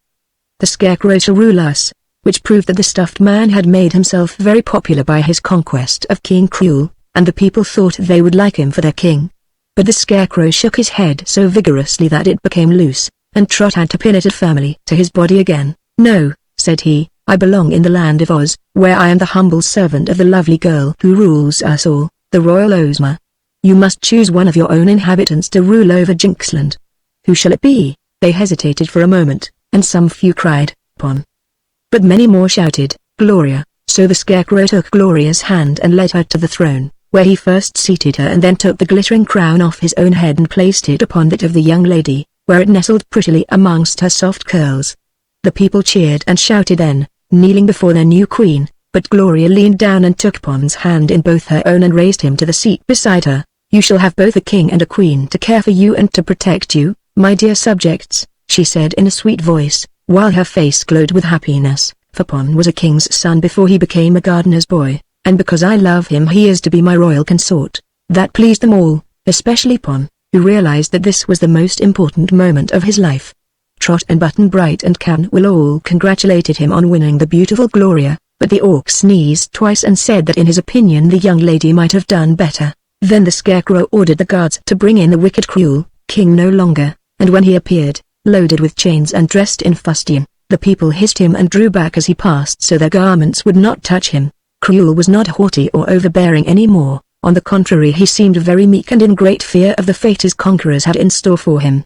The Scarecrow shall rule us," which proved that the stuffed man had made himself very popular by his conquest of King Cruel, and the people thought they would like him for their king. But the Scarecrow shook his head so vigorously that it became loose, and Trot had to pin it firmly to his body again. "No," said he, "I belong in the land of Oz, where I am the humble servant of the lovely girl who rules us all, the royal Ozma. You must choose one of your own inhabitants to rule over Jinxland. Who shall it be?" They hesitated for a moment, and some few cried, "Pon." But many more shouted, "Gloria." So the Scarecrow took Gloria's hand and led her to the throne, where he first seated her and then took the glittering crown off his own head and placed it upon that of the young lady, where it nestled prettily amongst her soft curls. The people cheered and shouted then, kneeling before their new queen, but Gloria leaned down and took Pon's hand in both her own and raised him to the seat beside her. "You shall have both a king and a queen to care for you and to protect you, my dear subjects," she said in a sweet voice, while her face glowed with happiness, for Pon was a king's son before he became a gardener's boy, and because I love him he is to be my royal consort. That pleased them all, especially Pon, who realized that this was the most important moment of his life. Trot and Button Bright and Cap'n Bill all congratulated him on winning the beautiful Gloria, but the orc sneezed twice and said that in his opinion the young lady might have done better. Then the Scarecrow ordered the guards to bring in the wicked Cruel King no longer, and when he appeared, loaded with chains and dressed in fustian, the people hissed him and drew back as he passed so their garments would not touch him. Cruel was not haughty or overbearing any more, on the contrary he seemed very meek and in great fear of the fate his conquerors had in store for him.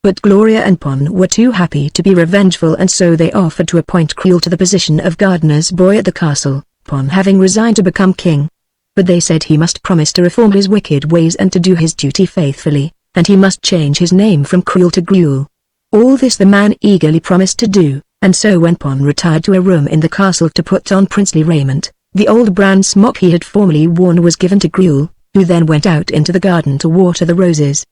But Gloria and Pon were too happy to be revengeful and so they offered to appoint Cruel to the position of gardener's boy at the castle, Pon having resigned to become king. But they said he must promise to reform his wicked ways and to do his duty faithfully, and he must change his name from Cruel to Gruel. All this the man eagerly promised to do, and so when Pon retired to a room in the castle to put on princely raiment, the old brown smock he had formerly worn was given to Gruel, who then went out into the garden to water the roses.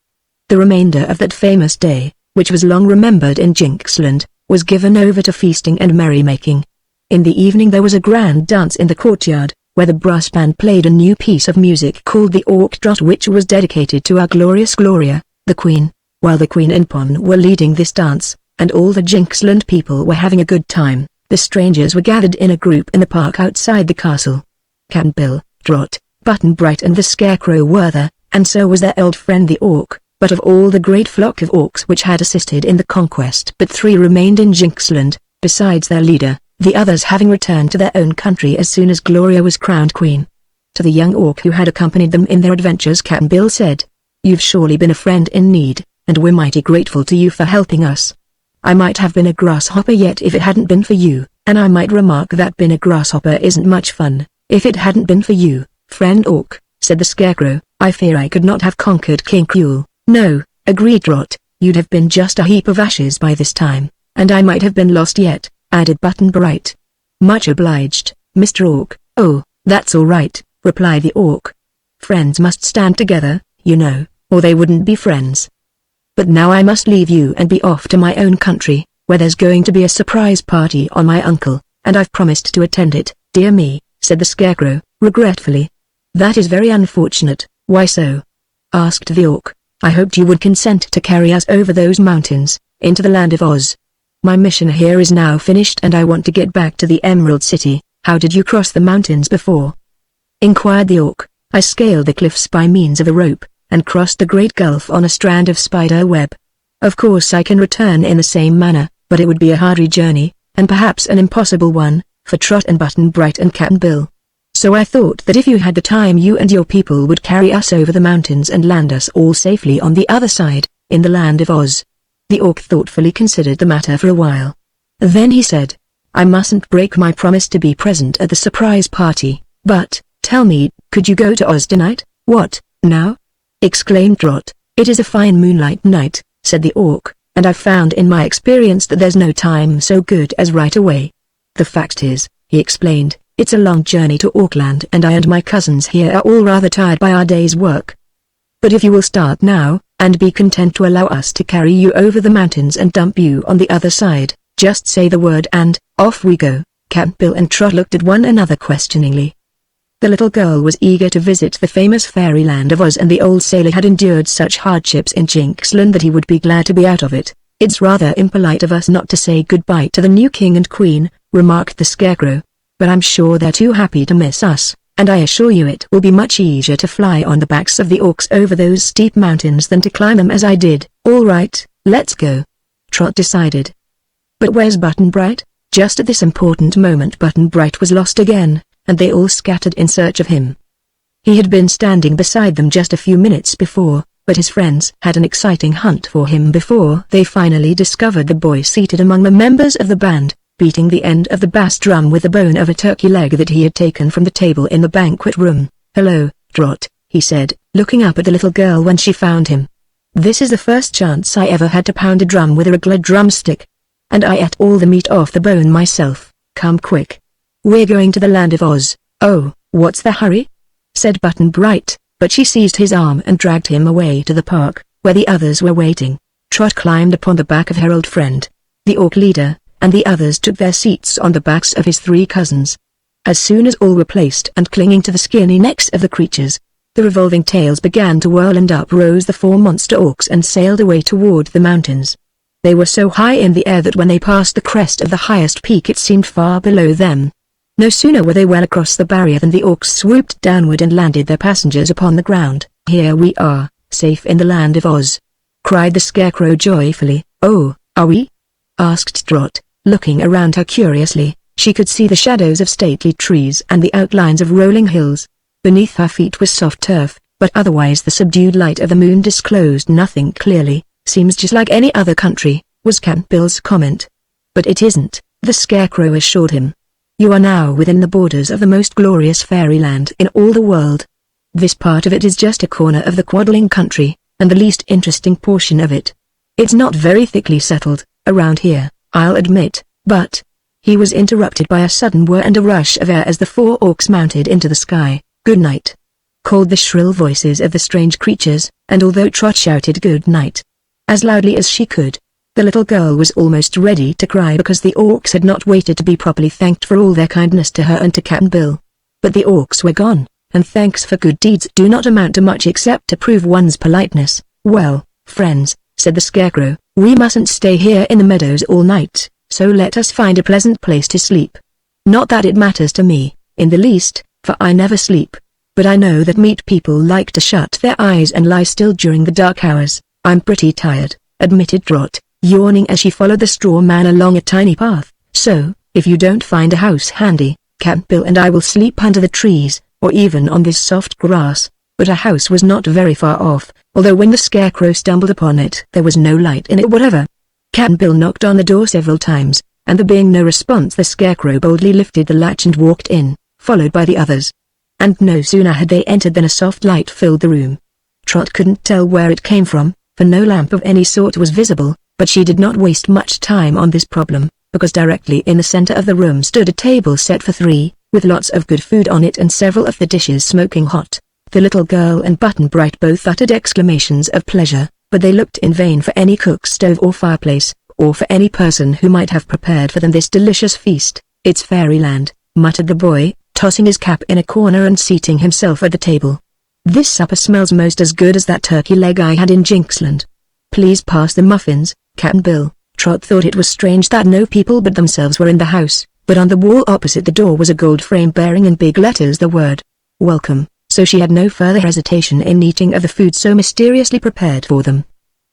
The remainder of that famous day, which was long remembered in Jinxland, was given over to feasting and merrymaking. In the evening there was a grand dance in the courtyard, where the brass band played a new piece of music called the Orc Trot, which was dedicated to our glorious Gloria, the Queen. While the Queen and Pon were leading this dance, and all the Jinxland people were having a good time, the strangers were gathered in a group in the park outside the castle. Cap'n Bill, Trot, Button Bright and the Scarecrow were there, and so was their old friend the Orc. But of all the great flock of orcs which had assisted in the conquest but 3 remained in Jinxland, besides their leader, the others having returned to their own country as soon as Gloria was crowned queen. To the young orc who had accompanied them in their adventures, Cap'n Bill said, "You've surely been a friend in need, and we're mighty grateful to you for helping us. I might have been a grasshopper yet if it hadn't been for you, and I might remark that being a grasshopper isn't much fun, if it hadn't been for you, friend orc," said the Scarecrow. "I fear I could not have conquered King Cruel." "No," agreed Trot, "you'd have been just a heap of ashes by this time, and I might have been lost yet," added Button Bright. "Much obliged, Mr. Orc." "Oh, that's all right," replied the orc. "Friends must stand together, you know, or they wouldn't be friends. But now I must leave you and be off to my own country, where there's going to be a surprise party on my uncle, and I've promised to attend it." "Dear me," said the Scarecrow, regretfully. "That is very unfortunate." "Why so?" asked the orc. "I hoped you would consent to carry us over those mountains, into the land of Oz. My mission here is now finished and I want to get back to the Emerald City." "How did you cross the mountains before?" inquired the orc. "I scaled the cliffs by means of a rope, and crossed the Great Gulf on a strand of spider web. Of course I can return in the same manner, but it would be a hardy journey, and perhaps an impossible one, for Trot and Button Bright and Cap'n Bill. So I thought that if you had the time you and your people would carry us over the mountains and land us all safely on the other side, in the land of Oz." The orc thoughtfully considered the matter for a while. Then he said, "I mustn't break my promise to be present at the surprise party, but, tell me, could you go to Oz tonight?" "What, now?" exclaimed Trot. "It is a fine moonlight night," said the orc, "and I've found in my experience that there's no time so good as right away. The fact is," he explained, "it's a long journey to Orkland and I and my cousins here are all rather tired by our day's work. But if you will start now, and be content to allow us to carry you over the mountains and dump you on the other side, just say the word and, off we go." Cap'n Bill and Trot looked at one another questioningly. The little girl was eager to visit the famous fairyland of Oz, and the old sailor had endured such hardships in Jinxland that he would be glad to be out of it. "It's rather impolite of us not to say goodbye to the new king and queen," remarked the Scarecrow. "But I'm sure they're too happy to miss us, and I assure you it will be much easier to fly on the backs of the orcs over those steep mountains than to climb them as I did." "All right, let's go," Trot decided. "But where's Button Bright?" Just at this important moment Button Bright was lost again, and they all scattered in search of him. He had been standing beside them just a few minutes before, but his friends had an exciting hunt for him before they finally discovered the boy seated among the members of the band, beating the end of the bass drum with the bone of a turkey leg that he had taken from the table in the banquet room. "Hello, Trot," he said, looking up at the little girl when she found him. "This is the first chance I ever had to pound a drum with a regular drumstick. And I ate all the meat off the bone myself. Come quick. We're going to the land of Oz." "Oh, what's the hurry?" said Button Bright, but she seized his arm and dragged him away to the park, where the others were waiting. Trot climbed upon the back of her old friend, the orc leader, and the others took their seats on the backs of his three cousins. As soon as all were placed and clinging to the skinny necks of the creatures, the revolving tails began to whirl, and up rose the four monster orcs and sailed away toward the mountains. They were so high in the air that when they passed the crest of the highest peak it seemed far below them. No sooner were they well across the barrier than the orcs swooped downward and landed their passengers upon the ground. "Here we are, safe in the land of Oz," cried the Scarecrow joyfully. "Oh, are we?" asked Trot, looking around her curiously. She could see the shadows of stately trees and the outlines of rolling hills. Beneath her feet was soft turf, but otherwise the subdued light of the moon disclosed nothing clearly. "Seems just like any other country," was Cap'n Bill's comment. "But it isn't," the Scarecrow assured him. "You are now within the borders of the most glorious fairyland in all the world. This part of it is just a corner of the Quadling country, and the least interesting portion of it. It's not very thickly settled, around here, I'll admit, but—" He was interrupted by a sudden whir and a rush of air as the four orcs mounted into the sky. "Good night," called the shrill voices of the strange creatures, and although Trot shouted good night as loudly as she could, the little girl was almost ready to cry because the orcs had not waited to be properly thanked for all their kindness to her and to Cap'n Bill. But the orcs were gone, and thanks for good deeds do not amount to much except to prove one's politeness. "Well, friends," said the Scarecrow, "we mustn't stay here in the meadows all night, so let us find a pleasant place to sleep. Not that it matters to me, in the least, for I never sleep. But I know that meat people like to shut their eyes and lie still during the dark hours." "I'm pretty tired," admitted Trot, yawning as she followed the straw man along a tiny path. "So, if you don't find a house handy, Cap'n Bill and I will sleep under the trees, or even on this soft grass, but a house was not very far off, although when the Scarecrow stumbled upon it there was no light in it whatever. Cap'n Bill knocked on the door several times, and there being no response the Scarecrow boldly lifted the latch and walked in, followed by the others. And no sooner had they entered than a soft light filled the room. Trot couldn't tell where it came from, for no lamp of any sort was visible, but she did not waste much time on this problem, because directly in the center of the room stood a table set for three, with lots of good food on it and several of the dishes smoking hot. The little girl and Button-Bright both uttered exclamations of pleasure, but they looked in vain for any cook stove or fireplace, or for any person who might have prepared for them this delicious feast. "It's fairyland," muttered the boy, tossing his cap in a corner and seating himself at the table. "This supper smells most as good as that turkey leg I had in Jinxland. Please pass the muffins, Cap'n Bill." Trot thought it was strange that no people but themselves were in the house, but on the wall opposite the door was a gold frame bearing in big letters the word, "Welcome," so she had no further hesitation in eating of the food so mysteriously prepared for them.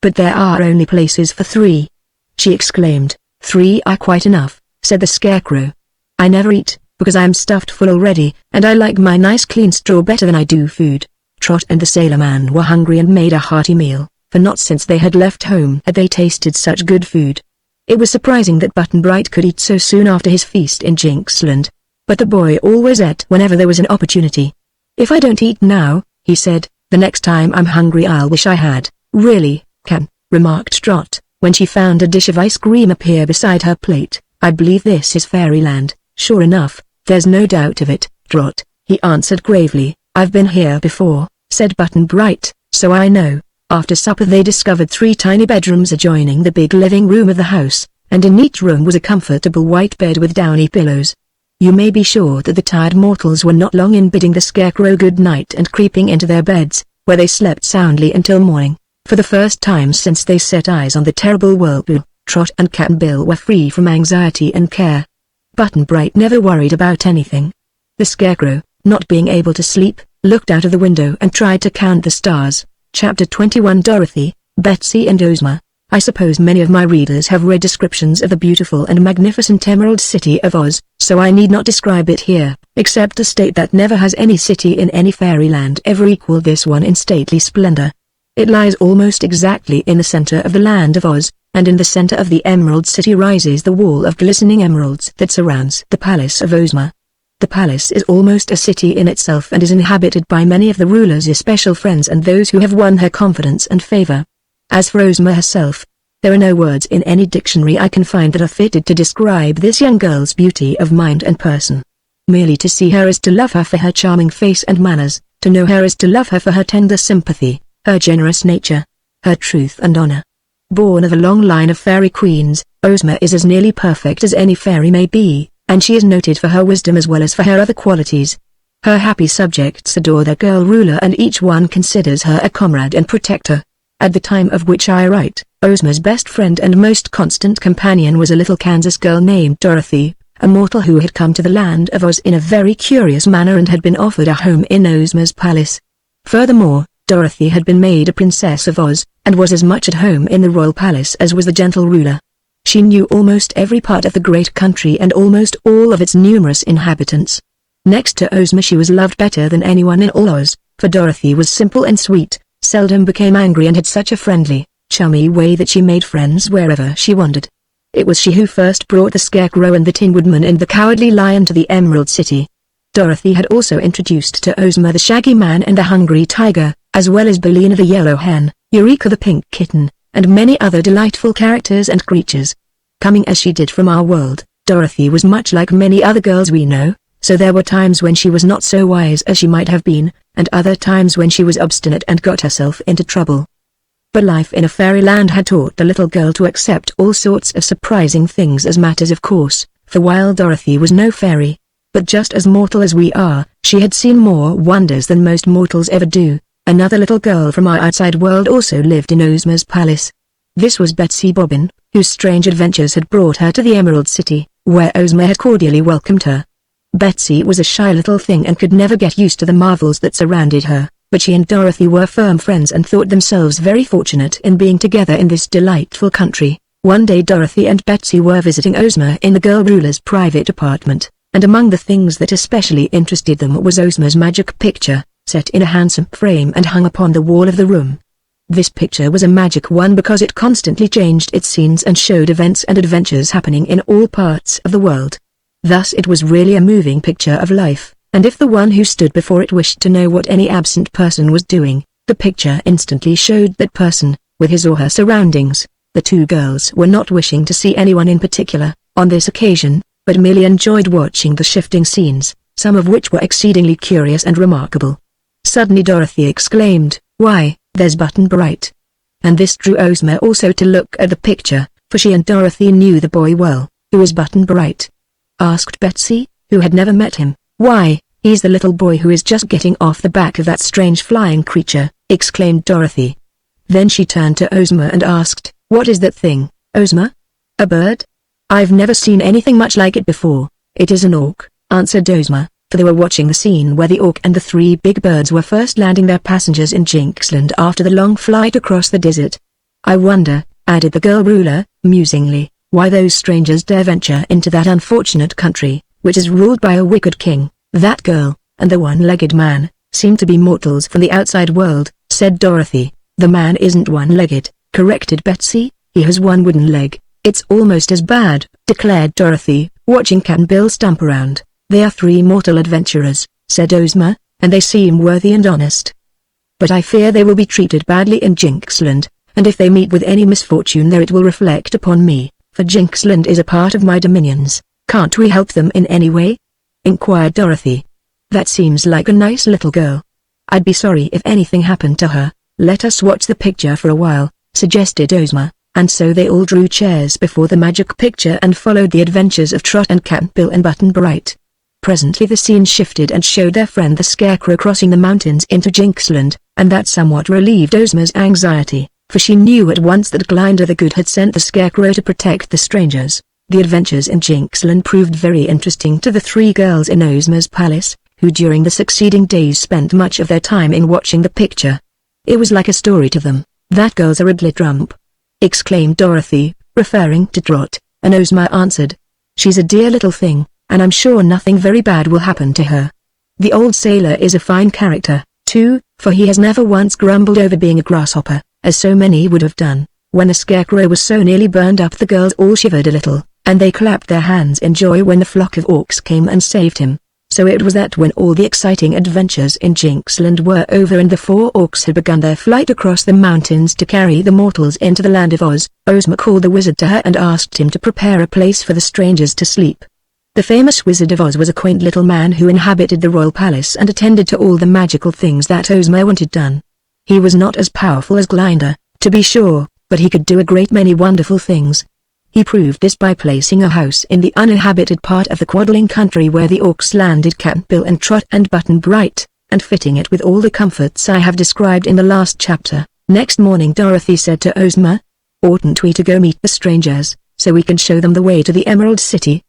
"But there are only places for three," she exclaimed. "Three are quite enough," said the Scarecrow. "I never eat, because I am stuffed full already, and I like my nice clean straw better than I do food." Trot and the Sailor Man were hungry and made a hearty meal, for not since they had left home had they tasted such good food. It was surprising that Button-Bright could eat so soon after his feast in Jinxland, but the boy always ate whenever there was an opportunity. "If I don't eat now," he said, "the next time I'm hungry I'll wish I had." "Really, Can," remarked Trot, when she found a dish of ice cream appear beside her plate, "I believe this is fairyland." "Sure enough, there's no doubt of it, Trot," he answered gravely. "I've been here before," said Button-Bright, "so I know." After supper they discovered three tiny bedrooms adjoining the big living room of the house, and in each room was a comfortable white bed with downy pillows. You may be sure that the tired mortals were not long in bidding the Scarecrow good night and creeping into their beds, where they slept soundly until morning. For the first time since they set eyes on the terrible whirlpool, Trot and Cap'n Bill were free from anxiety and care. Button-Bright never worried about anything. The Scarecrow, not being able to sleep, looked out of the window and tried to count the stars. Chapter 21 Dorothy, Betsy and Ozma. I suppose many of my readers have read descriptions of the beautiful and magnificent Emerald City of Oz, so I need not describe it here, except to state that never has any city in any fairyland ever equaled this one in stately splendor. It lies almost exactly in the center of the land of Oz, and in the center of the Emerald City rises the wall of glistening emeralds that surrounds the Palace of Ozma. The palace is almost a city in itself and is inhabited by many of the ruler's especial friends and those who have won her confidence and favor. As for Ozma herself, there are no words in any dictionary I can find that are fitted to describe this young girl's beauty of mind and person. Merely to see her is to love her for her charming face and manners, to know her is to love her for her tender sympathy, her generous nature, her truth and honor. Born of a long line of fairy queens, Ozma is as nearly perfect as any fairy may be, and she is noted for her wisdom as well as for her other qualities. Her happy subjects adore their girl ruler and each one considers her a comrade and protector. At the time of which I write, Ozma's best friend and most constant companion was a little Kansas girl named Dorothy, a mortal who had come to the land of Oz in a very curious manner and had been offered a home in Ozma's palace. Furthermore, Dorothy had been made a princess of Oz, and was as much at home in the royal palace as was the gentle ruler. She knew almost every part of the great country and almost all of its numerous inhabitants. Next to Ozma she was loved better than anyone in all Oz, for Dorothy was simple and sweet, seldom became angry and had such a friendly, chummy way that she made friends wherever she wandered. It was she who first brought the Scarecrow and the Tin Woodman and the Cowardly Lion to the Emerald City. Dorothy had also introduced to Ozma the Shaggy Man and the Hungry Tiger, as well as Billina the Yellow Hen, Eureka the Pink Kitten, and many other delightful characters and creatures. Coming as she did from our world, Dorothy was much like many other girls we know, so there were times when she was not so wise as she might have been, and other times when she was obstinate and got herself into trouble. But life in a fairyland had taught the little girl to accept all sorts of surprising things as matters of course, for while Dorothy was no fairy, but just as mortal as we are, she had seen more wonders than most mortals ever do. Another little girl from our outside world also lived in Ozma's palace. This was Betsy Bobbin, whose strange adventures had brought her to the Emerald City, where Ozma had cordially welcomed her. Betsy was a shy little thing and could never get used to the marvels that surrounded her, but she and Dorothy were firm friends and thought themselves very fortunate in being together in this delightful country. One day Dorothy and Betsy were visiting Ozma in the girl ruler's private apartment. and among the things that especially interested them was Ozma's magic picture, set in a handsome frame and hung upon the wall of the room. This picture was a magic one because it constantly changed its scenes and showed events and adventures happening in all parts of the world. Thus it was really a moving picture of life, and if the one who stood before it wished to know what any absent person was doing, the picture instantly showed that person, with his or her surroundings. The two girls were not wishing to see anyone in particular, on this occasion, but merely enjoyed watching the shifting scenes, some of which were exceedingly curious and remarkable. Suddenly Dorothy exclaimed, "Why, there's Button-Bright!" And this drew Ozma also to look at the picture, for she and Dorothy knew the boy well. "Who is Button-Bright?" asked Betsy, who had never met him. "Why, he's the little boy who is just getting off the back of that strange flying creature," exclaimed Dorothy. Then she turned to Ozma and asked, "What is that thing, Ozma? A bird? I've never seen anything much like it before." "It is an auk," answered Ozma, for they were watching the scene where the auk and the three big birds were first landing their passengers in Jinxland after the long flight across the desert. "I wonder," added the girl ruler, musingly, "why those strangers dare venture into that unfortunate country, which is ruled by a wicked king." "That girl, and the one-legged man, seem to be mortals from the outside world," said Dorothy. "The man isn't one-legged," corrected Betsy, "he has one wooden leg." "It's almost as bad," declared Dorothy, watching Cap'n Bill stump around. "They are three mortal adventurers," said Ozma, "and they seem worthy and honest. But I fear they will be treated badly in Jinxland, and if they meet with any misfortune there it will reflect upon me, for Jinxland is a part of my dominions. Can't we help them in any way?" inquired Dorothy. "That seems like a nice little girl. I'd be sorry if anything happened to her." "Let us watch the picture for a while," suggested Ozma, and so they all drew chairs before the magic picture and followed the adventures of Trot and Cap'n Bill and Button-Bright. Presently the scene shifted and showed their friend the Scarecrow crossing the mountains into Jinxland, and that somewhat relieved Ozma's anxiety, for she knew at once that Glinda the Good had sent the Scarecrow to protect the strangers. The adventures in Jinxland proved very interesting to the three girls in Ozma's palace, who during the succeeding days spent much of their time in watching the picture. It was like a story to them. "That girl's a Riddler-Trump," exclaimed Dorothy, referring to Trot, and Ozma answered, "She's a dear little thing, and I'm sure nothing very bad will happen to her. The old sailor is a fine character, too, for he has never once grumbled over being a grasshopper, as so many would have done." When the Scarecrow was so nearly burned up the girls all shivered a little, and they clapped their hands in joy when the flock of orcs came and saved him. So it was that when all the exciting adventures in Jinxland were over and the four orcs had begun their flight across the mountains to carry the mortals into the land of Oz, Ozma called the wizard to her and asked him to prepare a place for the strangers to sleep. The famous Wizard of Oz was a quaint little man who inhabited the royal palace and attended to all the magical things that Ozma wanted done. He was not as powerful as Glinda, to be sure, but he could do a great many wonderful things. He proved this by placing a house in the uninhabited part of the Quadling country where the orcs landed Cap'n Bill and Trot and Button-Bright, and fitting it with all the comforts I have described in the last chapter. Next morning Dorothy said to Ozma, "Oughtn't we to go meet the strangers, so we can show them the way to the Emerald City?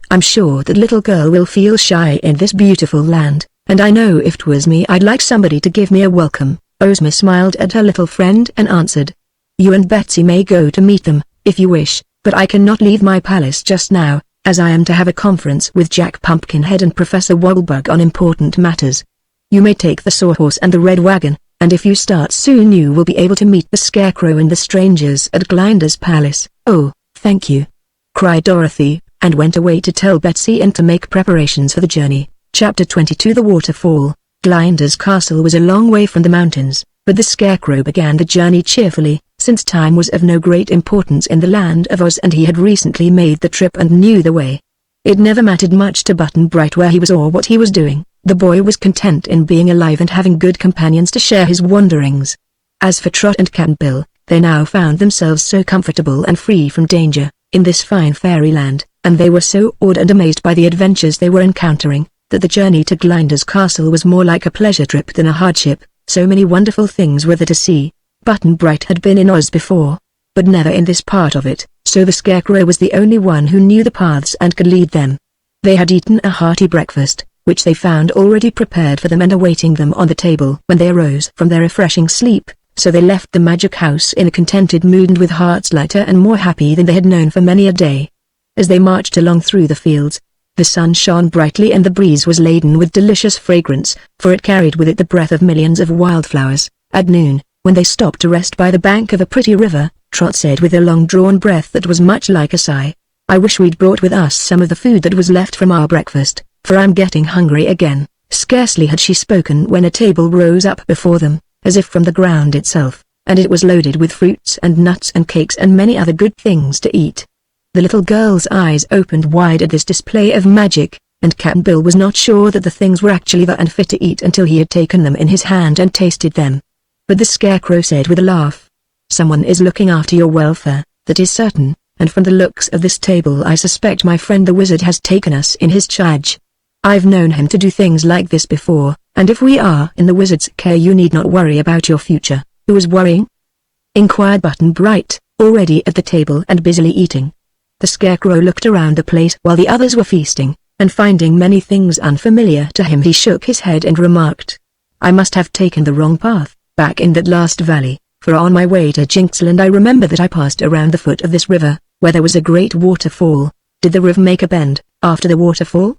I'm sure that little girl will feel shy in this beautiful land, and I know if 'twas me I'd like somebody to give me a welcome." Ozma smiled at her little friend and answered, "You and Betsy may go to meet them, if you wish, but I cannot leave my palace just now, as I am to have a conference with Jack Pumpkinhead and Professor Wogglebug on important matters. You may take the Sawhorse and the Red Wagon, and if you start soon you will be able to meet the Scarecrow and the strangers at Glinda's palace." "Oh, thank you," cried Dorothy, and went away to tell Betsy and to make preparations for the journey. Chapter 22 The Waterfall. Glinda's castle was a long way from the mountains, but the Scarecrow began the journey cheerfully, since time was of no great importance in the land of Oz and he had recently made the trip and knew the way. It never mattered much to Button-Bright where he was or what he was doing. The boy was content in being alive and having good companions to share his wanderings. As for Trot and Cap'n Bill, they now found themselves so comfortable and free from danger, in this fine fairyland, and they were so awed and amazed by the adventures they were encountering, that the journey to Glinda's castle was more like a pleasure trip than a hardship. So many wonderful things were there to see. Button-Bright had been in Oz before, but never in this part of it, so the Scarecrow was the only one who knew the paths and could lead them. They had eaten a hearty breakfast, which they found already prepared for them and awaiting them on the table when they arose from their refreshing sleep, so they left the magic house in a contented mood and with hearts lighter and more happy than they had known for many a day. As they marched along through the fields, The sun shone brightly and the breeze was laden with delicious fragrance, for it carried with it the breath of millions of wildflowers. At noon, when they stopped to rest by the bank of a pretty river, Trot said with a long-drawn breath that was much like a sigh, "I wish we'd brought with us some of the food that was left from our breakfast, for I'm getting hungry again." Scarcely had she spoken when a table rose up before them, as if from the ground itself, and it was loaded with fruits and nuts and cakes and many other good things to eat. The little girl's eyes opened wide at this display of magic, and Cap'n Bill was not sure that the things were actually there and fit to eat until he had taken them in his hand and tasted them. But the Scarecrow said with a laugh, "Someone is looking after your welfare, that is certain, and from the looks of this table I suspect my friend the wizard has taken us in his charge. I've known him to do things like this before, and if we are in the wizard's care you need not worry about your future." "Who is worrying?" inquired Button-Bright, already at the table and busily eating. The Scarecrow looked around the place while the others were feasting, and finding many things unfamiliar to him he shook his head and remarked, "I must have taken the wrong path, back in that last valley, for on my way to Jinxland I remember that I passed around the foot of this river, where there was a great waterfall. Did the river make a bend, after the waterfall?"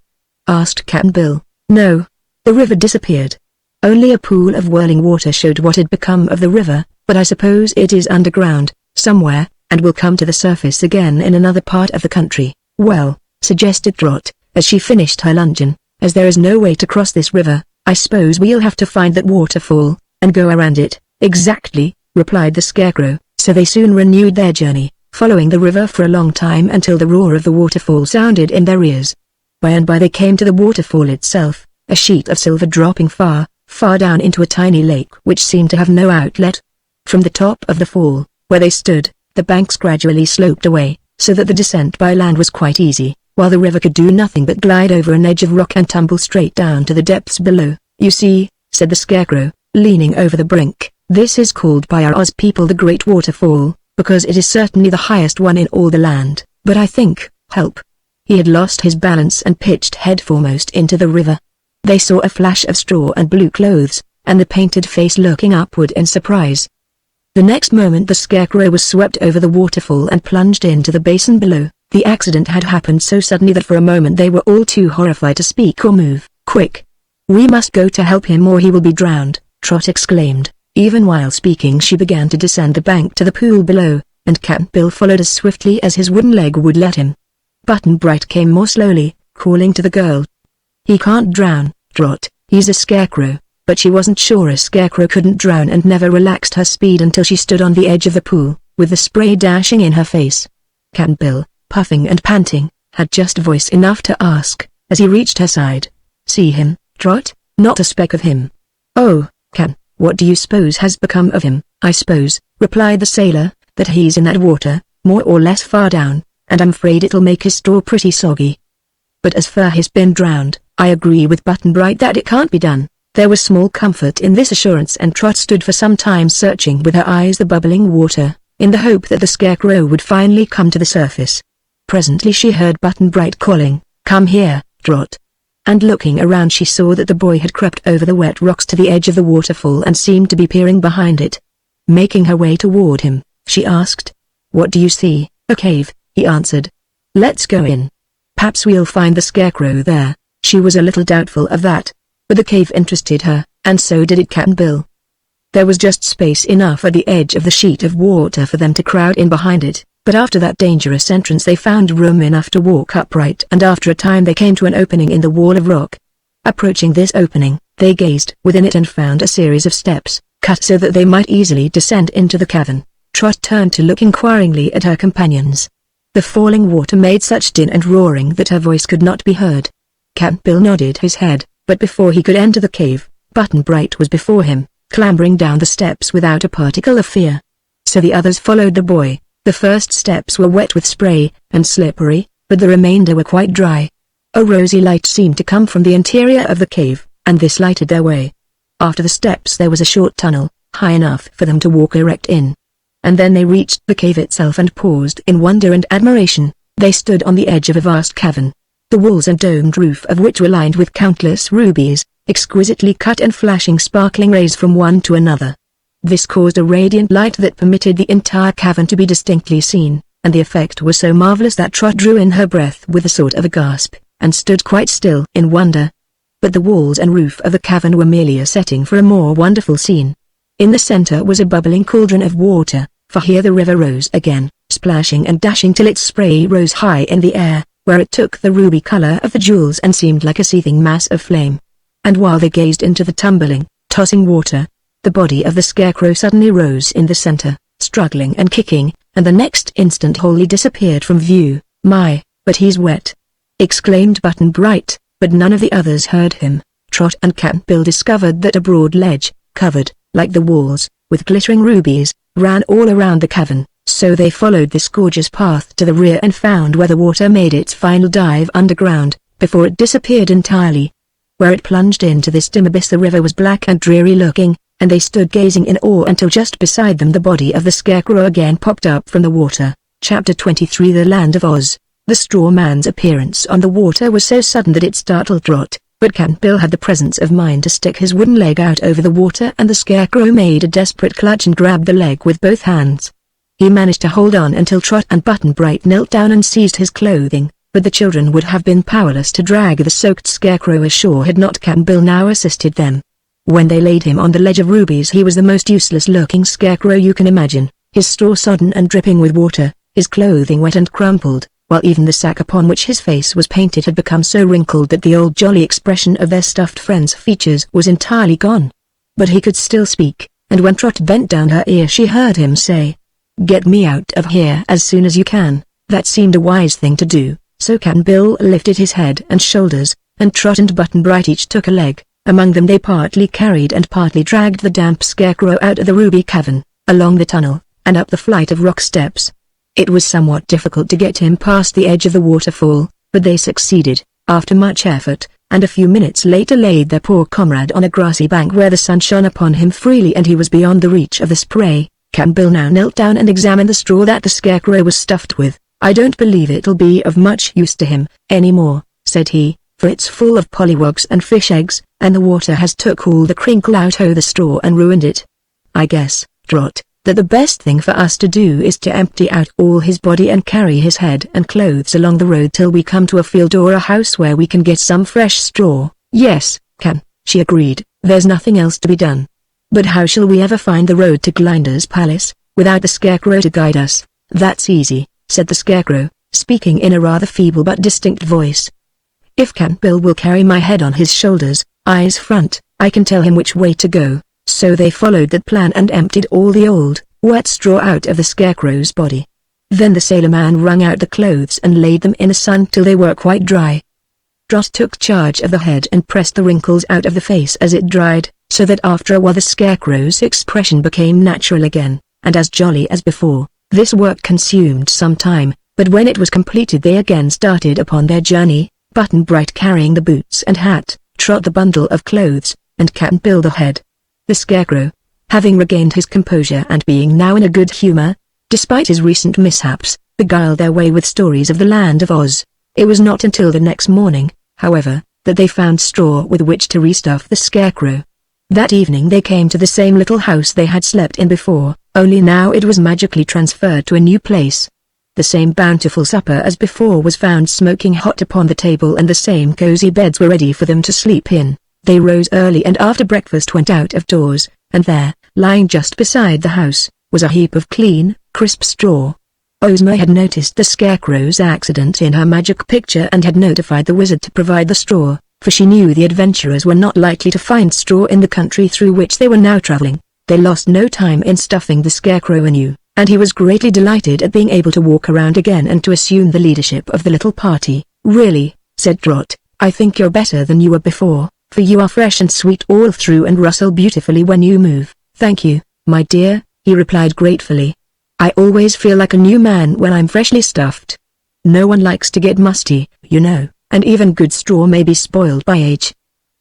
asked Cap'n Bill. "No. The river disappeared. Only a pool of whirling water showed what had become of the river, but I suppose it is underground, somewhere, and will come to the surface again in another part of the country." "Well," suggested Trot, as she finished her luncheon, "as there is no way to cross this river, I suppose we'll have to find that waterfall, and go around it." "Exactly," replied the Scarecrow. So they soon renewed their journey, following the river for a long time until the roar of the waterfall sounded in their ears. By and by they came to the waterfall itself, a sheet of silver dropping far, far down into a tiny lake which seemed to have no outlet. From the top of the fall, where they stood, the banks gradually sloped away, so that the descent by land was quite easy, while the river could do nothing but glide over an edge of rock and tumble straight down to the depths below. "You see," said the Scarecrow, leaning over the brink, "this is called by our Oz people the Great Waterfall, because it is certainly the highest one in all the land. But I think, help." He had lost his balance and pitched headforemost into the river. They saw a flash of straw and blue clothes, and the painted face looking upward in surprise. The next moment the Scarecrow was swept over the waterfall and plunged into the basin below. The accident had happened so suddenly that for a moment they were all too horrified to speak or move. "Quick! We must go to help him or he will be drowned," Trot exclaimed. Even while speaking she began to descend the bank to the pool below, and Cap'n Bill followed as swiftly as his wooden leg would let him. Button-Bright came more slowly, calling to the girl. "He can't drown, Trot, he's a Scarecrow." But she wasn't sure a Scarecrow couldn't drown and never relaxed her speed until she stood on the edge of the pool, with the spray dashing in her face. Cap'n Bill, puffing and panting, had just voice enough to ask, as he reached her side, "See him, Trot?" "Not a speck of him." "Oh, Cap'n, what do you suppose has become of him?" "I suppose," replied the sailor, "that he's in that water, more or less far down, and I'm afraid it'll make his straw pretty soggy. But as for his been drowned, I agree with Button-Bright that it can't be done." There was small comfort in this assurance and Trot stood for some time searching with her eyes the bubbling water, in the hope that the Scarecrow would finally come to the surface. Presently she heard Button-Bright calling, "Come here, Trot." And looking around she saw that the boy had crept over the wet rocks to the edge of the waterfall and seemed to be peering behind it. Making her way toward him, she asked, "What do you see?" "A cave," he answered. "Let's go in. Perhaps we'll find the Scarecrow there." She was a little doubtful of that, but the cave interested her, and so did it Cap'n Bill. There was just space enough at the edge of the sheet of water for them to crowd in behind it, but after that dangerous entrance they found room enough to walk upright and after a time they came to an opening in the wall of rock. Approaching this opening, they gazed within it and found a series of steps, cut so that they might easily descend into the cavern. Trot turned to look inquiringly at her companions. The falling water made such din and roaring that her voice could not be heard. Cap'n Bill nodded his head, but before he could enter the cave, Button-Bright was before him, clambering down the steps without a particle of fear. So the others followed the boy. The first steps were wet with spray, and slippery, but the remainder were quite dry. A rosy light seemed to come from the interior of the cave, and this lighted their way. After the steps there was a short tunnel, high enough for them to walk erect in. And then they reached the cave itself and paused in wonder and admiration. They stood on the edge of a vast cavern, the walls and domed roof of which were lined with countless rubies, exquisitely cut and flashing sparkling rays from one to another. This caused a radiant light that permitted the entire cavern to be distinctly seen, and the effect was so marvelous that Trot drew in her breath with a sort of a gasp. and stood quite still in wonder. But the walls and roof of the cavern were merely a setting for a more wonderful scene. In the center was a bubbling cauldron of water, for here the river rose again, splashing and dashing till its spray rose high in the air, where it took the ruby color of the jewels and seemed like a seething mass of flame. And while they gazed into the tumbling, tossing water, the body of the Scarecrow suddenly rose in the center, struggling and kicking, and the next instant wholly disappeared from view. "My, but he's wet!" exclaimed Button-Bright, but none of the others heard him. Trot and Cap'n Bill discovered that a broad ledge, covered, like the walls, with glittering rubies, ran all around the cavern, so they followed this gorgeous path to the rear and found where the water made its final dive underground, before it disappeared entirely. Where it plunged into this dim abyss the river was black and dreary looking, and they stood gazing in awe until just beside them the body of the Scarecrow again popped up from the water. Chapter 23 The Land of Oz. The Straw Man's appearance on the water was so sudden that it startled Trot, but Cap'n Bill had the presence of mind to stick his wooden leg out over the water and the Scarecrow made a desperate clutch and grabbed the leg with both hands. He managed to hold on until Trot and Button-Bright knelt down and seized his clothing, but the children would have been powerless to drag the soaked Scarecrow ashore had not Cap'n Bill now assisted them. When they laid him on the ledge of rubies he was the most useless-looking Scarecrow you can imagine, his straw sodden and dripping with water, his clothing wet and crumpled, while even the sack upon which his face was painted had become so wrinkled that the old jolly expression of their stuffed friend's features was entirely gone. But he could still speak, and when Trot bent down her ear she heard him say, "Get me out of here as soon as you can." That seemed a wise thing to do, so Cap'n Bill lifted his head and shoulders, and Trot and Button-Bright each took a leg. Among them they partly carried and partly dragged the damp Scarecrow out of the ruby cavern, along the tunnel, and up the flight of rock steps. It was somewhat difficult to get him past the edge of the waterfall, but they succeeded, after much effort, and a few minutes later laid their poor comrade on a grassy bank where the sun shone upon him freely and he was beyond the reach of the spray. Cap'n Bill now knelt down and examined the straw that the Scarecrow was stuffed with. "I don't believe it'll be of much use to him anymore," said he, "for it's full of pollywogs and fish eggs, and the water has took all the crinkle out o' the straw and ruined it. I guess, Trot, that the best thing for us to do is to empty out all his body and carry his head and clothes along the road till we come to a field or a house where we can get some fresh straw." "Yes, Cap'n," she agreed, "there's nothing else to be done." "But how shall we ever find the road to Glinda's palace, without the Scarecrow to guide us?" "That's easy," said the Scarecrow, speaking in a rather feeble but distinct voice. "If Cap'n Bill will carry my head on his shoulders, eyes front, I can tell him which way to go." So they followed that plan and emptied all the old, wet straw out of the Scarecrow's body. Then the sailor man wrung out the clothes and laid them in the sun till they were quite dry. Trot took charge of the head and pressed the wrinkles out of the face as it dried, so that after a while the Scarecrow's expression became natural again, and as jolly as before. This work consumed some time, but when it was completed they again started upon their journey, Button-Bright carrying the boots and hat, Trot the bundle of clothes, and Cap'n Bill the head. The Scarecrow, having regained his composure and being now in a good humor, despite his recent mishaps, beguiled their way with stories of the Land of Oz. It was not until the next morning, however, that they found straw with which to restuff the Scarecrow. That evening they came to the same little house they had slept in before, only now it was magically transferred to a new place. The same bountiful supper as before was found smoking hot upon the table and the same cozy beds were ready for them to sleep in. They rose early and after breakfast went out of doors, and there, lying just beside the house, was a heap of clean, crisp straw. Ozma had noticed the Scarecrow's accident in her magic picture and had notified the wizard to provide the straw, for she knew the adventurers were not likely to find straw in the country through which they were now traveling. They lost no time in stuffing the Scarecrow anew, and he was greatly delighted at being able to walk around again and to assume the leadership of the little party. "Really," said Trot, "I think you're better than you were before, for you are fresh and sweet all through and rustle beautifully when you move." "Thank you, my dear," he replied gratefully. "I always feel like a new man when I'm freshly stuffed. No one likes to get musty, you know, and even good straw may be spoiled by age."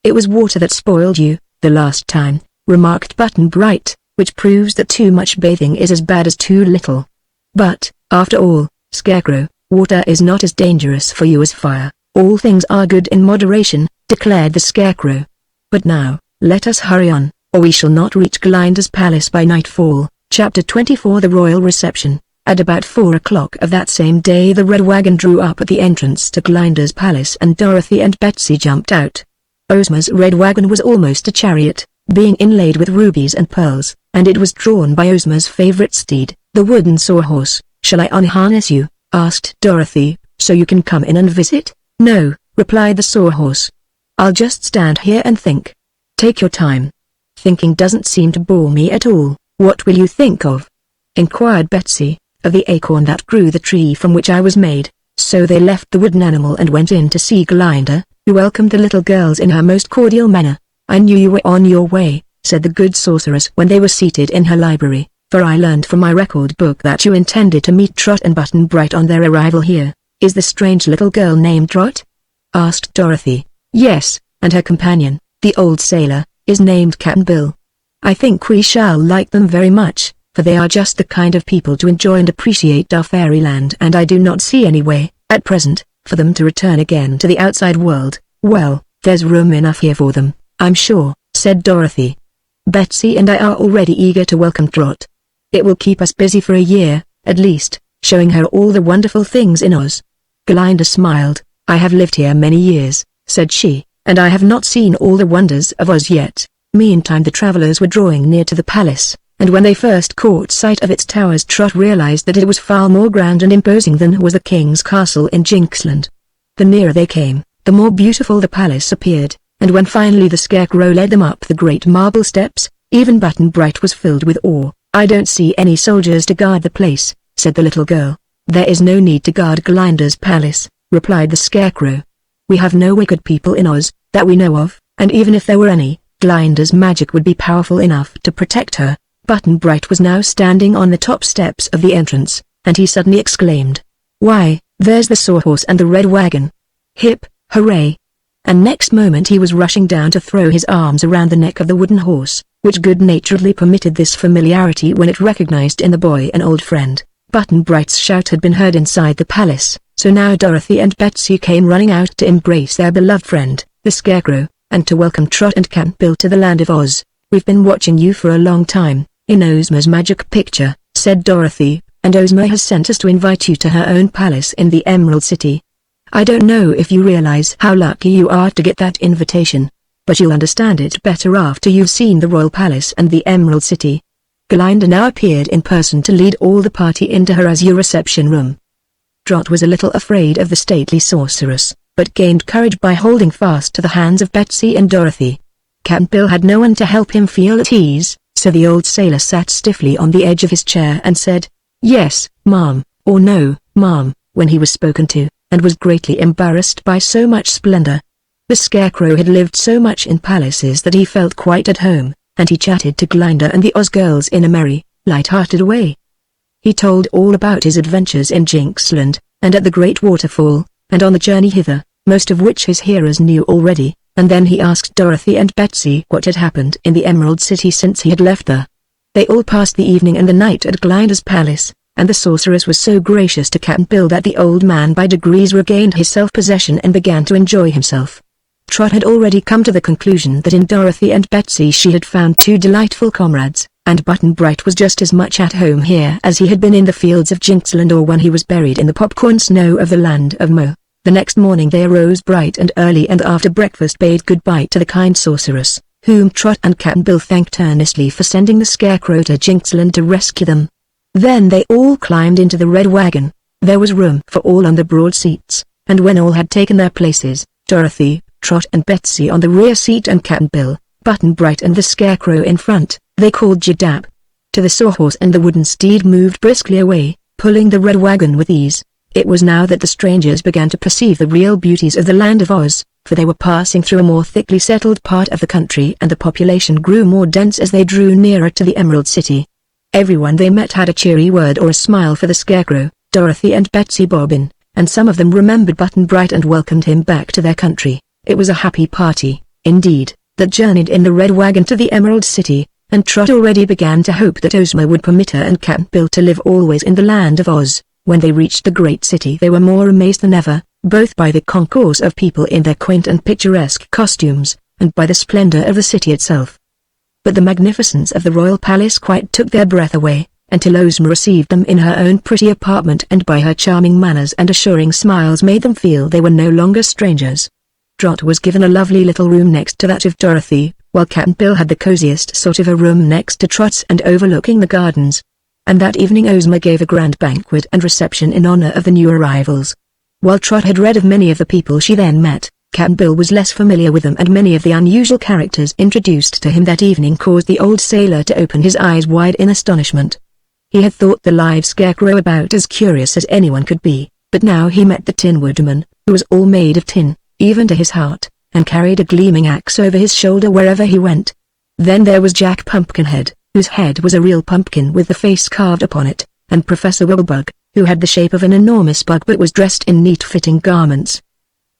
"It was water that spoiled you, the last time," remarked Button-Bright, "which proves that too much bathing is as bad as too little. But, after all, Scarecrow, water is not as dangerous for you as fire. All things are good in moderation," declared the Scarecrow. "But now, let us hurry on, or we shall not reach Glinda's palace by nightfall." Chapter 24 The Royal Reception. At about 4 o'clock of that same day the red wagon drew up at the entrance to Glinda's palace and Dorothy and Betsy jumped out. Ozma's red wagon was almost a chariot, being inlaid with rubies and pearls, and it was drawn by Ozma's favorite steed, the wooden sawhorse. "Shall I unharness you?" asked Dorothy, "so you can come in and visit?" "No," replied the sawhorse. "I'll just stand here and think." "Take your time. Thinking doesn't seem to bore me at all." "What will you think of?" inquired Betsy. "Of the acorn that grew the tree from which I was made." So they left the wooden animal and went in to see Glinda, who welcomed the little girls in her most cordial manner. "I knew you were on your way," said the good sorceress when they were seated in her library, "for I learned from my record book that you intended to meet Trot and Button Bright on their arrival here." "Is the strange little girl named Trot?" asked Dorothy. "Yes, and her companion, the old sailor, is named Cap'n Bill. I think we shall like them very much, for they are just the kind of people to enjoy and appreciate our fairyland, and I do not see any way, at present, for them to return again to the outside world." "Well, there's room enough here for them, I'm sure," said Dorothy. "Betsy and I are already eager to welcome Trot. It will keep us busy for a year, at least, showing her all the wonderful things in Oz." Glinda smiled. "I have lived here many years," said she, "and I have not seen all the wonders of Oz yet." Meantime the travelers were drawing near to the palace, and when they first caught sight of its towers Trot realized that it was far more grand and imposing than was the king's castle in Jinxland. The nearer they came, the more beautiful the palace appeared, and when finally the Scarecrow led them up the great marble steps, even Button Bright was filled with awe. "I don't see any soldiers to guard the place," said the little girl. "There is no need to guard Glinda's palace," replied the Scarecrow. "We have no wicked people in Oz, that we know of, and even if there were any, Glinda's magic would be powerful enough to protect her." Button Bright was now standing on the top steps of the entrance, and he suddenly exclaimed, "Why, there's the sawhorse and the red wagon! Hip, hooray!" And next moment he was rushing down to throw his arms around the neck of the wooden horse, which good-naturedly permitted this familiarity when it recognized in the boy an old friend. Button Bright's shout had been heard inside the palace, so now Dorothy and Betsy came running out to embrace their beloved friend, the Scarecrow, and to welcome Trot and Cap'n Bill to the land of Oz. "We've been watching you for a long time, in Ozma's magic picture," said Dorothy, "and Ozma has sent us to invite you to her own palace in the Emerald City. I don't know if you realize how lucky you are to get that invitation, but you'll understand it better after you've seen the Royal Palace and the Emerald City." Glinda now appeared in person to lead all the party into her azure reception room. Trot was a little afraid of the stately sorceress, but gained courage by holding fast to the hands of Betsy and Dorothy. Cap'n Bill had no one to help him feel at ease, so the old sailor sat stiffly on the edge of his chair and said, "Yes, ma'am," or "No, ma'am," when he was spoken to, and was greatly embarrassed by so much splendor. The Scarecrow had lived so much in palaces that he felt quite at home, and he chatted to Glinda and the Oz girls in a merry, light-hearted way. He told all about his adventures in Jinxland, and at the Great Waterfall, and on the journey hither, most of which his hearers knew already, and then he asked Dorothy and Betsy what had happened in the Emerald City since he had left there. They all passed the evening and the night at Glinda's palace, and the sorceress was so gracious to Cap'n Bill that the old man by degrees regained his self-possession and began to enjoy himself. Trot had already come to the conclusion that in Dorothy and Betsy she had found two delightful comrades, and Button Bright was just as much at home here as he had been in the fields of Jinxland or when he was buried in the popcorn snow of the land of Mo. The next morning they arose bright and early and after breakfast bade goodbye to the kind sorceress, whom Trot and Cap'n Bill thanked earnestly for sending the Scarecrow to Jinxland to rescue them. Then they all climbed into the red wagon. There was room for all on the broad seats, and when all had taken their places, Dorothy, Trot and Betsy on the rear seat and Cap'n Bill, Button Bright and the Scarecrow in front, they called Jidap. To the sawhorse and the wooden steed moved briskly away, pulling the red wagon with ease. It was now that the strangers began to perceive the real beauties of the land of Oz, for they were passing through a more thickly settled part of the country and the population grew more dense as they drew nearer to the Emerald City. Everyone they met had a cheery word or a smile for the Scarecrow, Dorothy and Betsy Bobbin, and some of them remembered Button Bright and welcomed him back to their country. It was a happy party, indeed, that journeyed in the red wagon to the Emerald City, and Trot already began to hope that Ozma would permit her and Cap'n Bill to live always in the land of Oz. When they reached the great city they were more amazed than ever, both by the concourse of people in their quaint and picturesque costumes, and by the splendor of the city itself. But the magnificence of the royal palace quite took their breath away, until Ozma received them in her own pretty apartment, and by her charming manners and assuring smiles made them feel they were no longer strangers. Trot was given a lovely little room next to that of Dorothy, while Cap'n Bill had the coziest sort of a room next to Trot's and overlooking the gardens. And that evening Ozma gave a grand banquet and reception in honor of the new arrivals. While Trot had read of many of the people she then met, Cap'n Bill was less familiar with them, and many of the unusual characters introduced to him that evening caused the old sailor to open his eyes wide in astonishment. He had thought the live Scarecrow about as curious as anyone could be, but now he met the Tin Woodman, who was all made of tin, even to his heart, and carried a gleaming axe over his shoulder wherever he went. Then there was Jack Pumpkinhead, whose head was a real pumpkin with the face carved upon it, and Professor Wibblebug, who had the shape of an enormous bug but was dressed in neat-fitting garments.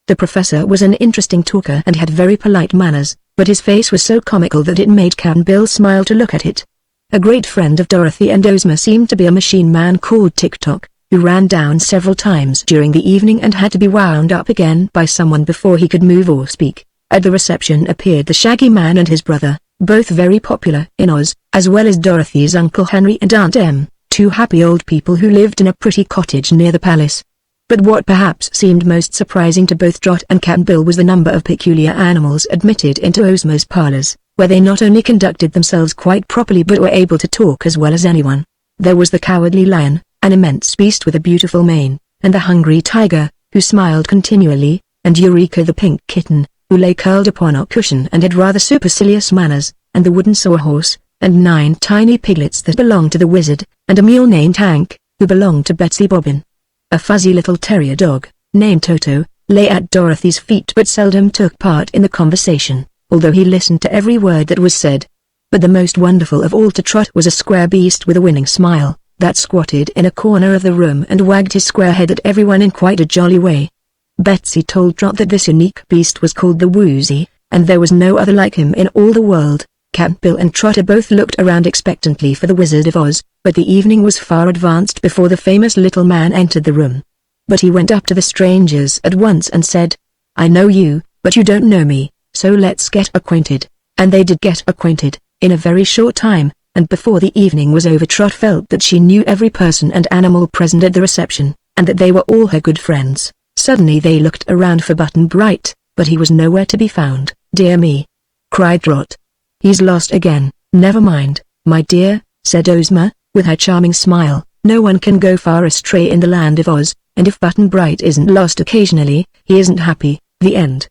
The professor was an interesting talker and had very polite manners, but his face was so comical that it made Cap'n Bill smile to look at it. A great friend of Dorothy and Ozma seemed to be a machine man called Tick-Tock, who ran down several times during the evening and had to be wound up again by someone before he could move or speak. At the reception appeared the Shaggy Man and his brother, both very popular in Oz, as well as Dorothy's Uncle Henry and Aunt Em, two happy old people who lived in a pretty cottage near the palace. But what perhaps seemed most surprising to both Trot and Cap'n Bill was the number of peculiar animals admitted into Ozma's parlors, where they not only conducted themselves quite properly but were able to talk as well as anyone. There was the Cowardly Lion, an immense beast with a beautiful mane, and the Hungry Tiger, who smiled continually, and Eureka the Pink Kitten, who lay curled upon a cushion and had rather supercilious manners, and the Wooden Sawhorse, and 9 tiny piglets that belonged to the Wizard, and a mule named Hank, who belonged to Betsy Bobbin. A fuzzy little terrier dog, named Toto, lay at Dorothy's feet but seldom took part in the conversation, although he listened to every word that was said. But the most wonderful of all to Trot was a square beast with a winning smile, that squatted in a corner of the room and wagged his square head at everyone in quite a jolly way. Betsy told Trot that this unique beast was called the Woozy, and there was no other like him in all the world. Cap'n Bill and Trotter both looked around expectantly for the Wizard of Oz, but the evening was far advanced before the famous little man entered the room. But he went up to the strangers at once and said, "I know you, but you don't know me, so let's get acquainted." And they did get acquainted, in a very short time, and before the evening was over Trot felt that she knew every person and animal present at the reception, and that they were all her good friends. Suddenly they looked around for Button Bright, but he was nowhere to be found. "Dear me!" cried Trot. "He's lost again." "Never mind, my dear," said Ozma, with her charming smile. "No one can go far astray in the land of Oz, and if Button Bright isn't lost occasionally, he isn't happy." The end.